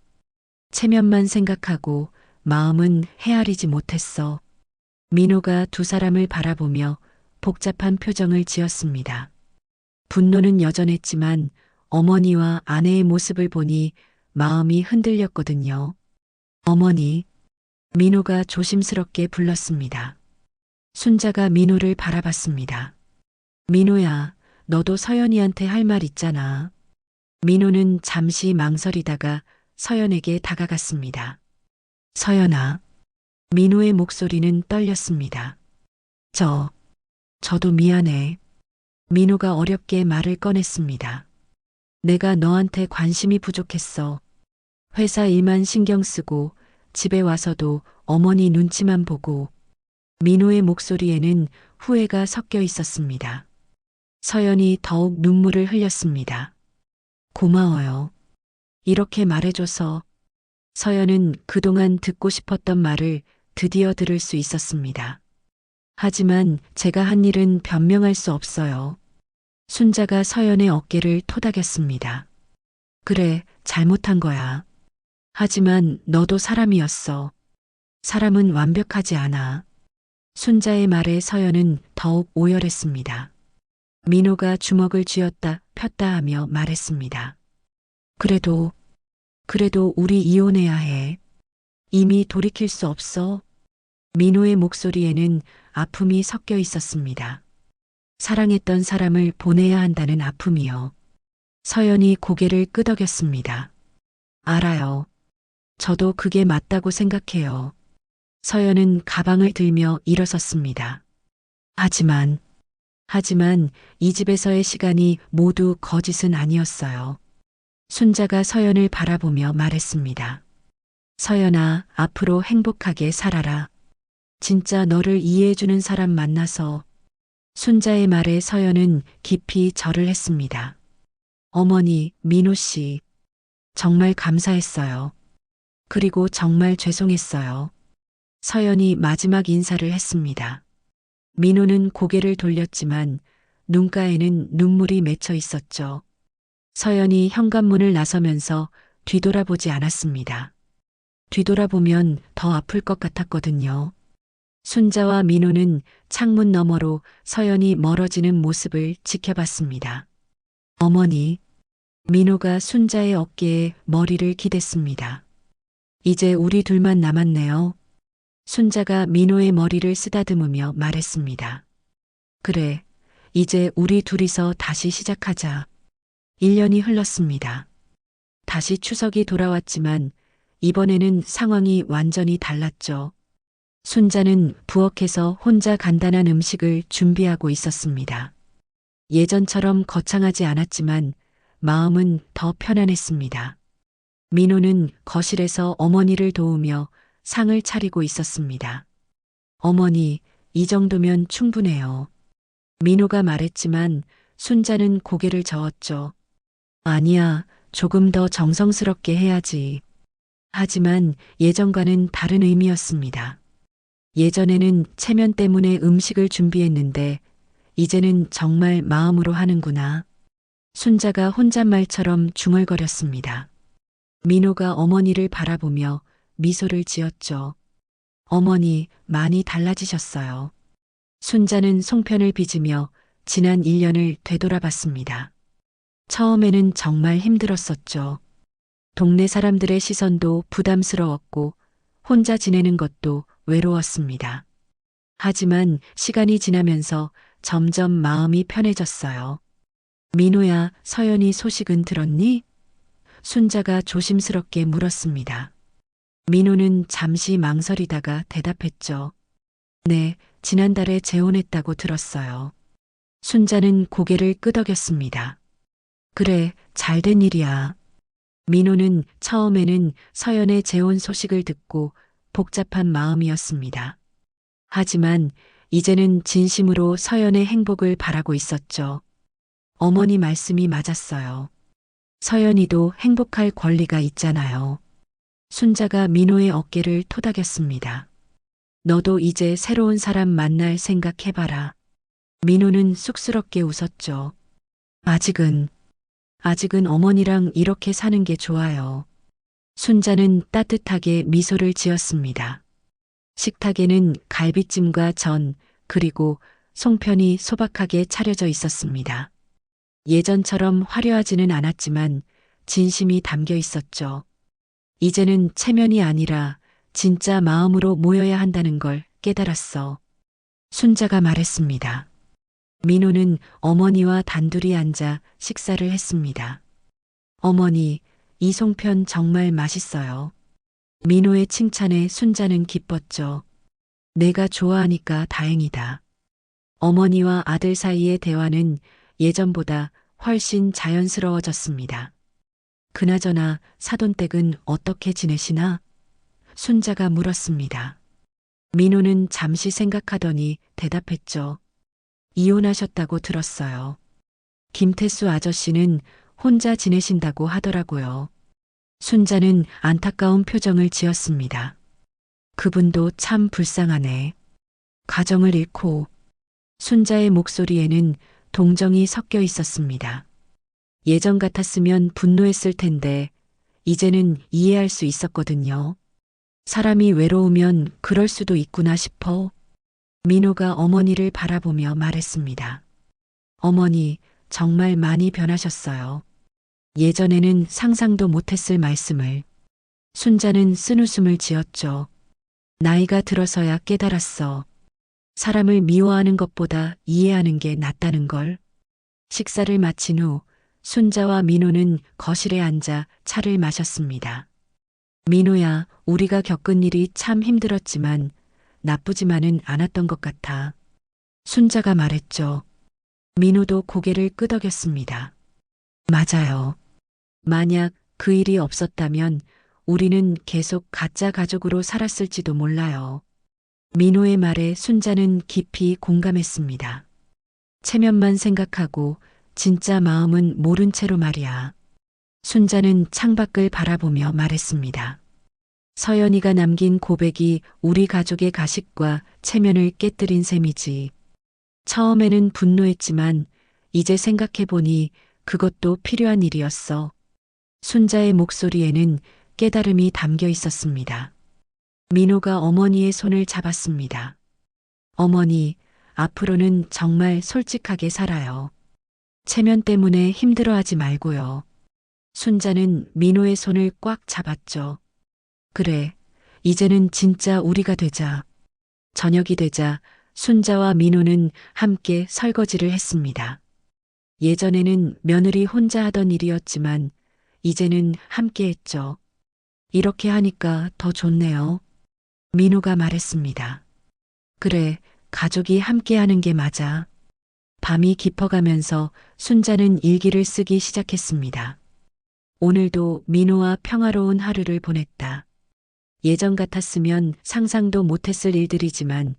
체면만 생각하고 마음은 헤아리지 못했어. 민호가 두 사람을 바라보며 복잡한 표정을 지었습니다. 분노는 여전했지만 어머니와 아내의 모습을 보니 마음이 흔들렸거든요. 어머니. 민호가 조심스럽게 불렀습니다. 순자가 민호를 바라봤습니다. 민호야, 너도 서연이한테 할 말 있잖아. 민호는 잠시 망설이다가 서연에게 다가갔습니다. 서연아. 민호의 목소리는 떨렸습니다. 저도 미안해. 민호가 어렵게 말을 꺼냈습니다. 내가 너한테 관심이 부족했어. 회사 일만 신경 쓰고 집에 와서도 어머니 눈치만 보고. 민호의 목소리에는 후회가 섞여 있었습니다. 서연이 더욱 눈물을 흘렸습니다. 고마워요. 이렇게 말해줘서. 서연은 그동안 듣고 싶었던 말을 드디어 들을 수 있었습니다. 하지만 제가 한 일은 변명할 수 없어요. 순자가 서연의 어깨를 토닥였습니다. 그래, 잘못한 거야. 하지만 너도 사람이었어. 사람은 완벽하지 않아. 순자의 말에 서연은 더욱 오열했습니다. 민호가 주먹을 쥐었다 폈다 하며 말했습니다. 그래도 우리 이혼해야 해. 이미 돌이킬 수 없어. 민호의 목소리에는 아픔이 섞여 있었습니다. 사랑했던 사람을 보내야 한다는 아픔이요. 서연이 고개를 끄덕였습니다. 알아요. 저도 그게 맞다고 생각해요. 서연은 가방을 들며 일어섰습니다. 하지만 이 집에서의 시간이 모두 거짓은 아니었어요. 순자가 서연을 바라보며 말했습니다. 서연아, 앞으로 행복하게 살아라. 진짜 너를 이해해주는 사람 만나서. 순자의 말에 서연은 깊이 절을 했습니다. 어머니, 민호 씨. 정말 감사했어요. 그리고 정말 죄송했어요. 서연이 마지막 인사를 했습니다. 민호는 고개를 돌렸지만 눈가에는 눈물이 맺혀 있었죠. 서연이 현관문을 나서면서 뒤돌아보지 않았습니다. 뒤돌아보면 더 아플 것 같았거든요. 순자와 민호는 창문 너머로 서연이 멀어지는 모습을 지켜봤습니다. 어머니, 민호가 순자의 어깨에 머리를 기댔습니다. 이제 우리 둘만 남았네요. 순자가 민호의 머리를 쓰다듬으며 말했습니다. 그래, 이제 우리 둘이서 다시 시작하자. 1년이 흘렀습니다. 다시 추석이 돌아왔지만 이번에는 상황이 완전히 달랐죠. 순자는 부엌에서 혼자 간단한 음식을 준비하고 있었습니다. 예전처럼 거창하지 않았지만 마음은 더 편안했습니다. 민호는 거실에서 어머니를 도우며 상을 차리고 있었습니다. 어머니, 이 정도면 충분해요. 민호가 말했지만 순자는 고개를 저었죠. 아니야, 조금 더 정성스럽게 해야지. 하지만 예전과는 다른 의미였습니다. 예전에는 체면 때문에 음식을 준비했는데 이제는 정말 마음으로 하는구나. 순자가 혼잣말처럼 중얼거렸습니다. 민호가 어머니를 바라보며 미소를 지었죠. 어머니, 많이 달라지셨어요. 순자는 송편을 빚으며 지난 1년을 되돌아봤습니다. 처음에는 정말 힘들었었죠. 동네 사람들의 시선도 부담스러웠고 혼자 지내는 것도 외로웠습니다. 하지만 시간이 지나면서 점점 마음이 편해졌어요. 민호야, 서연이 소식은 들었니? 순자가 조심스럽게 물었습니다. 민호는 잠시 망설이다가 대답했죠. 네, 지난달에 재혼했다고 들었어요. 순자는 고개를 끄덕였습니다. 그래, 잘된 일이야. 민호는 처음에는 서연의 재혼 소식을 듣고 복잡한 마음이었습니다. 하지만 이제는 진심으로 서연의 행복을 바라고 있었죠. 어머니 말씀이 맞았어요. 서연이도 행복할 권리가 있잖아요. 순자가 민호의 어깨를 토닥였습니다. 너도 이제 새로운 사람 만날 생각해봐라. 민호는 쑥스럽게 웃었죠. 아직은 어머니랑 이렇게 사는 게 좋아요. 순자는 따뜻하게 미소를 지었습니다. 식탁에는 갈비찜과 전, 그리고 송편이 소박하게 차려져 있었습니다. 예전처럼 화려하지는 않았지만 진심이 담겨 있었죠. 이제는 체면이 아니라 진짜 마음으로 모여야 한다는 걸 깨달았어. 순자가 말했습니다. 민호는 어머니와 단둘이 앉아 식사를 했습니다. 어머니, 이 송편 정말 맛있어요. 민호의 칭찬에 순자는 기뻤죠. 내가 좋아하니까 다행이다. 어머니와 아들 사이의 대화는 예전보다 훨씬 자연스러워졌습니다. 그나저나 사돈댁은 어떻게 지내시나? 순자가 물었습니다. 민호는 잠시 생각하더니 대답했죠. 이혼하셨다고 들었어요. 김태수 아저씨는 혼자 지내신다고 하더라고요. 순자는 안타까운 표정을 지었습니다. 그분도 참 불쌍하네. 가정을 잃고. 순자의 목소리에는 동정이 섞여 있었습니다. 예전 같았으면 분노했을 텐데 이제는 이해할 수 있었거든요. 사람이 외로우면 그럴 수도 있구나 싶어. 민호가 어머니를 바라보며 말했습니다. 어머니, 정말 많이 변하셨어요. 예전에는 상상도 못했을 말씀을. 순자는 쓴웃음을 지었죠. 나이가 들어서야 깨달았어. 사람을 미워하는 것보다 이해하는 게 낫다는 걸. 식사를 마친 후 순자와 민호는 거실에 앉아 차를 마셨습니다. 민호야, 우리가 겪은 일이 참 힘들었지만 나쁘지만은 않았던 것 같아. 순자가 말했죠. 민호도 고개를 끄덕였습니다. 맞아요. 만약 그 일이 없었다면 우리는 계속 가짜 가족으로 살았을지도 몰라요. 민호의 말에 순자는 깊이 공감했습니다. 체면만 생각하고 진짜 마음은 모른 채로 말이야. 순자는 창밖을 바라보며 말했습니다. 서연이가 남긴 고백이 우리 가족의 가식과 체면을 깨뜨린 셈이지. 처음에는 분노했지만 이제 생각해보니 그것도 필요한 일이었어. 순자의 목소리에는 깨달음이 담겨 있었습니다. 민호가 어머니의 손을 잡았습니다. 어머니, 앞으로는 정말 솔직하게 살아요. 체면 때문에 힘들어하지 말고요. 순자는 민호의 손을 꽉 잡았죠. 그래, 이제는 진짜 우리가 되자. 저녁이 되자 순자와 민호는 함께 설거지를 했습니다. 예전에는 며느리 혼자 하던 일이었지만 이제는 함께 했죠. 이렇게 하니까 더 좋네요. 민호가 말했습니다. 그래, 가족이 함께 하는 게 맞아. 밤이 깊어가면서 순자는 일기를 쓰기 시작했습니다. 오늘도 민호와 평화로운 하루를 보냈다. 예전 같았으면 상상도 못했을 일들이지만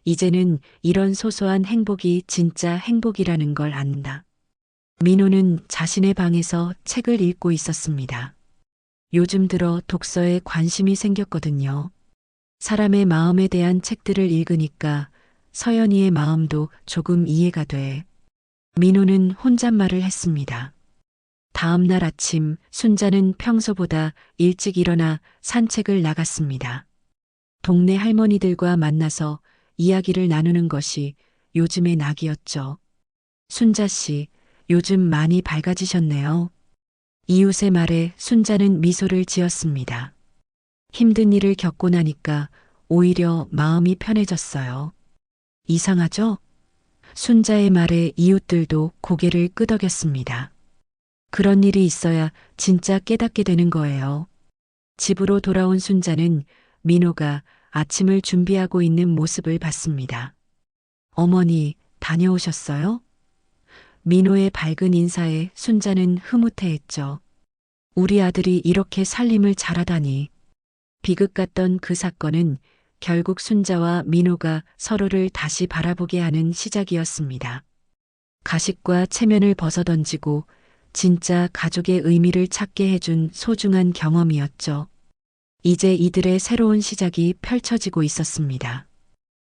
이제는 이런 소소한 행복이 진짜 행복이라는 걸 안다. 민호는 자신의 방에서 책을 읽고 있었습니다. 요즘 들어 독서에 관심이 생겼거든요. 사람의 마음에 대한 책들을 읽으니까 서연이의 마음도 조금 이해가 돼. 민호는 혼잣말을 했습니다. 다음 날 아침 순자는 평소보다 일찍 일어나 산책을 나갔습니다. 동네 할머니들과 만나서 이야기를 나누는 것이 요즘의 낙이었죠. 순자 씨, 요즘 많이 밝아지셨네요. 이웃의 말에 순자는 미소를 지었습니다. 힘든 일을 겪고 나니까 오히려 마음이 편해졌어요. 이상하죠? 순자의 말에 이웃들도 고개를 끄덕였습니다. 그런 일이 있어야 진짜 깨닫게 되는 거예요. 집으로 돌아온 순자는 민호가 아침을 준비하고 있는 모습을 봤습니다. 어머니, 다녀오셨어요? 민호의 밝은 인사에 순자는 흐뭇해했죠. 우리 아들이 이렇게 살림을 잘하다니. 비극 같던 그 사건은 결국 순자와 민호가 서로를 다시 바라보게 하는 시작이었습니다. 가식과 체면을 벗어던지고 진짜 가족의 의미를 찾게 해준 소중한 경험이었죠. 이제 이들의 새로운 시작이 펼쳐지고 있었습니다.